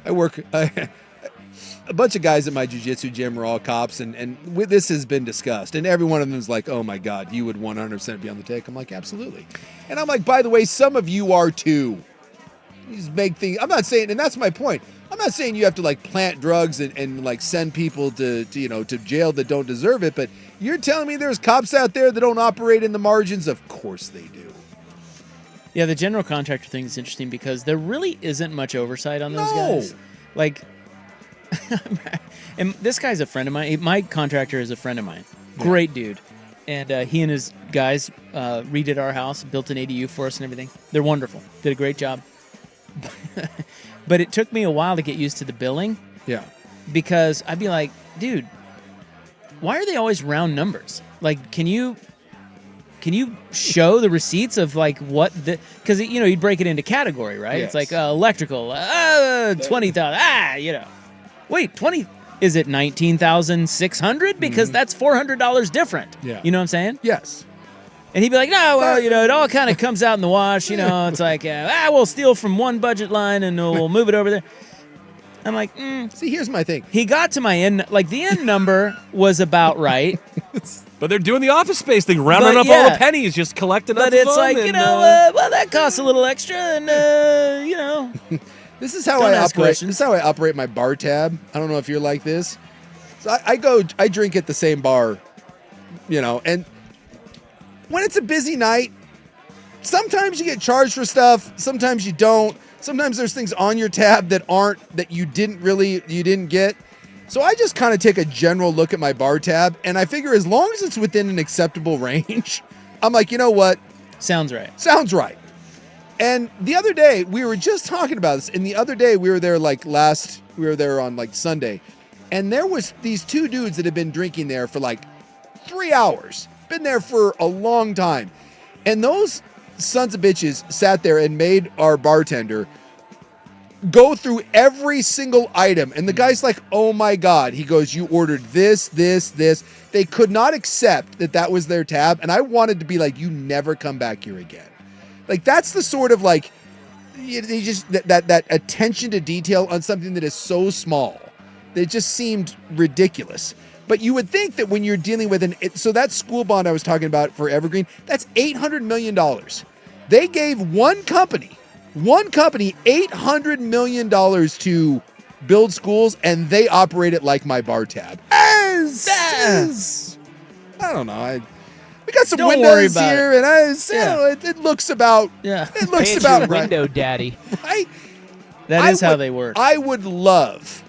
I work. A bunch of guys at my jiu-jitsu gym are all cops, and this has been discussed, and every one of them is like, "Oh my God, you would 100% be on the take." I'm like, "Absolutely," and I'm like, "By the way, some of you are too." You just make things. I'm not saying, and that's my point. I'm not saying you have to like plant drugs and like send people to jail that don't deserve it, but you're telling me there's cops out there that don't operate in the margins? Of course they do. Yeah, the general contractor thing is interesting because there really isn't much oversight on those guys. Like, and this guy's a friend of mine. My contractor is a friend of mine. Great dude. And he and his guys redid our house, built an ADU for us and everything. They're wonderful. Did a great job. But it took me a while to get used to the billing. Yeah. Because I'd be like, dude, why are they always round numbers? Like, can you show the receipts of like what the, because you'd break it into category, right? Yes. It's like electrical, 20,000, wait, 20, is it 19,600? Because that's $400 different. Yeah. You know what I'm saying? Yes. And he'd be like, no, well, it all kind of comes out in the wash. It's like, we'll steal from one budget line and we'll move it over there. I'm like, See, here's my thing. He got to my end, like the end number was about right. But they're doing the Office Space thing, rounding up all the pennies, just collecting up But it's like, and, well, that costs a little extra, and This is how Don't I ask operate. questions. This is how I operate my bar tab. I don't know if you're like this. So I drink at the same bar, and when it's a busy night, sometimes you get charged for stuff, sometimes you don't. Sometimes there's things on your tab that you didn't get. So I just kind of take a general look at my bar tab, and I figure as long as it's within an acceptable range, I'm like, you know what? Sounds right. Sounds right. And the other day, we were just talking about this, and the other day we were there on like Sunday, and there was these two dudes that had been drinking there for like 3 hours, been there for a long time. And those sons of bitches sat there and made our bartender go through every single item. And the guy's like, oh my God. He goes, you ordered this, this, this. They could not accept that was their tab. And I wanted to be like, you never come back here again. Like, that's the sort of like, they just, that attention to detail on something that is so small. It just seemed ridiculous. But you would think that when you're dealing with so that school bond I was talking about for Evergreen, that's $800 million. They gave one company $800 million to build schools, and they operate it like my bar tab. I don't know. We got some Don't worry windows about here, it. and it looks about. Yeah. It looks Hey, it's about your right. window daddy. Right? That is how they work. I would love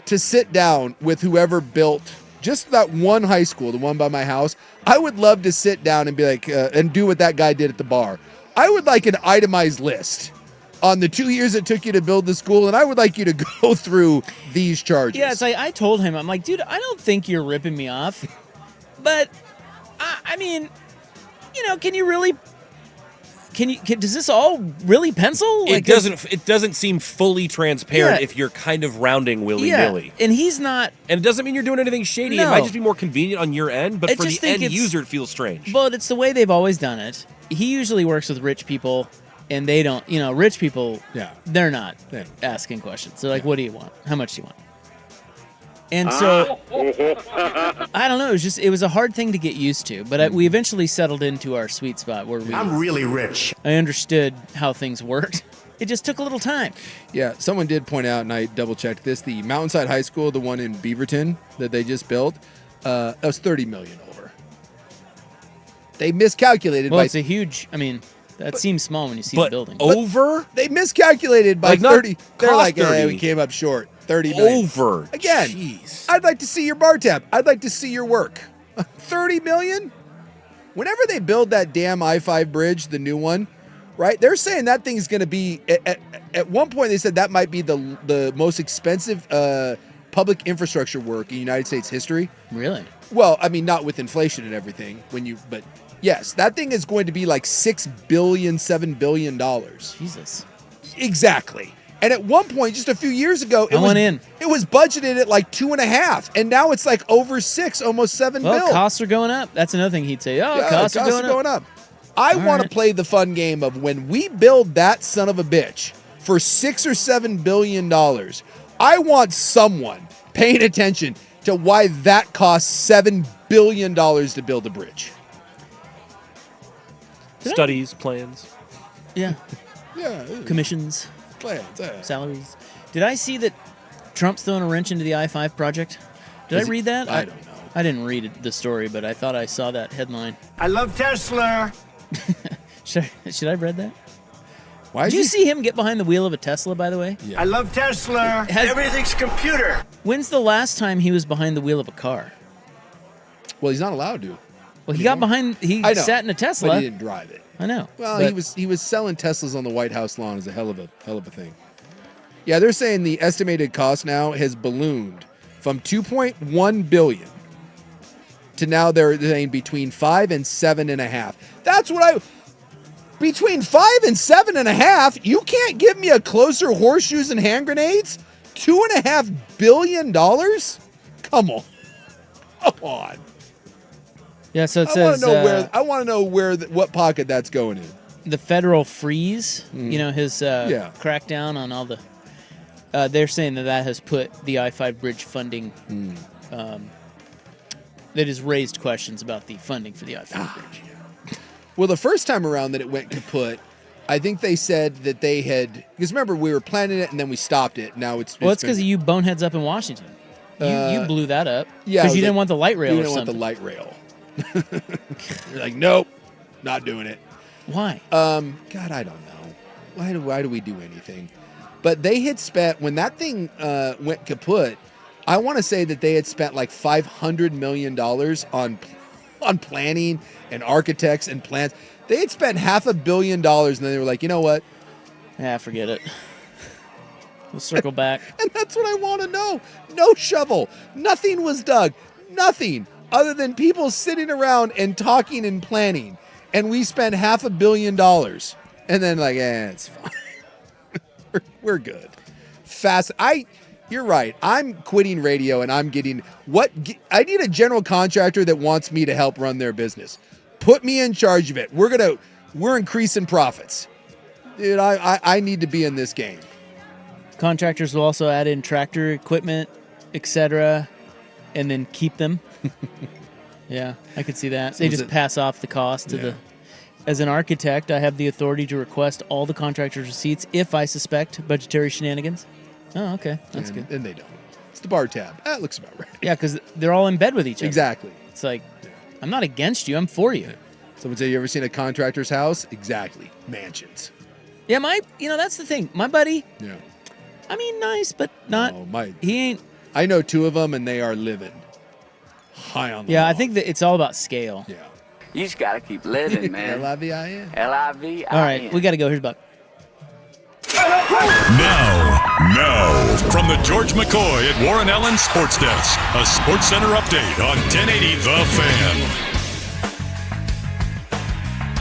to sit down with whoever built just that one high school, the one by my house. I would love to sit down and be like, and do what that guy did at the bar. I would like an itemized list on the 2 years it took you to build the school, and I would like you to go through these charges. Yeah, it's like I told him, I'm like, dude, I don't think you're ripping me off, but I mean, can you really? Does this all really pencil? Like, It doesn't seem fully transparent Yeah. if you're kind of rounding willy-nilly. and he's not. And it doesn't mean you're doing anything shady. It No. might just be more convenient on your end, but I for just the think end it's- user, it feels strange. But it's the way they've always done it. He usually works with rich people, and they don't. Rich people. Yeah. They're not asking questions. They're like, "What do you want? How much do you want?" And so I don't know. It was a hard thing to get used to, but we eventually settled into our sweet spot where I'm really rich. I understood how things worked. It just took a little time. Yeah, someone did point out, and I double-checked this, the Mountainside High School, the one in Beaverton that they just built, that was $30 million over. They miscalculated. Well, by, it's a huge. I mean, that seems small when you see the building. Over? They miscalculated by Like, not 30. They're cost like, 30. we came up short. 30 million. Over. Again, Jeez. I'd like to see your bar tab. I'd like to see your work. 30 million? Whenever they build that damn I-5 bridge, the new one, right? They're saying that thing's going to be, at one point they said that might be the most expensive public infrastructure work in United States history. Really? Well, I mean, not with inflation and everything, but yes, that thing is going to be like $6 billion, $7 billion. Jesus. Exactly. And at one point, just a few years ago, it was budgeted at like 2.5, and now it's like over 6, almost 7 Well, bill. costs are going up. That's another thing he'd say. Oh, Yeah, costs are going up. I All want to right. play the fun game of when we build that son of a bitch for $6 or $7 billion. I want someone paying attention to why that costs $7 billion to build a bridge. Studies, plans. Yeah. Yeah. Commissions. Plans. Salaries. Did I see that Trump's throwing a wrench into the I-5 project? Did I read that? I don't know. I didn't read the story, but I thought I saw that headline. I love Tesla. Should I have read that? Why Did you see him get behind the wheel of a Tesla, by the way? I love Tesla. Everything's computer. When's the last time he was behind the wheel of a car? Well, he's not allowed to. Well, he got behind. He I know, sat in a Tesla. but he didn't drive it. I know. Well, but he was selling Teslas on the White House lawn as a hell of a thing. Yeah, they're saying the estimated cost now has ballooned from 2.1 billion to now they're saying between 5 and 7.5. That's what between 5 and 7.5. You can't give me a closer horseshoes and hand grenades. $2.5 billion? Come on. Come on. Yeah, so it I says want to know what pocket that's going in. the federal freeze. You know, his Yeah. crackdown on all the. They're saying that has put the I-5 bridge funding. That has raised questions about the funding for the I-5 bridge. Well, the first time around that it went kaput, I think they said that they had, because remember we were planning it and then we stopped it. Now it's Well, it's because of you boneheads up in Washington. You blew that up. Yeah, because you didn't want the light rail. You or didn't want something. the light rail. You're like, nope, not doing it. Why? God, I don't know. Why do we do anything? But they had spent when that thing went kaput. I want to say that they had spent like $500 million on planning and architects and plans. They had spent $500 million, and then they were like, you know what? Yeah, forget it. We'll circle back. And that's what I want to know. No shovel. Nothing was dug. Nothing other than people sitting around and talking and planning. And we spent $500 million. And then like, it's fine. We're good. You're right. I'm quitting radio and I'm getting I need a general contractor that wants me to help run their business. Put me in charge of it. We're increasing profits. Dude, I need to be in this game. Contractors will also add in tractor equipment, etc., and then keep them. Yeah, I could see that. They just pass off the cost to the. As an architect, I have the authority to request all the contractors' receipts if I suspect budgetary shenanigans. Oh, okay, that's good. And they don't. It's the bar tab. That looks about right. Yeah, because they're all in bed with each other. Exactly. It's like, I'm not against you. I'm for you. Someone say, you ever seen a contractor's house? Exactly. Mansions. Yeah, that's the thing. My buddy, Yeah. I mean, nice, but not. He ain't. I know 2 of them, and they are living high on the Yeah, law. I think that it's all about scale. Yeah. You just got to keep living, man. L-I-V-I-N. L-I-V-I-N. All right, we got to go. Here's Buck. Now, from the George McCoy at Warren Allen Sports Desk, a Sports Center update on 1080 The Fan.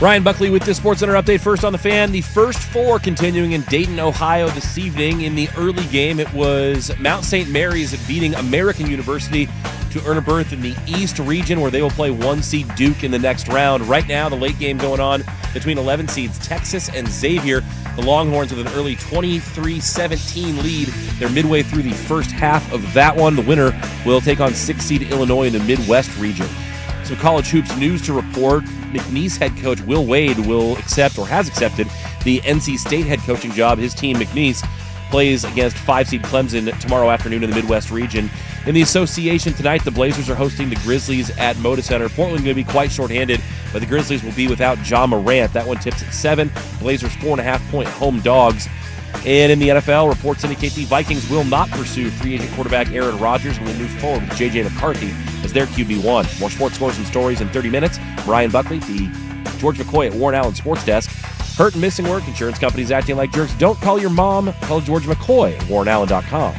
Ryan Buckley with the Sports Center update. First on the Fan, the first 4 continuing in Dayton, Ohio this evening. In the early game, it was Mount St. Mary's beating American University to earn a berth in the East region, where they will play 1 seed Duke in the next round. Right now, the late game going on between 11 seeds Texas and Xavier. The Longhorns with an early 23-17 lead. They're midway through the first half of that one. The winner will take on 6 seed Illinois in the Midwest region. Some college hoops news to report. McNeese head coach Will Wade will accept, or has accepted, the NC State head coaching job. His team, McNeese, plays against 5-seed Clemson tomorrow afternoon in the Midwest region. In the association tonight, the Blazers are hosting the Grizzlies at Moda Center. Portland going to be quite shorthanded, but the Grizzlies will be without Ja Morant. That one tips at 7. Blazers 4.5-point home dogs. And in the NFL, reports indicate the Vikings will not pursue free agent quarterback Aaron Rodgers and will move forward with J.J. McCarthy as their QB1. More sports scores and stories in 30 minutes. Ryan Buckley, the George McCoy at Warren Allen Sports Desk. Hurt and missing work, insurance companies acting like jerks. Don't call your mom. Call George McCoy at warrenallen.com.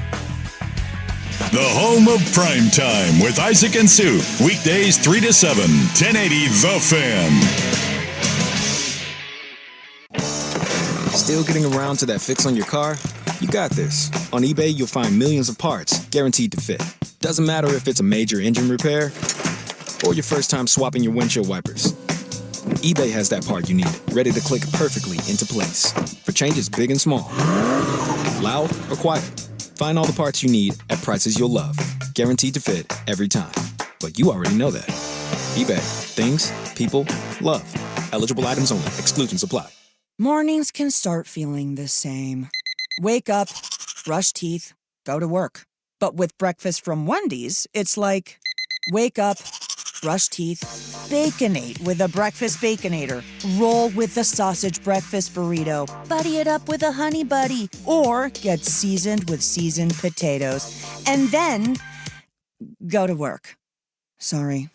The home of Primetime with Isaac and Sue. Weekdays 3 to 7, 1080 The Fan. Still getting around to that fix on your car? You got this. On eBay, you'll find millions of parts guaranteed to fit. Doesn't matter if it's a major engine repair or your first time swapping your windshield wipers. eBay has that part you need, ready to click perfectly into place for changes big and small. Loud or quiet, find all the parts you need at prices you'll love, guaranteed to fit every time. But you already know that. eBay. Things, people, love. Eligible items only. Exclusions apply. Mornings can start feeling the same. Wake up, brush teeth, go to work. But with breakfast from Wendy's, it's like, wake up, brush teeth, Baconate with a breakfast Baconator. Roll with the sausage breakfast burrito. Buddy it up with a honey buddy. Or get seasoned with seasoned potatoes. And then go to work. Sorry.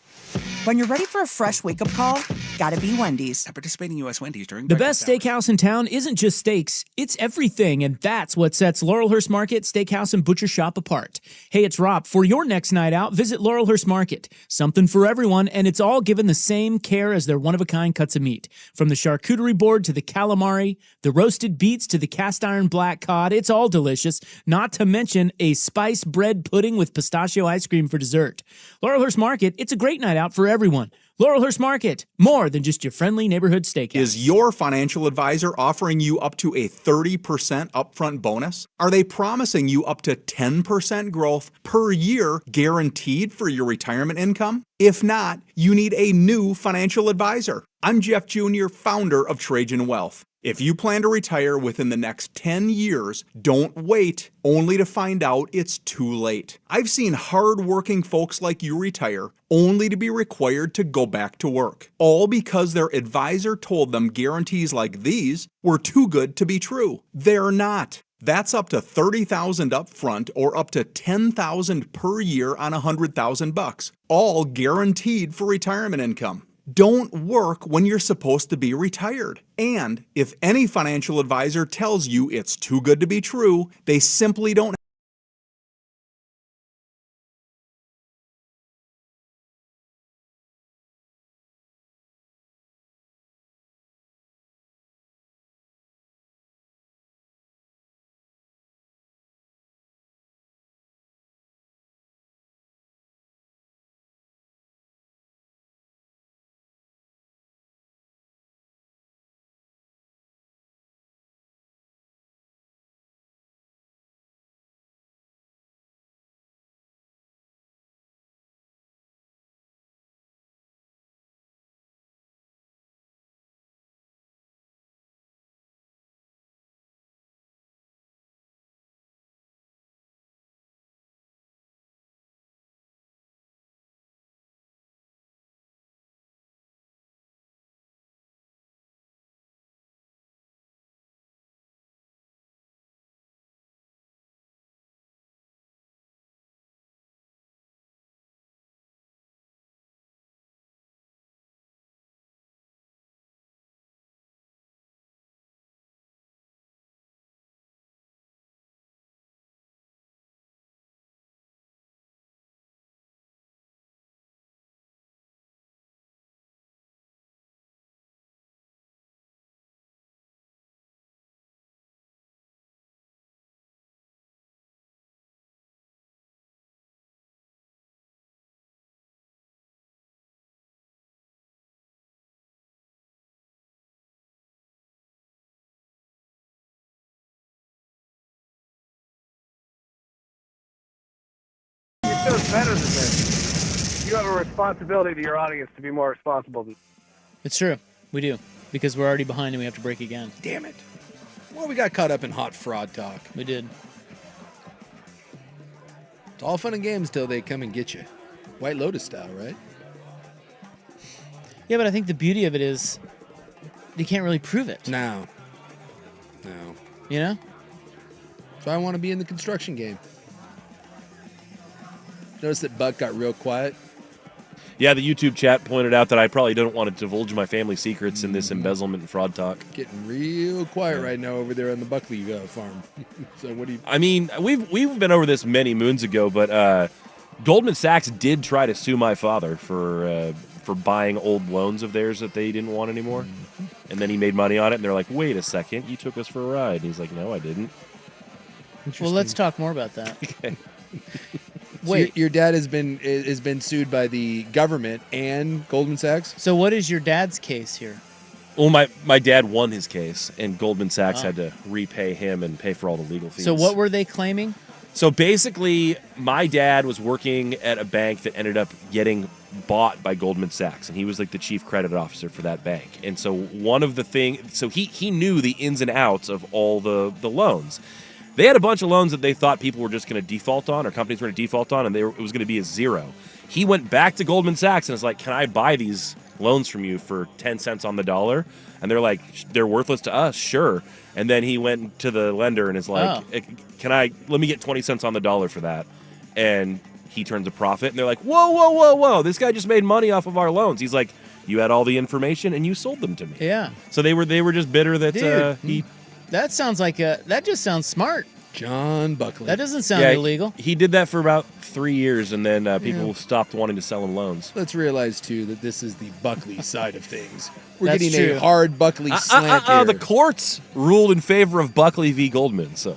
When you're ready for a fresh wake-up call, gotta be Wendy's. At participating U.S. Wendy's during the best steakhouse in town isn't just steaks, it's everything, and that's what sets Laurelhurst Market Steakhouse and Butcher Shop apart. Hey, it's Rob. For your next night out, visit Laurelhurst Market. Something for everyone, and it's all given the same care as their one-of-a-kind cuts of meat. From the charcuterie board to the calamari, the roasted beets to the cast-iron black cod, it's all delicious, not to mention a spice bread pudding with pistachio ice cream for dessert. Laurelhurst Market, it's a great night out for everyone. Laurelhurst Market, more than just your friendly neighborhood steakhouse. Is your financial advisor offering you up to a 30% upfront bonus? Are they promising you up to 10% growth per year guaranteed for your retirement income? If not, you need a new financial advisor. I'm Jeff Jr., founder of Trajan Wealth. If you plan to retire within the next 10 years, don't wait only to find out it's too late. I've seen hard-working folks like you retire only to be required to go back to work, all because their advisor told them guarantees like these were too good to be true. They're not. That's up to $30,000 up front or up to $10,000 per year on $100,000, all guaranteed for retirement income. Don't work when you're supposed to be retired. And if any financial advisor tells you it's too good to be true, they simply don't better than this. You have a responsibility to your audience to be more responsible. It's true. We do. Because we're already behind and we have to break again. Damn it. Well, we got caught up in hot fraud talk. We did. It's all fun and games till they come and get you. White Lotus style, right? Yeah, but I think the beauty of it is you can't really prove it. No. You know? So I want to be in the construction game. Notice that Buck got real quiet. Yeah, the YouTube chat pointed out that I probably don't want to divulge my family secrets in this embezzlement and fraud talk. Getting real quiet right now over there on the Buckley farm. So what do you... I mean, we've been over this many moons ago, but Goldman Sachs did try to sue my father for buying old loans of theirs that they didn't want anymore. And then he made money on it, and they're like, wait a second, you took us for a ride. And he's like, no, I didn't. Well, let's talk more about that. Okay. Wait, so your dad has been sued by the government and Goldman Sachs? So what is your dad's case here? Well, my dad won his case, and Goldman Sachs had to repay him and pay for all the legal fees. So what were they claiming? So basically, my dad was working at a bank that ended up getting bought by Goldman Sachs, and he was like the chief credit officer for that bank. And so one of the things, so he knew the ins and outs of all the loans. They had a bunch of loans that they thought people were just going to default on, or companies were going to default on, and it was going to be a zero. He went back to Goldman Sachs and was like, can I buy these loans from you for 10 cents on the dollar? And they're like, they're worthless to us, sure. And then he went to the lender and is like, let me get 20 cents on the dollar for that. And he turns a profit, and they're like, whoa, this guy just made money off of our loans. He's like, you had all the information and you sold them to me. Yeah. So they were just bitter that he... That sounds like that just sounds smart. John Buckley. That doesn't sound illegal. He did that for about 3 years, and then people stopped wanting to sell him loans. Let's realize, too, that this is the Buckley side of things. We're That's getting true. a hard Buckley slant here. The courts ruled in favor of Buckley v. Goldman, so...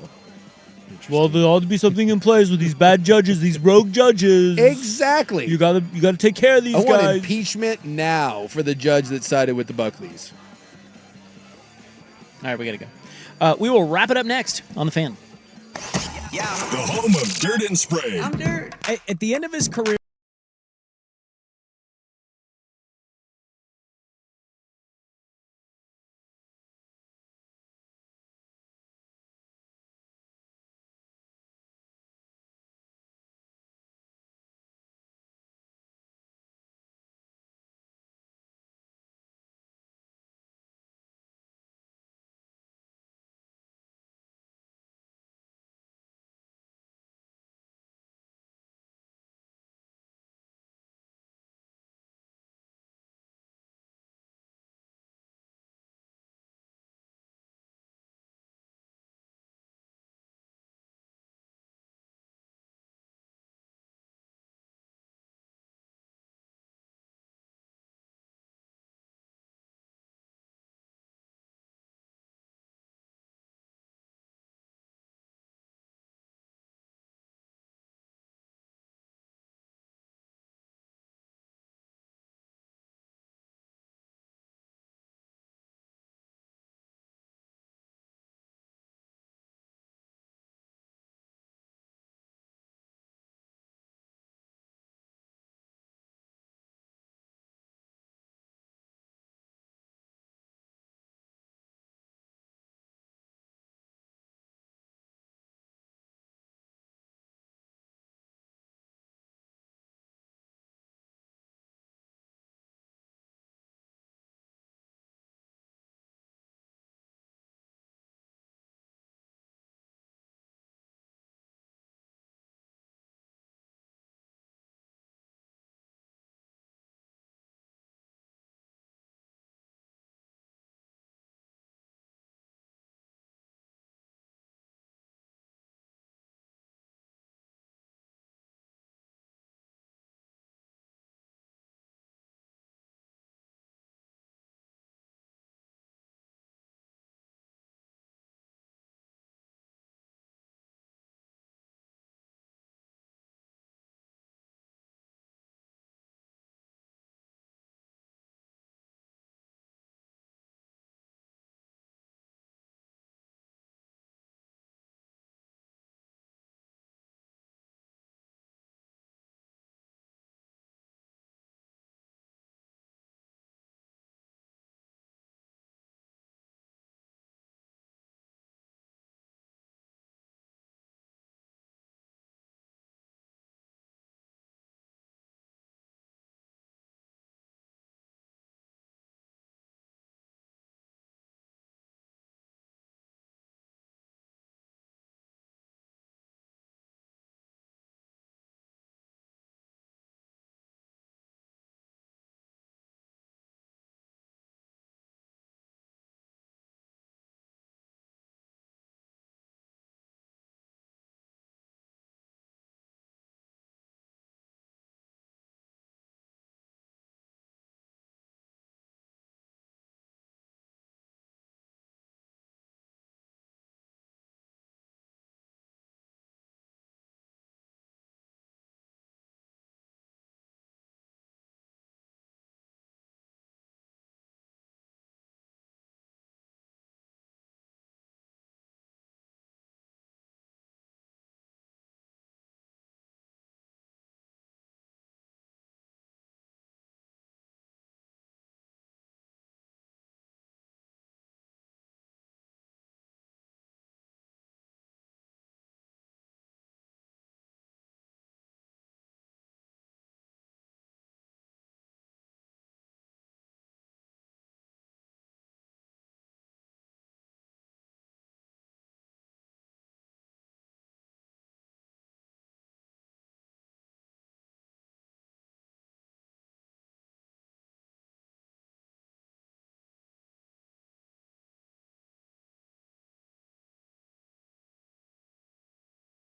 Well, there ought to be something in place with these bad judges, these rogue judges. Exactly. You gotta take care of these guys. I want impeachment now for the judge that sided with the Buckleys. All right, we gotta go. We will wrap it up next on The Fan. The home of Dirt and Spray. I'm Dirt. At the end of his career...